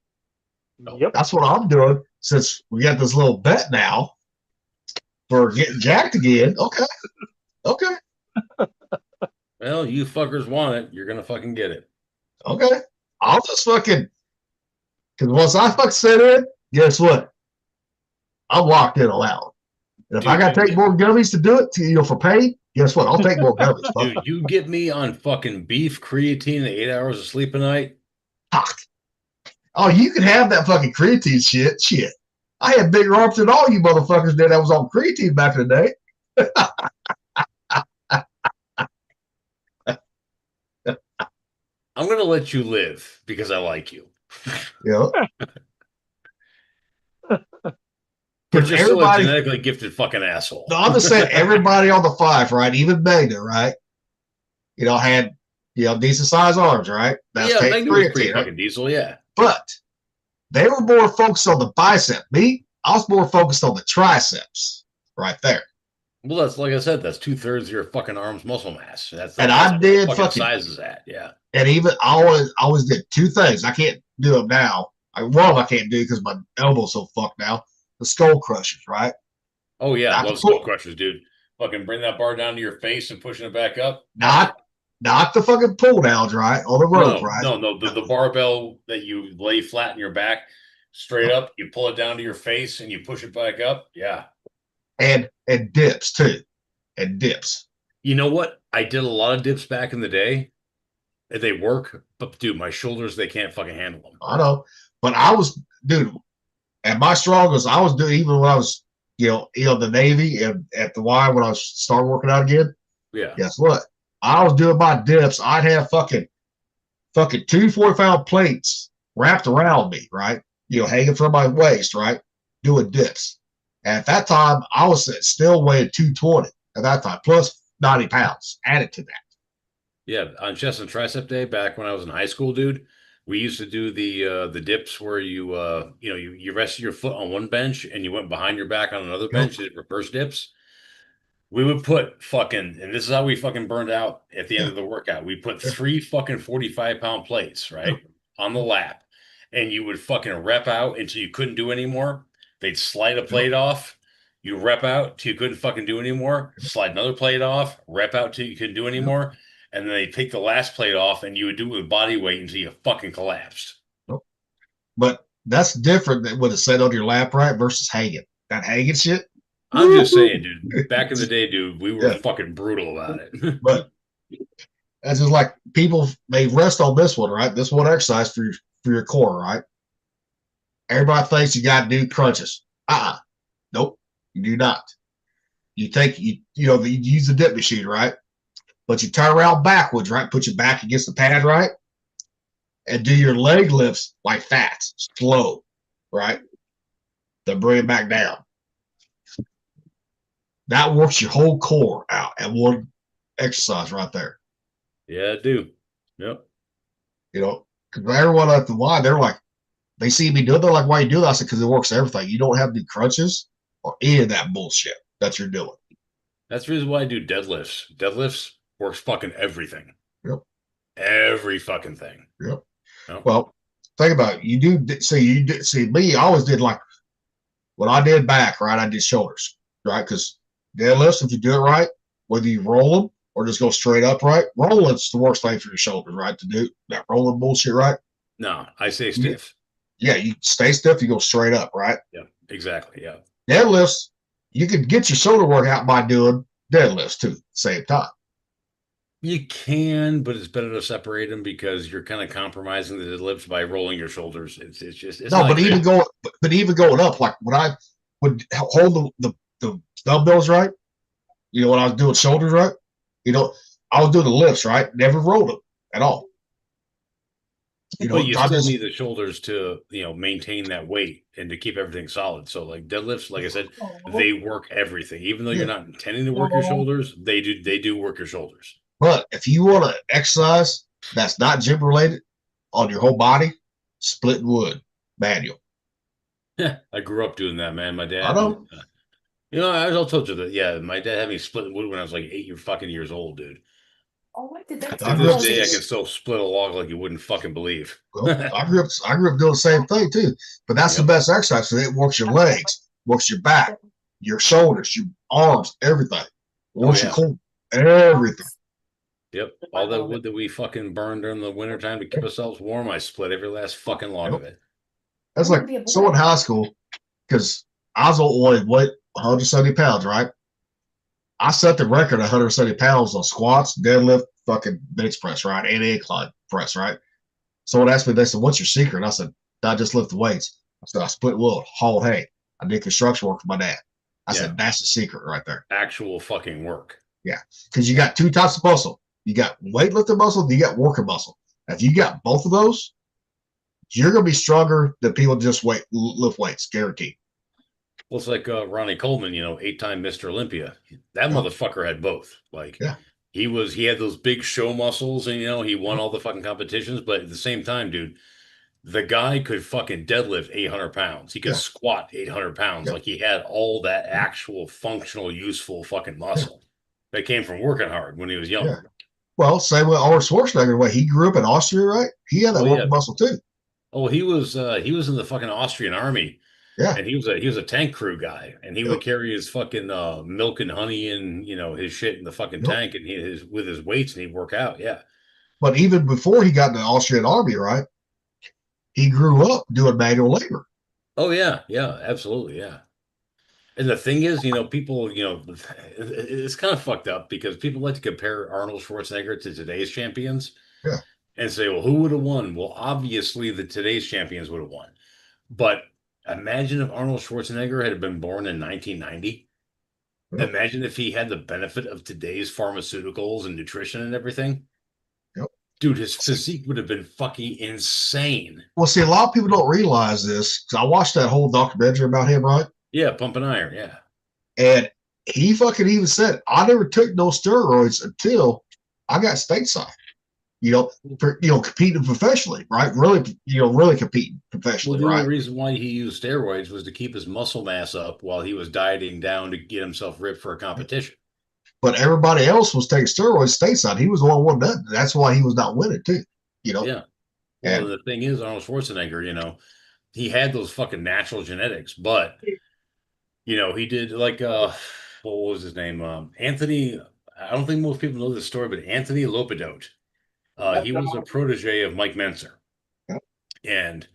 Yep. That's what I'm doing since we got this little bet now for getting jacked again. Okay. Okay. Well, you fuckers want it. You're going to fucking get it. Okay. I'll just fucking, because once I fucking set in, guess what? I'm locked in allowed. And if I got to take more gummies to do it, for pain, guess what? I'll take more gummies. Dude, you get me on fucking beef, creatine, and 8 hours of sleep a night. Fuck. Oh, you can have that fucking creatine shit. Shit. I had bigger arms than all you motherfuckers did that was on creatine back in the day. I'm going to let you live because I like you. Yeah. But you're still a genetically gifted fucking asshole. No, I'm just saying everybody on the 5, right? Even Magna, right? Had decent sized arms, right? That's Magna was pretty fucking diesel, yeah. But they were more focused on the bicep. Me, I was more focused on the triceps, right there. Well, that's like I said, that's 2/3 of your fucking arm's muscle mass. That's I did fucking size is that, yeah. And even I always did 2 things. I can't do them now. One I can't do because my elbow's so fucked now. The skull crushers, right? Oh yeah, I love skull crushers, dude. Fucking bring that bar down to your face and pushing it back up. Not the fucking pull downs, right? On the rope, right? No. The barbell that you lay flat in your back, straight up, you pull it down to your face and you push it back up. Yeah. And dips too. And dips. You know what? I did a lot of dips back in the day. They work, but dude, my shoulders, they can't fucking handle them. I know. But I was, dude, at my strongest, I was doing even when I was, in the Navy and at the Y when I was started working out again. Yeah. Guess what? I was doing my dips. I'd have fucking 2 40-pound plates wrapped around me, right? Hanging from my waist, right? Doing dips. And at that time, I was still weighing 220 at that time, plus 90 pounds added to that. Yeah, on chest and tricep day back when I was in high school, dude, we used to do the dips where you rested your foot on one bench and you went behind your back on another bench, did reverse dips. We would put fucking, and this is how we fucking burned out at the end of the workout. We put 3 fucking 45-pound plates, right, on the lap, and you would fucking rep out until you couldn't do anymore. They'd slide a plate off. You rep out till you couldn't fucking do anymore. Slide another plate off. Rep out till you couldn't do anymore. And then they'd take the last plate off, and you would do it with body weight until you fucking collapsed. But that's different than when it's set on your lap, right, versus hanging. That hanging shit. I'm just saying, dude. Back in the day, dude, we were fucking brutal about it. But that's just like people may rest on this one, right? This one exercise for your core, right? Everybody thinks you got to do crunches. Nope, you do not. You use the dip machine, right? But you turn around backwards, right? Put your back against the pad, right? And do your leg lifts like that, slow, right? Then bring it back down. that works your whole core out at one exercise right there. Yeah, I do. Yep. You know, because everyone at the line, they're like, they see me do it. They're like, why you do that? I said, because it works everything. You don't have to do crunches or any of that bullshit that you're doing. That's the reason why I do deadlifts. Deadlifts works fucking everything. Yep. Every fucking thing. Yep. Yep. Well, think about it. See me, I always did like when I did back, right? I did shoulders, right? Because deadlifts, if you do it right, whether you roll them or just go straight up, right? Rolling's the worst thing for your shoulders, right? To do that rolling bullshit, right? No, I say stiff. Yeah, you stay stiff, you go straight up, right? Yeah, exactly. Yeah. Deadlifts, you could get your shoulder workout by doing deadlifts too at the same time. You can, but it's better to separate them because you're kind of compromising the deadlifts by rolling your shoulders. It's just no, but even going up, like when I would hold the dumbbells, right? You know, when I was doing shoulders, right? You know, I was doing the lifts, right? Never rolled them at all. You know, but you still need the shoulders to, you know, maintain that weight and to keep everything solid. So like deadlifts, like I said, they work everything. Even though you're not intending to work your shoulders, they do work your shoulders. But if you want to exercise that's not gym related on your whole body, splitting wood, manual. Yeah, I grew up doing that, man. My dad. I know. You know, I told you that. Yeah, my dad had me split wood when I was like 8 years old, dude. Oh, what did that? To this day, I can still split a log like you wouldn't fucking believe. Well, I grew up doing the same thing too. But that's the best exercise because it works your legs, works your back, your shoulders, your arms, everything. Works your core, everything. Yep. All that wood that we fucking burned during the wintertime to keep ourselves warm, I split every last fucking log of it. That's like so in high school, because I was only 170 pounds, right? I set the record 170 pounds on squats, deadlift, fucking bench press, right? And incline press, right? Someone asked me, they said, what's your secret? I said, I just lift the weights. I said, I split wood, hauled hay. I did construction work for my dad. I said, that's the secret right there. Actual fucking work. Yeah. Because you got two types of muscle. You got weightlifting muscle, you got working muscle. If you got both of those, you're going to be stronger than people just lift weights, guaranteed. Well, it's like Ronnie Coleman, you know, 8-time Mr. Olympia. That motherfucker had both. Like, he had those big show muscles, and you know, he won all the fucking competitions. But at the same time, dude, the guy could fucking deadlift 800 pounds. He could squat 800 pounds. Like, he had all that actual functional, useful fucking muscle that came from working hard when he was young. Well, same with Arnold Schwarzenegger. Way he grew up in Austria, right? He had that working muscle too. Oh, he was in the fucking Austrian army. Yeah. And he was a tank crew guy, and he would carry his fucking milk and honey and, you know, his shit in the fucking tank and with his weights, and he'd work out. Yeah. But even before he got in the Austrian army, right? He grew up doing manual labor. Oh yeah, yeah, absolutely, yeah. And the thing is, you know, people, you know, it's kind of fucked up because people like to compare Arnold Schwarzenegger to today's champions. Yeah. And say, well, who would have won? Well, obviously the today's champions would have won. But imagine if Arnold Schwarzenegger had been born in 1990. Yeah. Imagine if he had the benefit of today's pharmaceuticals and nutrition and everything. Yep. Dude, his physique would have been fucking insane. Well, see, a lot of people don't realize this because I watched that whole documentary about him, right? Yeah, Pumping Iron, yeah. And he fucking even said, I never took no steroids until I got stateside. You know, competing professionally, right? Really competing professionally, well, the right? only reason why he used steroids was to keep his muscle mass up while he was dieting down to get himself ripped for a competition. But everybody else was taking steroids stateside. He was the only one that. That's why he was not winning too. You know. Yeah. Well, the thing is, Arnold Schwarzenegger, you know, he had those fucking natural genetics, but you know, he did like what was his name? Anthony. I don't think most people know this story, but Anthony Lopedote. He was a protege of Mike Mentzer, and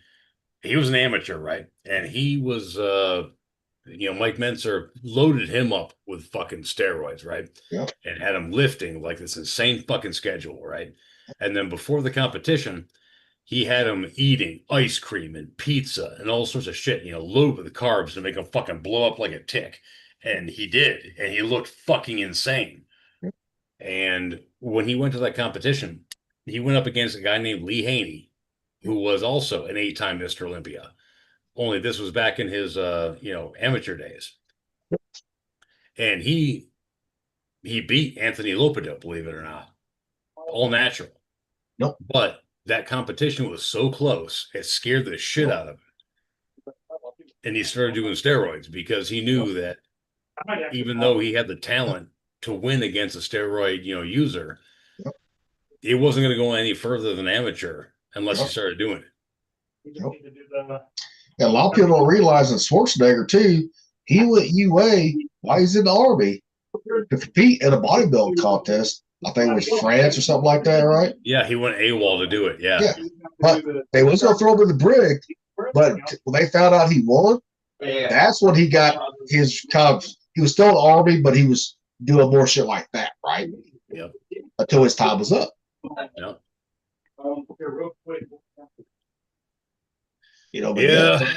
he was an amateur, right? And he was, you know, Mike Mentzer loaded him up with fucking steroids, right? Yeah. And had him lifting like this insane fucking schedule, right? And then before the competition, he had him eating ice cream and pizza and all sorts of shit, you know, loaded with carbs to make him fucking blow up like a tick. And he did, and he looked fucking insane. And when he went to that competition, he went up against a guy named Lee Haney, who was also an 8-time Mr. Olympia. Only this was back in his, you know, amateur days. and he beat Anthony Lopedo, believe it or not, all natural. Nope. But that competition was so close, it scared the shit out of him. And he started doing steroids because he knew that even though he had the talent to win against a steroid, user, it wasn't going to go any further than amateur unless he started doing it. And a lot of people don't realize that Schwarzenegger too, he went UA while he's in the Army to compete in a bodybuilding contest. I think it was France or something like that, right? Yeah, he went AWOL to do it. Yeah. But they was going to throw him in the brig, but when they found out he won, that's when he got his kind of, he was still in the Army, but he was doing more shit like that, right? Yep. Until his time was up. Yep. But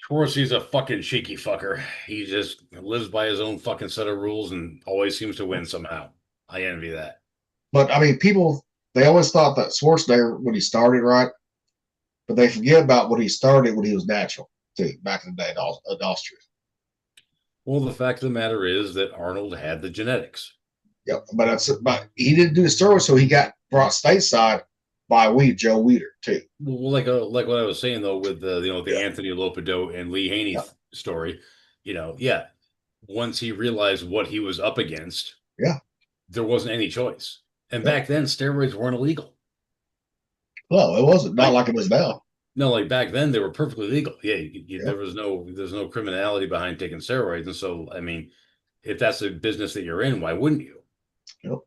Schwartzy's a fucking cheeky fucker. He just lives by his own fucking set of rules and always seems to win somehow. I envy that. But I mean, people, they always thought that Schwarzenegger when he started, right? But they forget about when he started when he was natural, too, back in the day in Austria. Well, the fact of the matter is that Arnold had the genetics. Yep, but he didn't do the steroids, so he got brought stateside by Joe Weider too. Well, like what I was saying though, with the Anthony Lopedo and Lee Haney story, once he realized what he was up against, there wasn't any choice. And back then, steroids weren't illegal. No, it wasn't. Not like it is now. No, like back then, they were perfectly legal. There's no criminality behind taking steroids, and so I mean, if that's a business that you're in, why wouldn't you? Yep.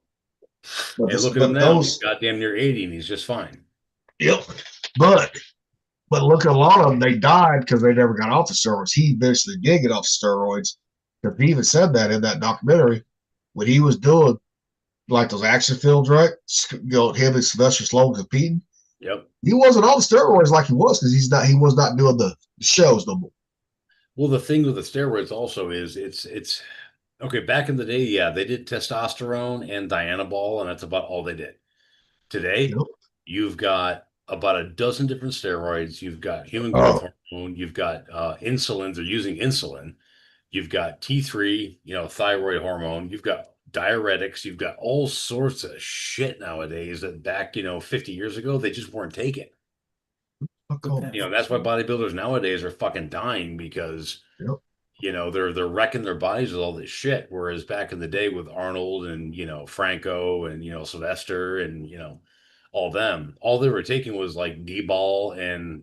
And look at him now. He's goddamn near 80, and he's just fine. Yep. But look at a lot of them. They died because they never got off the steroids. He eventually did get off steroids. Because he even said that in that documentary when he was doing like those action films, right? Him and Sylvester Stallone competing. Yep. He wasn't on the steroids like he was because he was not doing the shows no more. Well, the thing with the steroids also is it's okay. Back in the day, they did testosterone and Dianabol, and that's about all they did. Today, you've got about a dozen different steroids. You've got human growth hormone. You've got insulin. They're using insulin. You've got T3, thyroid hormone. You've got diuretics. You've got all sorts of shit nowadays that back, 50 years ago, they just weren't taking. That's why bodybuilders nowadays are fucking dying because, they're wrecking their bodies with all this shit. Whereas back in the day with Arnold and, Franco and, Sylvester and, all them, all they were taking was like D-ball and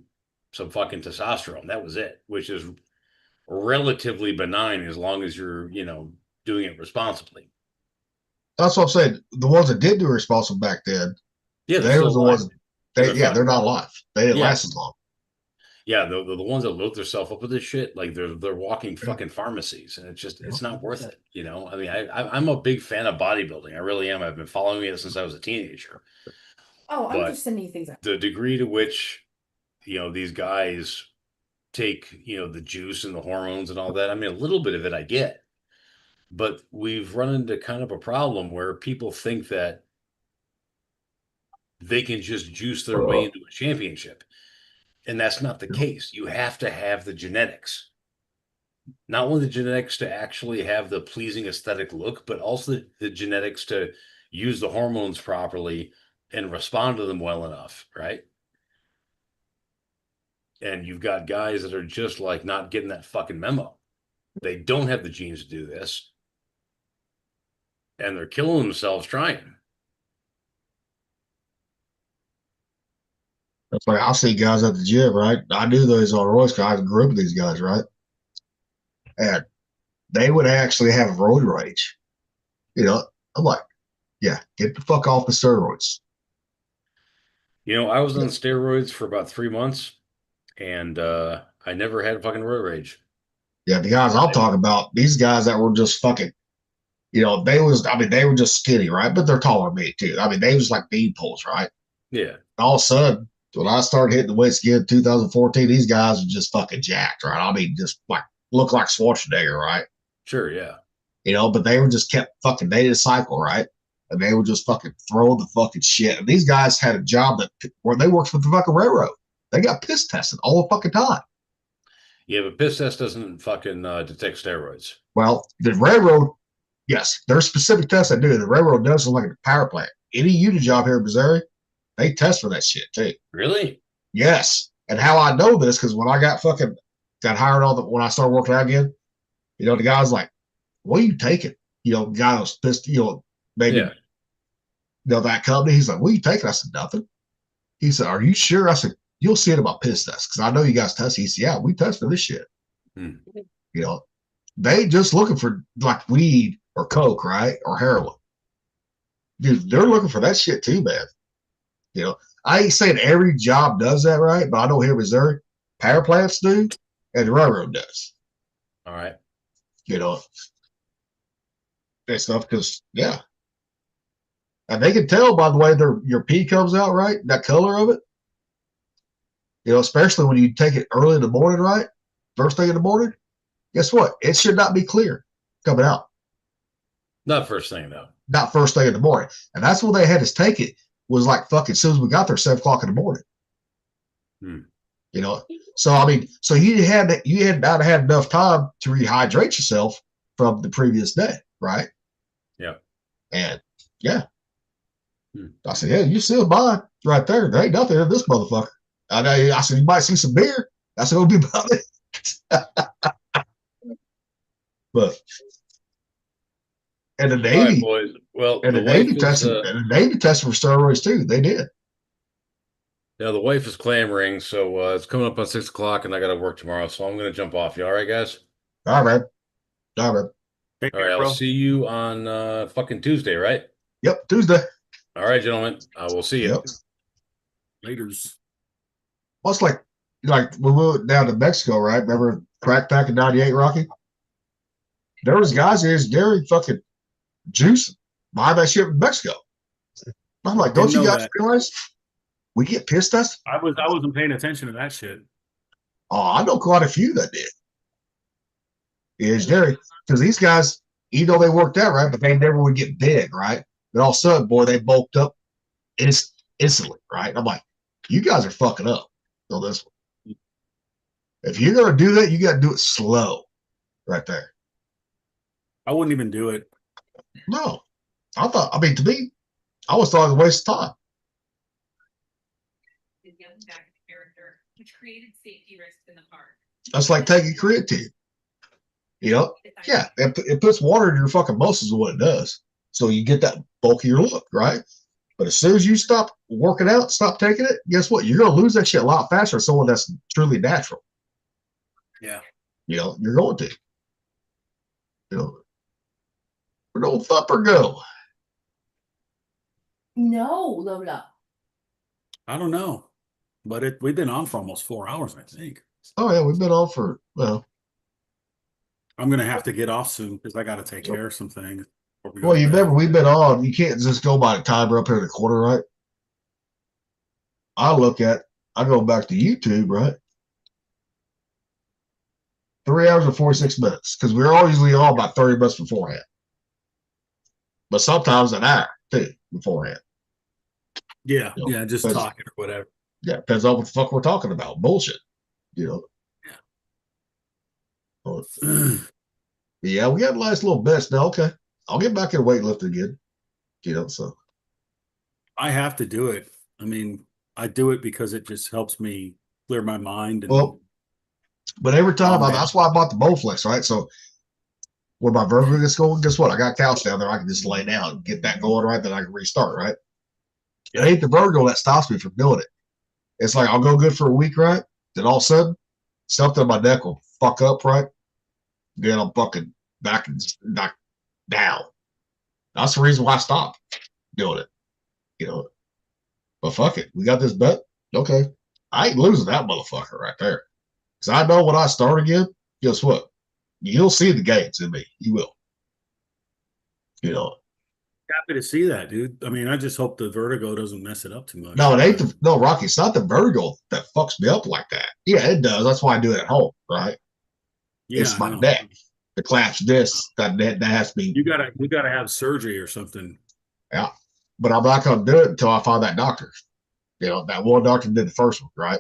some fucking testosterone. That was it, which is relatively benign as long as you're, doing it responsibly. That's what I'm saying. The ones that did do responsible back then, they were the ones. They're not alive. They didn't last as long. Yeah, the ones that load themselves up with this shit, like they're walking fucking pharmacies, and it's not worth it. I mean, I'm a big fan of bodybuilding. I really am. I've been following it since I was a teenager. Oh, I'm just sending you things out. The degree to which, these guys take, the juice and the hormones and all that. I mean, a little bit of it I get. But we've run into kind of a problem where people think that they can just juice their way into a championship. And that's not the case. You have to have the genetics. Not only the genetics to actually have the pleasing aesthetic look, but also the genetics to use the hormones properly and respond to them well enough, right? And you've got guys that are just like not getting that fucking memo. They don't have the genes to do this. And they're killing themselves trying. That's like I see guys at the gym, right? I knew those on Royce guys. I grew up with these guys, right? And they would actually have roid rage. I'm like, yeah, get the fuck off the steroids. I was on steroids for about 3 months, and I never had fucking roid rage. Yeah, the guys I'm talking about, these guys that were just fucking, they were just skinny, right? But they're taller than me too. I mean, they was like bean poles, right? Yeah. All of a sudden, when I started hitting the weights again in 2014, these guys were just fucking jacked, right? I mean, just like look like Schwarzenegger, right? Sure, yeah. But they were just kept fucking, they did a cycle, right? And they would just fucking throw the fucking shit. And these guys had a job where they worked for the fucking railroad. They got piss tested all the fucking time. Yeah, but piss test doesn't fucking detect steroids. Well, the railroad Yes, there's specific tests that do. The railroad does look like a power plant. Any unit job here in Missouri, they test for that shit too. Really? Yes. And how I know this, because when I got hired when I started working out again, the guy was like, what are you taking? The guy was pissed, maybe, that company. He's like, what are you taking? I said, nothing. He said, are you sure? I said, you'll see it about piss tests, because I know you guys test. He said, yeah, we test for this shit. They just looking for like weed or coke, right? Or heroin. Dude, they're looking for that shit too, man. I ain't saying every job does that, right? But I know here in Missouri, power plants do, and the railroad does. All right. That stuff, because and they can tell by the way your pee comes out, right? That color of it. Especially when you take it early in the morning, right? First thing in the morning. Guess what? It should not be clear coming out. Not first thing though. Not first thing in the morning, and that's when they had us take it. Was like fucking as soon as we got there, 7 o'clock in the morning. So I mean, so you had not had enough time to rehydrate yourself from the previous day, right? Yeah. And I said, yeah, you still mine right there. There ain't nothing in this motherfucker. I said, you might see some beer. That's what it'll be about it. But and the Navy, all right, boys. Well, and the Navy tested for steroids too. They did. Yeah, the wife is clamoring, so it's coming up on 6 o'clock, and I got to work tomorrow, so I'm gonna jump off. You all right, guys? All right, all right. All right, I'll see you on fucking Tuesday, right? Yep, Tuesday. All right, gentlemen. I will see you. Yep. Laters. Well, it's like when we went down to Mexico, right? Remember Crack Pack in '98, Rocky? There was guys in Gary fucking juicing, buying that shit from Mexico. I'm like, don't you guys realize we get pissed tests? I wasn't paying attention to that shit. Oh, I know quite a few that did. Is Gary, because these guys, even though they worked out right, but they never would get big, right? But all of a sudden, boy, they bulked up instantly, right? I'm like, you guys are fucking up on this one. If you're gonna do that, you got to do it slow, right there. I wouldn't even do it. No, to me, I was thought it was a waste of time. Which created safety risks in the park. That's like taking creatine. Yeah, it puts water in your fucking muscles is what it does. So you get that bulkier look, right? But as soon as you stop working out, stop taking it, guess what? You're going to lose that shit a lot faster than someone that's truly natural. Yeah. You're going to. Where'd old Thumper go? No, Lola. I don't know. But we've been on for almost 4 hours, I think. Oh, yeah, we've been on for, I'm going to have to get off soon because I got to take care of some things. Well, you remember we've been on. You can't just go by the timer up here in the corner, right? I go back to YouTube, right? 3 hours and 46 minutes because we're always usually on about 30 minutes beforehand. But sometimes an hour, too, beforehand. Yeah, just talking or whatever. Yeah, depends on what the fuck we're talking about. Bullshit, Yeah. Yeah, we got a nice little best now. Okay. I'll get back in weightlifting again. So. I have to do it. I mean, I do it because it just helps me clear my mind. But every time, that's why I bought the Bowflex, right? So when my vertigo gets going, guess what? I got a couch down there. I can just lay down and get that going, right? Then I can restart, right? It ain't the vertigo that stops me from doing it. It's like I'll go good for a week, right? Then all of a sudden, something in my neck will fuck up, right? Then I'm fucking back and knocked down. That's the reason why I stopped doing it. But fuck it. We got this bet. Okay. I ain't losing that motherfucker right there. Because I know when I start again, guess what? You'll see the gains in me. You will. Happy to see that, dude. I mean, I just hope the vertigo doesn't mess it up too much. No, it ain't Rocky, it's not the vertigo that fucks me up like that. Yeah, it does. That's why I do it at home, right? Yeah, it's my neck. The collapsed disc that has to be. You gotta have surgery or something. Yeah. But I'm not gonna do it until I find that doctor. That one doctor did the first one, right?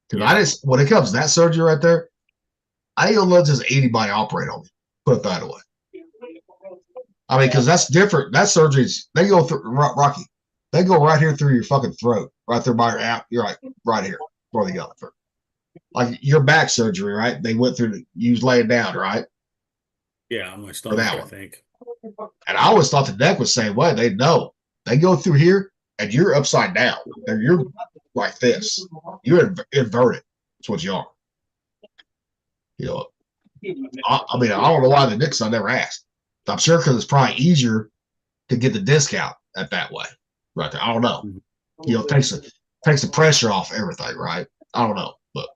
Because when it comes to that surgery right there, I ain't gonna let just anybody operate on me. Put it that way. I mean, because that's different. That surgery's they go through Rocky. They go right here through your fucking throat, right there by your app. You're right here where they go through. Like your back surgery, right? They went through. You was laying down, right? Yeah, on my stomach, that I one. think. And I always thought the neck was the same way. They know they go through here, and you're upside down. And you're like this. You're inverted. That's what you are. You know. I mean, I don't know why the Knicks. I never asked. I'm sure because it's probably easier to get the discount at that way, right there. I don't know. You know, takes the pressure off everything, right? I don't know, but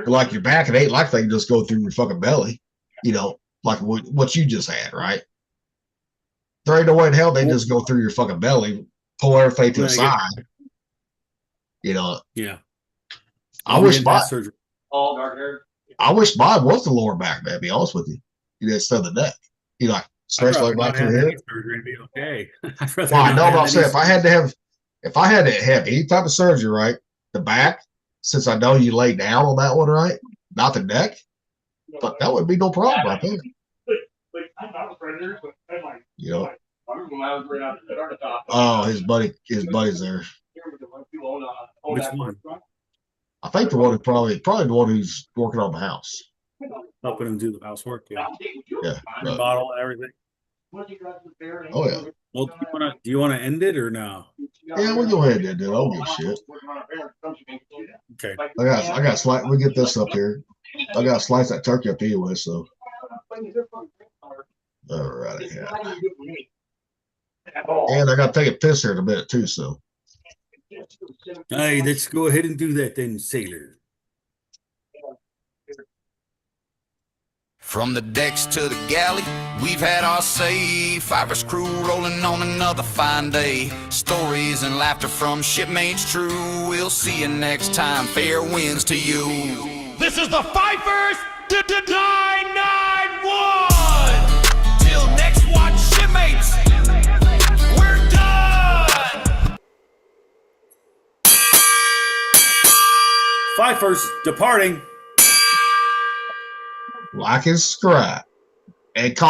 like your back, it ain't like they can just go through your fucking belly. You know, like what you just had, right? There ain't no way in hell they just go through your fucking belly, pull everything to the side. You know. Yeah. I wish mine. Surgery. All dark hair. I wish mine was the lower back, man. To be honest with you, instead of the neck. You know, like especially back through here. Surgery and be okay. Well, I know what I'm saying. If I had to have any type of surgery, right, the back, since I know you lay down on that one, right, not the neck, but that would be no problem right there. You know. Oh, his buddy's there. Which one? I think the one who probably the one who's working on the house. Helping him do the housework, yeah. Yeah. Right. Bottle and everything. Oh yeah. Well, do you want to end it or no? Yeah, we'll go ahead and end it. I don't give a shit. Okay. I got slice. We get this up here. I got to slice that turkey up anyway. So. All right. Yeah. And I got to take a piss here in a minute too. So. Hey, let's go ahead and do that then, sailor. From the decks to the galley, we've had our say. Fiverr's crew rolling on another fine day. Stories and laughter from shipmates true. We'll see you next time. Fair winds to you. This is the Fifers 991. Till next watch, shipmates. We're done. Fifers departing. Like and subscribe. And